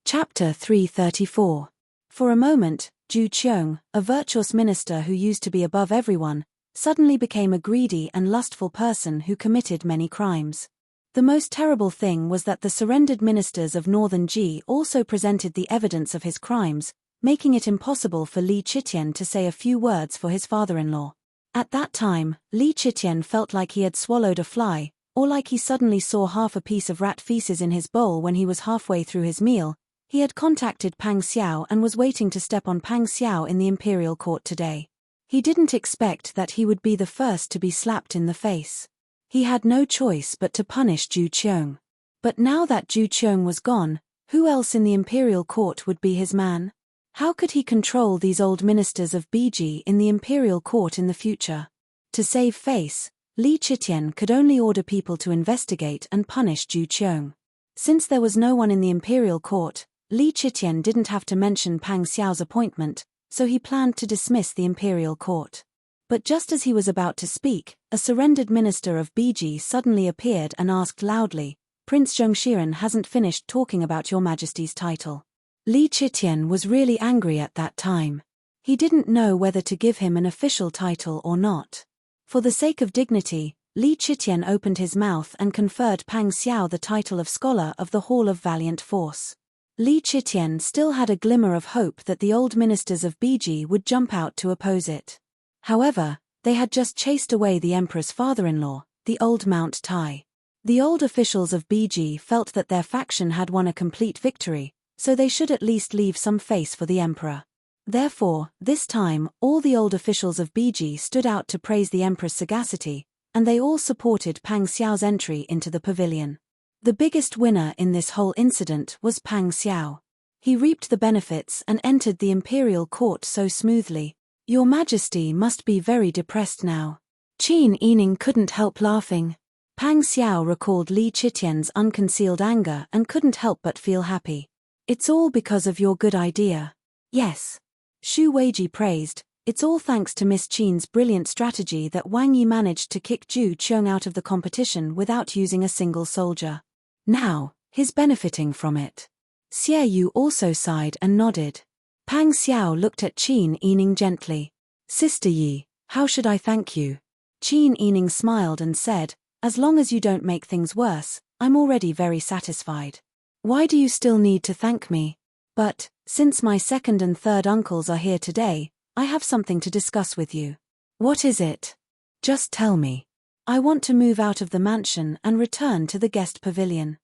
Chapter 334. For a moment, Zhu Qiong, a virtuous minister who used to be above everyone, suddenly became a greedy and lustful person who committed many crimes. The most terrible thing was that the surrendered ministers of Northern Ji also presented the evidence of his crimes, making it impossible for Li Chitian to say a few words for his father-in-law. At that time, Li Chitian felt like he had swallowed a fly, or like he suddenly saw half a piece of rat feces in his bowl when he was halfway through his meal. He had contacted Pang Xiao and was waiting to step on Pang Xiao in the imperial court today. He didn't expect that he would be the first to be slapped in the face. He had no choice but to punish Zhu Qiong. But now that Zhu Qiong was gone, who else in the imperial court would be his man? How could he control these old ministers of BG in the imperial court in the future? To save face, Li Chitian could only order people to investigate and punish Zhu Qiong. Since there was no one in the imperial court, Li Chitian didn't have to mention Pang Xiao's appointment, so he planned to dismiss the imperial court. But just as he was about to speak, a surrendered minister of BG suddenly appeared and asked loudly, Prince Zhongxian hasn't finished talking about Your Majesty's title. Li Chitian was really angry at that time. He didn't know whether to give him an official title or not. For the sake of dignity, Li Chitian opened his mouth and conferred Pang Xiao the title of Scholar of the Hall of Valiant Force. Li Chitian still had a glimmer of hope that the old ministers of BG would jump out to oppose it. However, they had just chased away the emperor's father-in-law, the old Mount Tai. The old officials of BG felt that their faction had won a complete victory, so they should at least leave some face for the emperor. Therefore, this time, all the old officials of BG stood out to praise the emperor's sagacity, and they all supported Pang Xiao's entry into the pavilion. The biggest winner in this whole incident was Pang Xiao. He reaped the benefits and entered the imperial court so smoothly. Your Majesty must be very depressed now. Qin Yining couldn't help laughing. Pang Xiao recalled Li Chitian's unconcealed anger and couldn't help but feel happy. It's all because of your good idea. Yes. Xu Weiji praised, it's all thanks to Miss Qin's brilliant strategy that Wang Yi managed to kick Zhu Qiong out of the competition without using a single soldier. Now, he's benefiting from it. Xie Yu also sighed and nodded. Pang Xiao looked at Qin Yining gently. Sister Yi, how should I thank you? Qin Yining smiled and said, as long as you don't make things worse, I'm already very satisfied. Why do you still need to thank me? But, since my second and third uncles are here today, I have something to discuss with you. What is it? Just tell me. I want to move out of the mansion and return to the guest pavilion.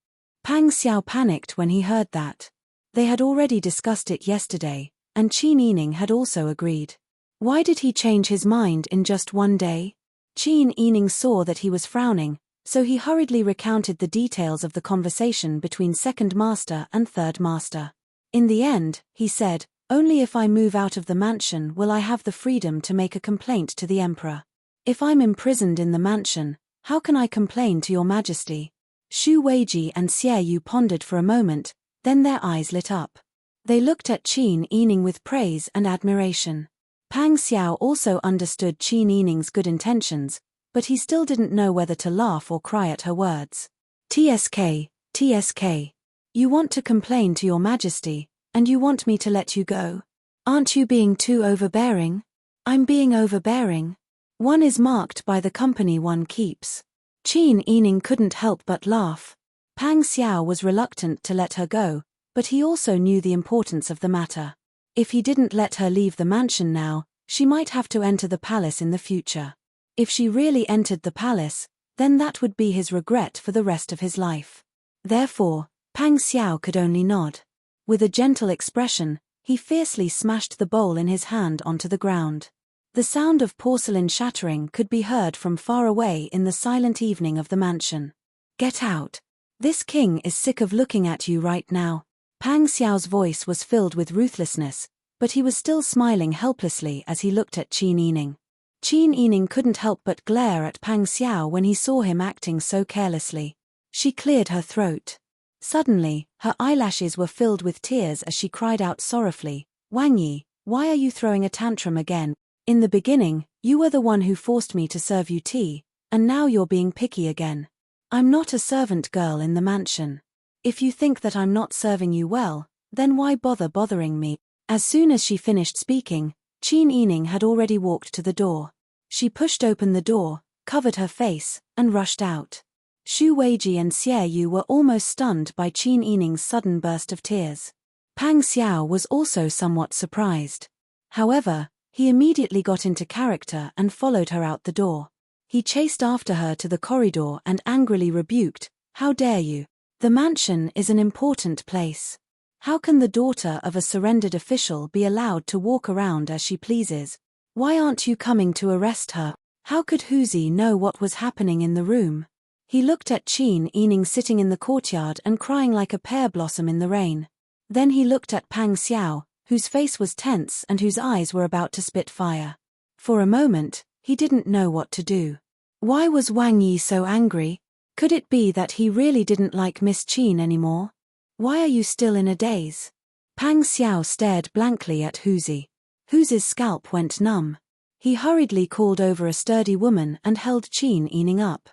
Pang Xiao panicked when he heard that. They had already discussed it yesterday, and Qin Yining had also agreed. Why did he change his mind in just one day? Qin Yining saw that he was frowning, so he hurriedly recounted the details of the conversation between second master and third master. In the end, he said, only if I move out of the mansion will I have the freedom to make a complaint to the emperor. If I'm imprisoned in the mansion, how can I complain to your majesty? Xu Weiji and Xie Yu pondered for a moment, then their eyes lit up. They looked at Qin Yining with praise and admiration. Pang Xiao also understood Qin Yining's good intentions, but he still didn't know whether to laugh or cry at her words. TSK, TSK. You want to complain to your majesty, and you want me to let you go? Aren't you being too overbearing? I'm being overbearing. One is marked by the company one keeps. Qin Yining couldn't help but laugh. Pang Xiao was reluctant to let her go, but he also knew the importance of the matter. If he didn't let her leave the mansion now, she might have to enter the palace in the future. If she really entered the palace, then that would be his regret for the rest of his life. Therefore, Pang Xiao could only nod. With a gentle expression, he fiercely smashed the bowl in his hand onto the ground. The sound of porcelain shattering could be heard from far away in the silent evening of the mansion. Get out. This king is sick of looking at you right now. Pang Xiao's voice was filled with ruthlessness, but he was still smiling helplessly as he looked at Qin Yining. Qin Yining couldn't help but glare at Pang Xiao when he saw him acting so carelessly. She cleared her throat. Suddenly, her eyelashes were filled with tears as she cried out sorrowfully, Wang Yi, why are you throwing a tantrum again? In the beginning, you were the one who forced me to serve you tea, and now you're being picky again. I'm not a servant girl in the mansion. If you think that I'm not serving you well, then why bother bothering me? As soon as she finished speaking, Qin Yining had already walked to the door. She pushed open the door, covered her face, and rushed out. Xu Weiji and Xie Yu were almost stunned by Qin Yining's sudden burst of tears. Pang Xiao was also somewhat surprised. However, he immediately got into character and followed her out the door. He chased after her to the corridor and angrily rebuked, How dare you? The mansion is an important place. How can the daughter of a surrendered official be allowed to walk around as she pleases? Why aren't you coming to arrest her? How could Huzi know what was happening in the room? He looked at Qin Yining sitting in the courtyard and crying like a pear blossom in the rain. Then he looked at Pang Xiao, whose face was tense and whose eyes were about to spit fire. For a moment, he didn't know what to do. Why was Wang Yi so angry? Could it be that he really didn't like Miss Qin anymore? Why are you still in a daze? Pang Xiao stared blankly at Huzi. Huzi's scalp went numb. He hurriedly called over a sturdy woman and held Qin Yining up.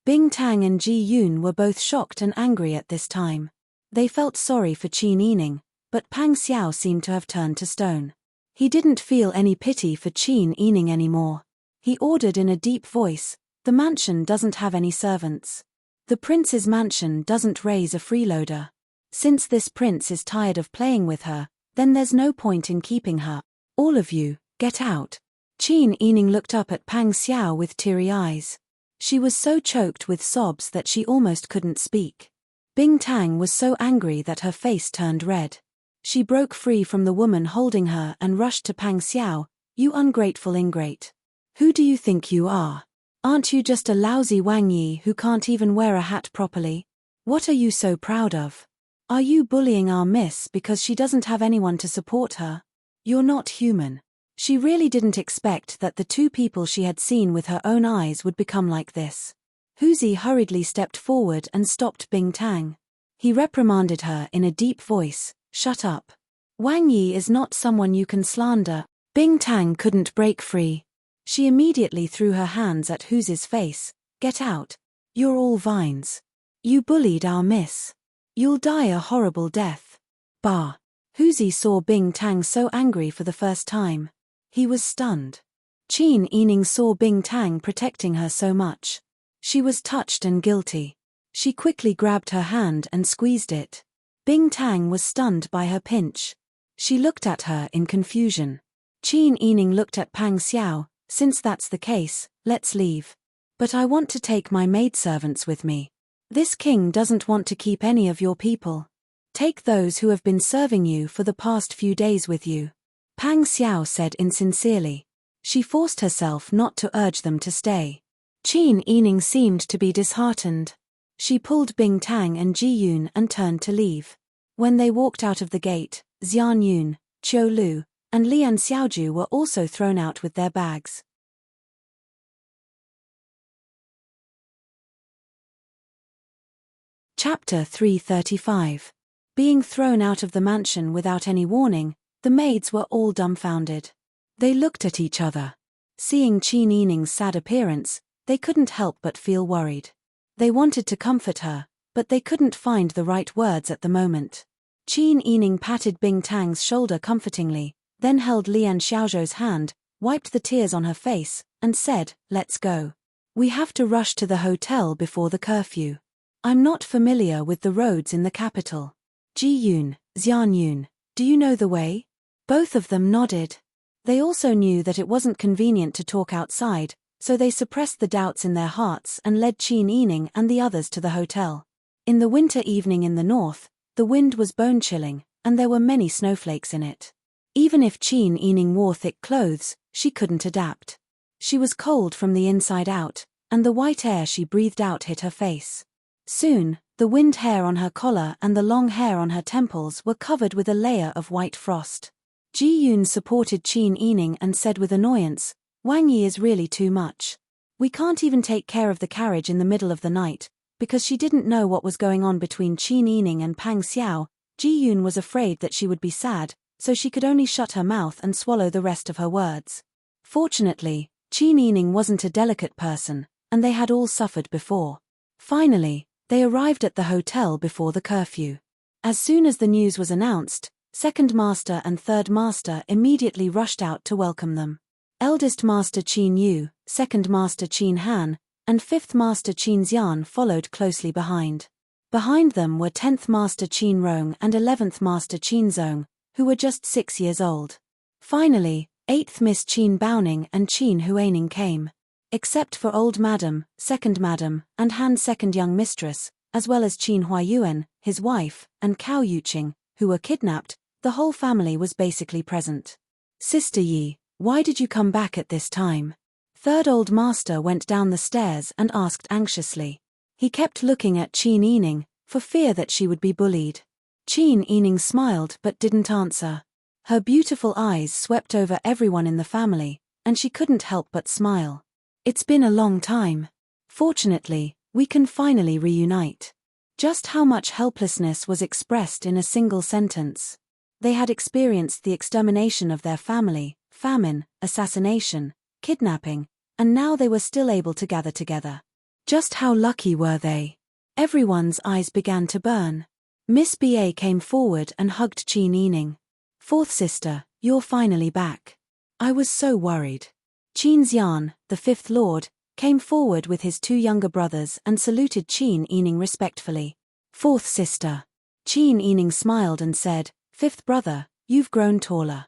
Bing Tang and Ji Yun were both shocked and angry at this time. They felt sorry for Qin Yining, but Pang Xiao seemed to have turned to stone. He didn't feel any pity for Qin Yining anymore. He ordered in a deep voice, The mansion doesn't have any servants. The prince's mansion doesn't raise a freeloader. Since this prince is tired of playing with her, then there's no point in keeping her. All of you, get out. Qin Yining looked up at Pang Xiao with teary eyes. She was so choked with sobs that she almost couldn't speak. Bing Tang was so angry that her face turned red. She broke free from the woman holding her and rushed to Pang Xiao, You ungrateful ingrate. Who do you think you are? Aren't you just a lousy Wang Yi who can't even wear a hat properly? What are you so proud of? Are you bullying our miss because she doesn't have anyone to support her? You're not human. She really didn't expect that the two people she had seen with her own eyes would become like this. Huzi hurriedly stepped forward and stopped Bing Tang. He reprimanded her in a deep voice, Shut up. Wang Yi is not someone you can slander. Bing Tang couldn't break free. She immediately threw her hands at Huzi's face, Get out. You're all vines. You bullied our miss. You'll die a horrible death. Bah. Huzi saw Bing Tang so angry for the first time. He was stunned. Qin Yining saw Bing Tang protecting her so much. She was touched and guilty. She quickly grabbed her hand and squeezed it. Bing Tang was stunned by her pinch. She looked at her in confusion. Qin Yining looked at Pang Xiao, Since that's the case, let's leave. But I want to take my maidservants with me. This king doesn't want to keep any of your people. Take those who have been serving you for the past few days with you. Pang Xiao said insincerely. She forced herself not to urge them to stay. Qin Yining seemed to be disheartened. She pulled Bing Tang and Ji Yun and turned to leave. When they walked out of the gate, Xian Yun, Qiu Lu, and Lian Xiaoju were also thrown out with their bags. Chapter 335. Being thrown out of the mansion without any warning, the maids were all dumbfounded. They looked at each other. Seeing Qin Yining's sad appearance, they couldn't help but feel worried. They wanted to comfort her, but they couldn't find the right words at the moment. Qin Yining patted Bing Tang's shoulder comfortingly, then held Lian Xiaozhou's hand, wiped the tears on her face, and said, "Let's go. We have to rush to the hotel before the curfew. I'm not familiar with the roads in the capital. Ji Yun, Xian Yun, do you know the way?" Both of them nodded. They also knew that it wasn't convenient to talk outside, so they suppressed the doubts in their hearts and led Qin Yining and the others to the hotel. In the winter evening in the north, the wind was bone-chilling, and there were many snowflakes in it. Even if Qin Yining wore thick clothes, she couldn't adapt. She was cold from the inside out, and the white air she breathed out hit her face. Soon, the wind hair on her collar and the long hair on her temples were covered with a layer of white frost. Ji Yun supported Qin Yining and said with annoyance, "Wang Yi is really too much. We can't even take care of the carriage in the middle of the night." Because she didn't know what was going on between Qin Yining and Pang Xiao, Ji Yun was afraid that she would be sad, so she could only shut her mouth and swallow the rest of her words. Fortunately, Qin Yining wasn't a delicate person, and they had all suffered before. Finally, they arrived at the hotel before the curfew. As soon as the news was announced, Second Master and Third Master immediately rushed out to welcome them. Eldest Master Qin Yu, Second Master Qin Han, and Fifth Master Qin Xian followed closely behind. Behind them were 10th Master Qin Rong and 11th Master Qin Zong, who were just 6 years old. Finally, 8th Miss Qin Baoning and Qin Huaining came. Except for Old Madam, Second Madam, and Han's second young mistress, as well as Qin Huayuan, his wife, and Cao Yuqing, who were kidnapped, the whole family was basically present. "Sister Yi, why did you come back at this time?" Third Old Master went down the stairs and asked anxiously. He kept looking at Qin Yining, for fear that she would be bullied. Qin Yining smiled but didn't answer. Her beautiful eyes swept over everyone in the family, and she couldn't help but smile. "It's been a long time. Fortunately, we can finally reunite." Just how much helplessness was expressed in a single sentence. They had experienced the extermination of their family, famine, assassination, kidnapping, and now they were still able to gather together. Just how lucky were they? Everyone's eyes began to burn. Miss B.A. came forward and hugged Qin Yining. "Fourth sister, you're finally back. I was so worried." Qin Xian, the fifth lord, came forward with his two younger brothers and saluted Qin Yining respectfully. "Fourth sister." Qin Yining smiled and said, "Fifth brother, you've grown taller."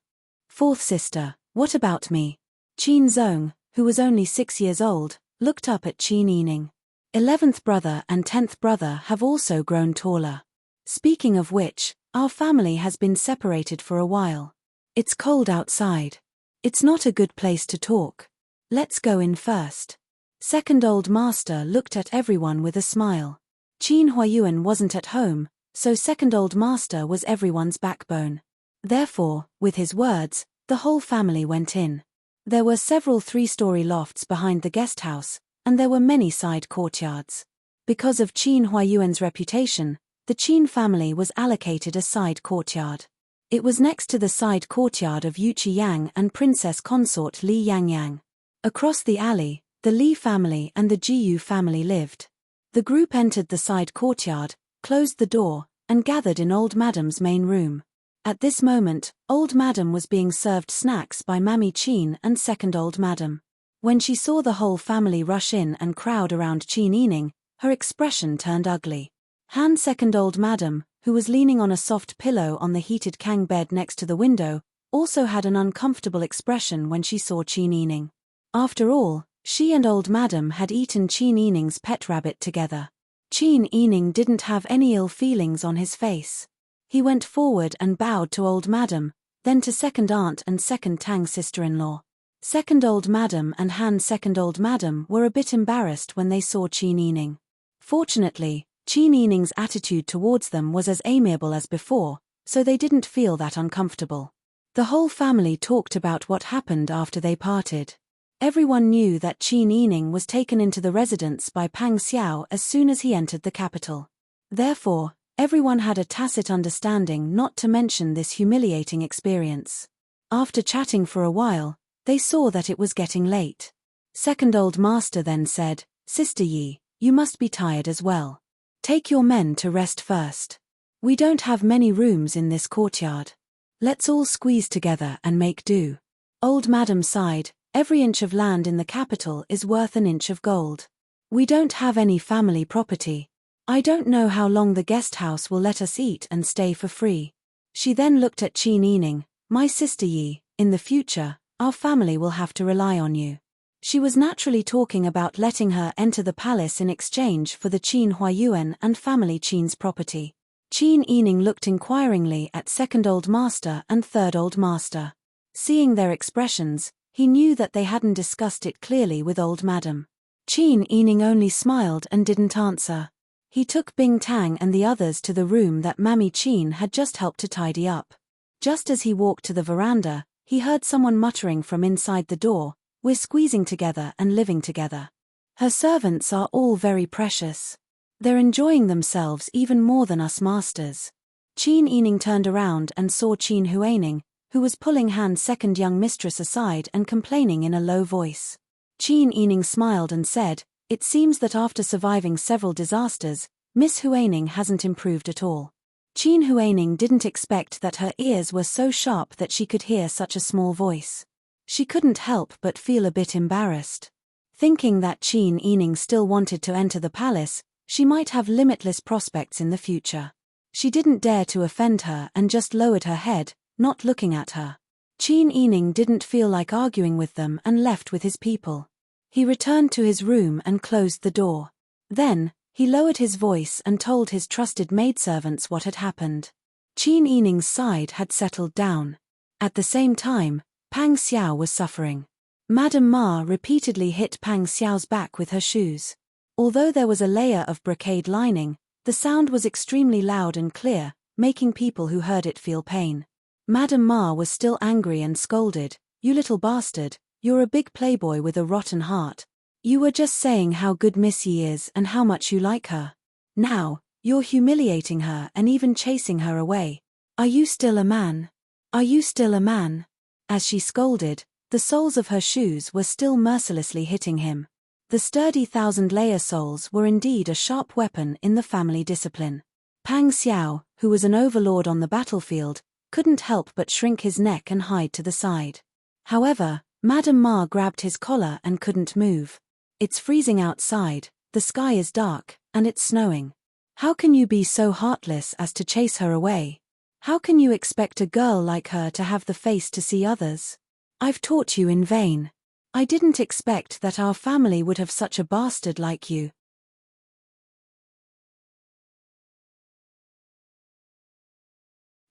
"Fourth sister, what about me?" Qin Zong, who was only 6 years old, looked up at Qin Yining. 11th brother and 10th brother have also grown taller. Speaking of which, our family has been separated for a while. It's cold outside. It's not a good place to talk. Let's go in first. Second Old Master looked at everyone with a smile. Qin Huayuan wasn't at home, so Second Old Master was everyone's backbone. Therefore, with his words, the whole family went in. There were several 3-story lofts behind the guest house, and there were many side courtyards. Because of Qin Huayuan's reputation, the Qin family was allocated a side courtyard. It was next to the side courtyard of Yu Qi Yang and Princess Consort Li Yangyang. Across the alley, the Li family and the Jiyu family lived. The group entered the side courtyard, closed the door, and gathered in Old Madam's main room. At this moment, Old Madam was being served snacks by Mammy Qin and Second Old Madam. When she saw the whole family rush in and crowd around Qin Yining, her expression turned ugly. Han Second Old Madam, who was leaning on a soft pillow on the heated Kang bed next to the window, also had an uncomfortable expression when she saw Qin Yining. After all, She and old madam had eaten Qin Yining's pet rabbit together. Qin Yining didn't have any ill feelings on his face. He went forward and bowed to old madam, then to second aunt and second Tang sister-in-law. Second old madam and Han second old madam were a bit embarrassed when they saw Qin Yining. Fortunately, Qin Yining's attitude towards them was as amiable as before, so they didn't feel that uncomfortable. The whole family talked about what happened after they parted. Everyone knew that Qin Yining was taken into the residence by Pang Xiao as soon as he entered the capital. Therefore, everyone had a tacit understanding not to mention this humiliating experience. After chatting for a while, they saw that it was getting late. Second old master then said, "Sister Yi, you must be tired as well. Take your men to rest first. We don't have many rooms in this courtyard. Let's all squeeze together and make do." Old madam sighed, "Every inch of land in the capital is worth an inch of gold. We don't have any family property. I don't know how long the guest house will let us eat and stay for free." She then looked at Qin Yining, "My sister Yi, in the future, our family will have to rely on you." She was naturally talking about letting her enter the palace in exchange for the Qin Huayuan and family Qin's property. Qin Yining looked inquiringly at second old master and third old master. Seeing their expressions, he knew that they hadn't discussed it clearly with old madam. Qin Yining only smiled and didn't answer. He took Bing Tang and the others to the room that Mammy Qin had just helped to tidy up. Just as he walked to the veranda, he heard someone muttering from inside the door, "We're squeezing together and living together. Her servants are all very precious. They're enjoying themselves even more than us masters." Qin Yining turned around and saw Qin Huaining, who was pulling Han's second young mistress aside and complaining in a low voice. Qin Yining smiled and said, "It seems that after surviving several disasters, Miss Huaining hasn't improved at all." Qin Huaining didn't expect that her ears were so sharp that she could hear such a small voice. She couldn't help but feel a bit embarrassed. Thinking that Qin Yining still wanted to enter the palace, she might have limitless prospects in the future. She didn't dare to offend her and just lowered her head, not looking at her. Qin Yining didn't feel like arguing with them and left with his people. He returned to his room and closed the door. Then, he lowered his voice and told his trusted maidservants what had happened. Qin Yining's side had settled down. At the same time, Pang Xiao was suffering. Madame Ma repeatedly hit Pang Xiao's back with her shoes. Although there was a layer of brocade lining, the sound was extremely loud and clear, making people who heard it feel pain. Madame Ma was still angry and scolded, "You little bastard, you're a big playboy with a rotten heart. You were just saying how good Miss Yi is and how much you like her. Now, you're humiliating her and even chasing her away. Are you still a man? Are you still a man?" As she scolded, the soles of her shoes were still mercilessly hitting him. The sturdy thousand-layer soles were indeed a sharp weapon in the family discipline. Pang Xiao, who was an overlord on the battlefield, couldn't help but shrink his neck and hide to the side. However, Madame Ma grabbed his collar and couldn't move. "It's freezing outside, the sky is dark, and it's snowing. How can you be so heartless as to chase her away? How can you expect a girl like her to have the face to see others? I've taught you in vain. I didn't expect that our family would have such a bastard like you."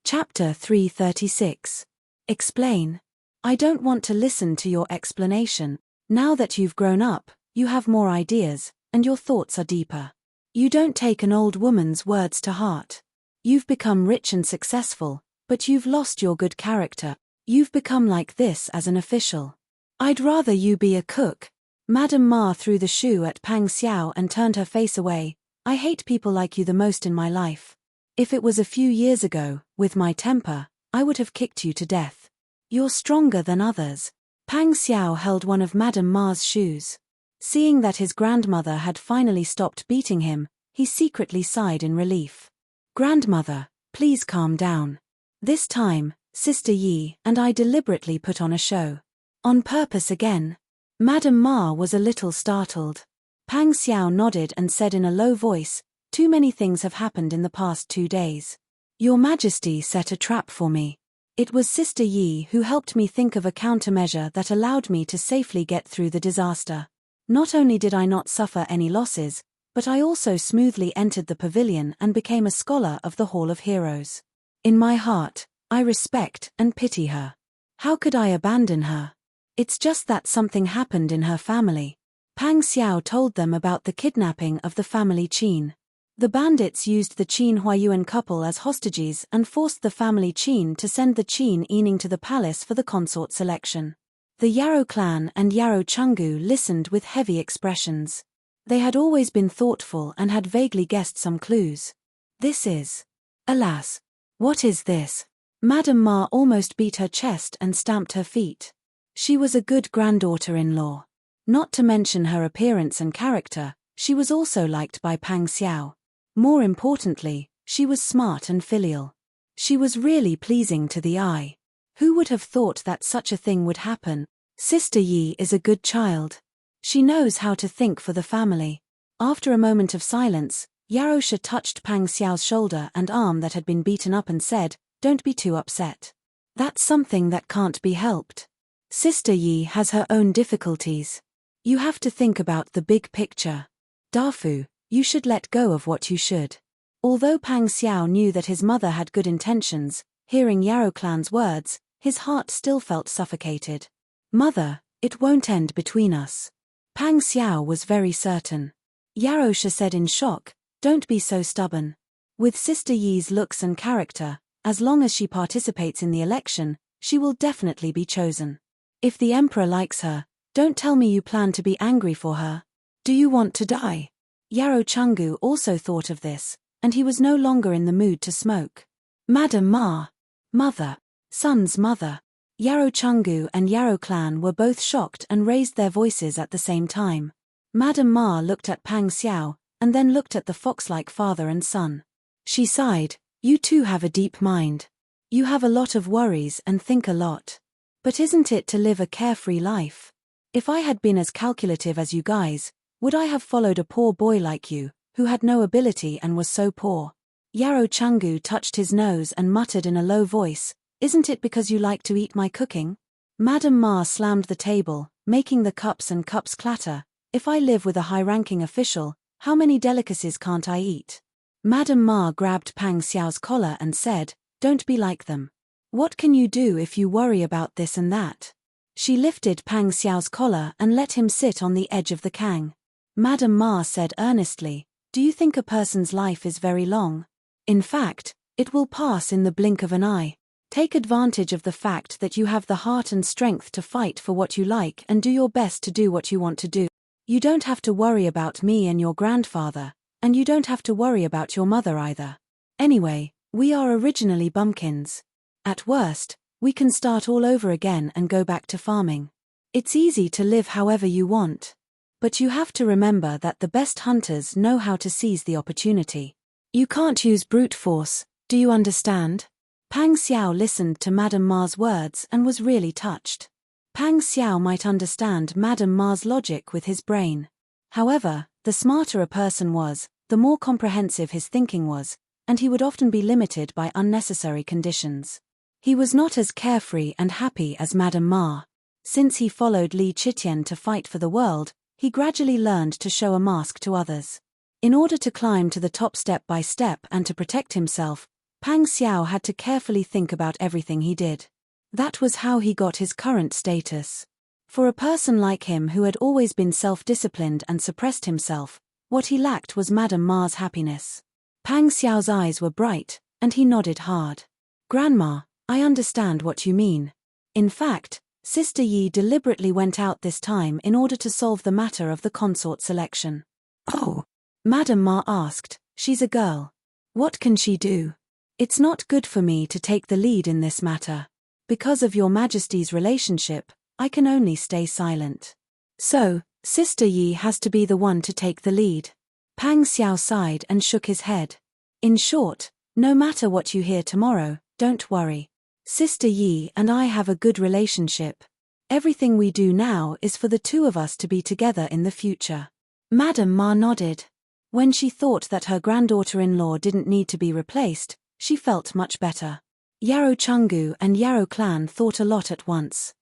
Chapter 336. Explain. "I don't want to listen to your explanation. Now that you've grown up, you have more ideas, and your thoughts are deeper. You don't take an old woman's words to heart. You've become rich and successful, but you've lost your good character. You've become like this as an official. I'd rather you be a cook." Madame Ma threw the shoe at Pang Xiao and turned her face away. "I hate people like you the most in my life. If it was a few years ago, with my temper, I would have kicked you to death. You're stronger than others." Pang Xiao held one of Madame Ma's shoes. Seeing that his grandmother had finally stopped beating him, he secretly sighed in relief. "Grandmother, please calm down. This time, Sister Yi and I deliberately put on a show. On purpose again." Madame Ma was a little startled. Pang Xiao nodded and said in a low voice, "Too many things have happened in the past 2 days. Your Majesty set a trap for me. It was Sister Yi who helped me think of a countermeasure that allowed me to safely get through the disaster. Not only did I not suffer any losses, but I also smoothly entered the pavilion and became a scholar of the Hall of Heroes. In my heart, I respect and pity her. How could I abandon her? It's just that something happened in her family. Pang Xiao told them about the kidnapping of the family Qin. The bandits used the Qin Huayuan couple as hostages and forced the family Qin to send the Qin Yining to the palace for the consort selection. The Yarrow clan and Yarrow Chungu listened with heavy expressions. They had always been thoughtful and had vaguely guessed some clues. This is... Alas! What is this? Madame Ma almost beat her chest and stamped her feet. She was a good granddaughter-in-law. Not to mention her appearance and character, she was also liked by Pang Xiao. More importantly, she was smart and filial. She was really pleasing to the eye. Who would have thought that such a thing would happen? Sister Yi is a good child. She knows how to think for the family. After a moment of silence, Yarosha touched Pang Xiao's shoulder and arm that had been beaten up and said, "Don't be too upset. That's something that can't be helped. Sister Yi has her own difficulties. You have to think about the big picture. Dafu, you should let go of what you should." Although Pang Xiao knew that his mother had good intentions, hearing Yarrow clan's words, his heart still felt suffocated. "Mother, it won't end between us." Pang Xiao was very certain. Yarosha said in shock, "Don't be so stubborn. With Sister Yi's looks and character, as long as she participates in the election, she will definitely be chosen. If the Emperor likes her, don't tell me you plan to be angry for her. Do you want to die?" Yarrow Chungu also thought of this, and he was no longer in the mood to smoke. "Madam Ma." Mother. Son's mother. Yarrow Chungu and Yarrow clan were both shocked and raised their voices at the same time. Madam Ma looked at Pang Xiao, and then looked at the fox-like father and son. She sighed, "You two have a deep mind. You have a lot of worries and think a lot. But isn't it to live a carefree life? If I had been as calculative as you guys, would I have followed a poor boy like you, who had no ability and was so poor?" Yarrow Chungu touched his nose and muttered in a low voice, "Isn't it because you like to eat my cooking?" Madam Ma slammed the table, making the cups and cups clatter. "If I live with a high-ranking official, how many delicacies can't I eat?" Madam Ma grabbed Pang Xiao's collar and said, "Don't be like them. What can you do if you worry about this and that?" She lifted Pang Xiao's collar and let him sit on the edge of the kang. Madam Ma said earnestly, "Do you think a person's life is very long? In fact, it will pass in the blink of an eye. Take advantage of the fact that you have the heart and strength to fight for what you like and do your best to do what you want to do. You don't have to worry about me and your grandfather, and you don't have to worry about your mother either. Anyway, we are originally bumpkins. At worst, we can start all over again and go back to farming. It's easy to live however you want. But you have to remember that the best hunters know how to seize the opportunity. You can't use brute force, do you understand?" Pang Xiao listened to Madame Ma's words and was really touched. Pang Xiao might understand Madame Ma's logic with his brain. However, the smarter a person was, the more comprehensive his thinking was, and he would often be limited by unnecessary conditions. He was not as carefree and happy as Madame Ma. Since he followed Li Chitian to fight for the world, he gradually learned to show a mask to others. In order to climb to the top step by step and to protect himself, Pang Xiao had to carefully think about everything he did. That was how he got his current status. For a person like him who had always been self-disciplined and suppressed himself, what he lacked was Madame Ma's happiness. Pang Xiao's eyes were bright, and he nodded hard. "Grandma, I understand what you mean. In fact, Sister Yi deliberately went out this time in order to solve the matter of the consort selection." "Oh?" Madame Ma asked. "She's a girl. What can she do? It's not good for me to take the lead in this matter. Because of your Majesty's relationship, I can only stay silent. So, Sister Yi has to be the one to take the lead." Pang Xiao sighed and shook his head. "In short, no matter what you hear tomorrow, don't worry. Sister Yi and I have a good relationship. Everything we do now is for the two of us to be together in the future." Madame Ma nodded. When she thought that her granddaughter-in-law didn't need to be replaced, she felt much better. Yarrow Chungu and Yarrow clan thought a lot at once.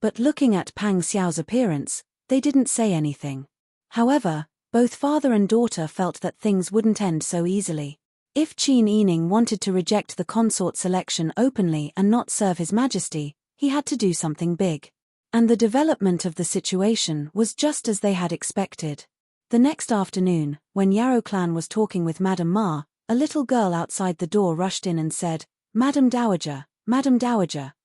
But looking at Pang Xiao's appearance, they didn't say anything. However, both father and daughter felt that things wouldn't end so easily. If Qin Yining wanted to reject the consort selection openly and not serve His Majesty, he had to do something big. And the development of the situation was just as they had expected. The next afternoon, when Yarrow clan was talking with Madame Ma, a little girl outside the door rushed in and said, Madam Dowager,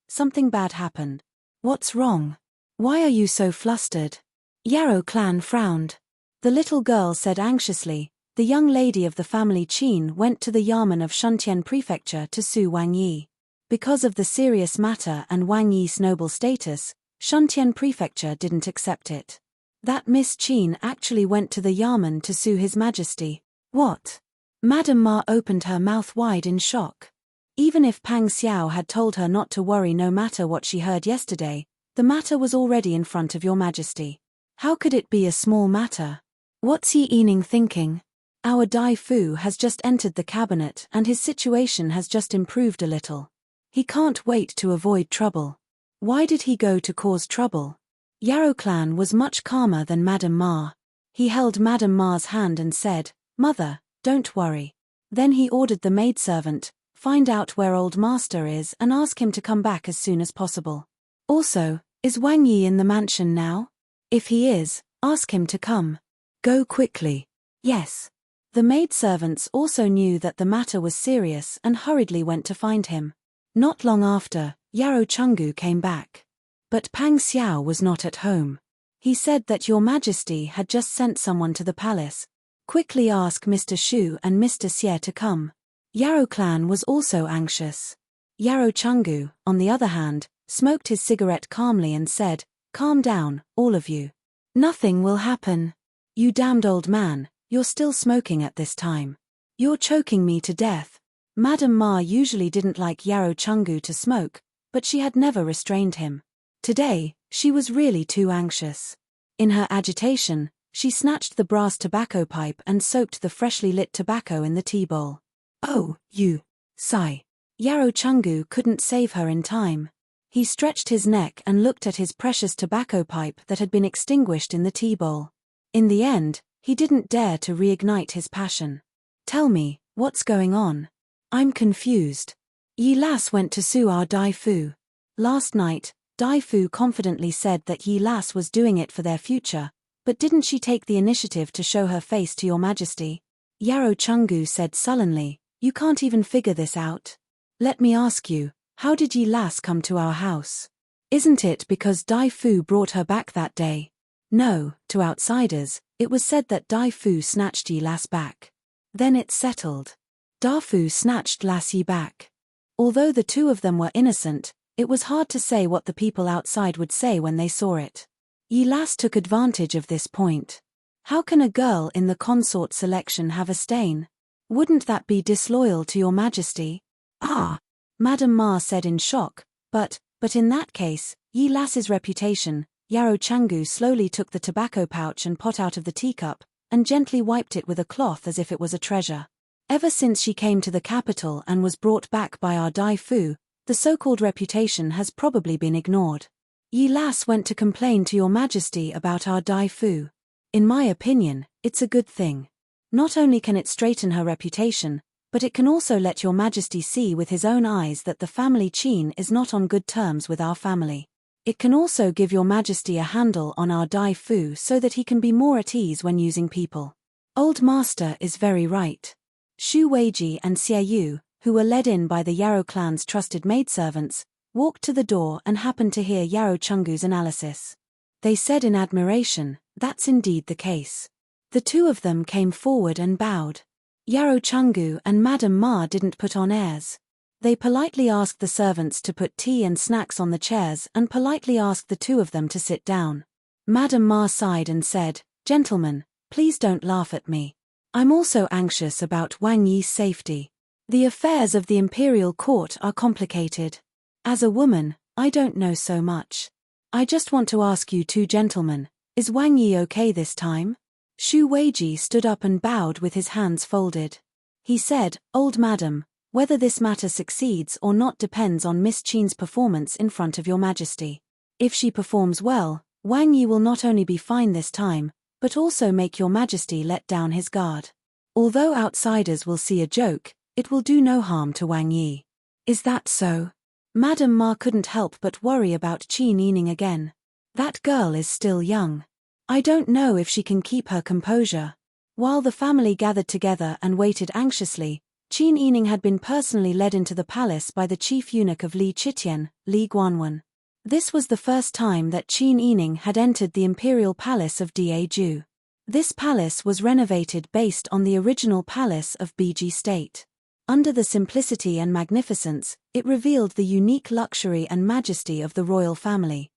something bad happened. What's wrong? Why are you so flustered? Yarrow clan frowned. The little girl said anxiously, the young lady of the family Qin went to the Yamen of Shuntian Prefecture to sue Wang Yi. Because of the serious matter and Wang Yi's noble status, Shuntian Prefecture didn't accept it. That Miss Qin actually went to the Yamen to sue His Majesty. What? Madame Ma opened her mouth wide in shock. Even if Pang Xiao had told her not to worry no matter what she heard yesterday, the matter was already in front of your Majesty. How could it be a small matter? What's Yi Yining thinking? Our Dai Fu has just entered the cabinet and his situation has just improved a little. He can't wait to avoid trouble. Why did he go to cause trouble? Yarrow clan was much calmer than Madame Ma. He held Madame Ma's hand and said, Mother, don't worry. Then he ordered the maidservant, find out where old master is and ask him to come back as soon as possible. Also, is Wang Yi in the mansion now? If he is, ask him to come. Go quickly. Yes. The maidservants also knew that the matter was serious and hurriedly went to find him. Not long after, Yarrow Chungu came back. But Pang Xiao was not at home. He said that your Majesty had just sent someone to the palace. Quickly ask Mr. Shu and Mr. Xie to come. Yarrow clan was also anxious. Yarrow Chungu, on the other hand, smoked his cigarette calmly and said, Calm down, all of you. Nothing will happen. You damned old man, you're still smoking at this time. You're choking me to death. Madame Ma usually didn't like Yarrow Chungu to smoke, but she had never restrained him. Today, she was really too anxious. In her agitation, she snatched the brass tobacco pipe and soaked the freshly lit tobacco in the tea bowl. Oh, you. Sigh. Yarrow Chungu couldn't save her in time. He stretched his neck and looked at his precious tobacco pipe that had been extinguished in the tea bowl. In the end, he didn't dare to reignite his passion. Tell me, what's going on? I'm confused. Yi Las went to sue our Dai Fu. Last night, Dai Fu confidently said that Yi Las was doing it for their future, but didn't she take the initiative to show her face to your Majesty? Yarrow Chungu said sullenly, you can't even figure this out. Let me ask you, how did Yi Las come to our house? Isn't it because Dai Fu brought her back that day? No, to outsiders, it was said that Dai Fu snatched Yi Las back. Then it's settled. Da Fu snatched Las Yi back. Although the two of them were innocent, it was hard to say what the people outside would say when they saw it. Yi Las took advantage of this point. How can a girl in the consort selection have a stain? Wouldn't that be disloyal to your Majesty? Ah! Madame Ma said in shock, but in that case, Yi Las's reputation. Yarrow Chungu slowly took the tobacco pouch and pot out of the teacup, and gently wiped it with a cloth as if it was a treasure. Ever since she came to the capital and was brought back by our Dai Fu, the so-called reputation has probably been ignored. Yi Las went to complain to your Majesty about our Dai Fu. In my opinion, it's a good thing. Not only can it straighten her reputation, but it can also let your Majesty see with his own eyes that the family Qin is not on good terms with our family. It can also give your Majesty a handle on our Dai Fu so that he can be more at ease when using people. Old Master is very right. Shu Weiji and Xie Yu, who were led in by the Yarrow clan's trusted maidservants, walked to the door and happened to hear Yarrow Chungu's analysis. They said in admiration, that's indeed the case. The two of them came forward and bowed. Yarrow Chungu and Madame Ma didn't put on airs. They politely asked the servants to put tea and snacks on the chairs and politely asked the two of them to sit down. Madame Ma sighed and said, Gentlemen, please don't laugh at me. I'm also anxious about Wang Yi's safety. The affairs of the imperial court are complicated. As a woman, I don't know so much. I just want to ask you two gentlemen, is Wang Yi okay this time? Shu Weiji stood up and bowed with his hands folded. He said, Old Madam, whether this matter succeeds or not depends on Miss Qin's performance in front of your Majesty. If she performs well, Wang Yi will not only be fine this time, but also make your majesty let down his guard. Although outsiders will see a joke, it will do no harm to Wang Yi. Is that so? Madame Ma couldn't help but worry about Qin Yining again. That girl is still young. I don't know if she can keep her composure. While the family gathered together and waited anxiously, Qin Yining had been personally led into the palace by the chief eunuch of Li Chitian, Li Guanwen. This was the first time that Qin Yining had entered the imperial palace of Daju. This palace was renovated based on the original palace of Biji State. Under the simplicity and magnificence, it revealed the unique luxury and majesty of the royal family.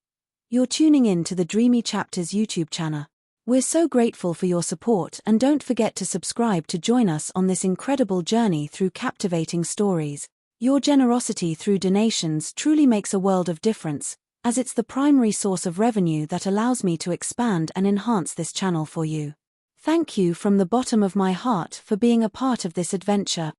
You're tuning in to the Dreamy Chapters YouTube channel. We're so grateful for your support, and don't forget to subscribe to join us on this incredible journey through captivating stories. Your generosity through donations truly makes a world of difference, as it's the primary source of revenue that allows me to expand and enhance this channel for you. Thank you from the bottom of my heart for being a part of this adventure.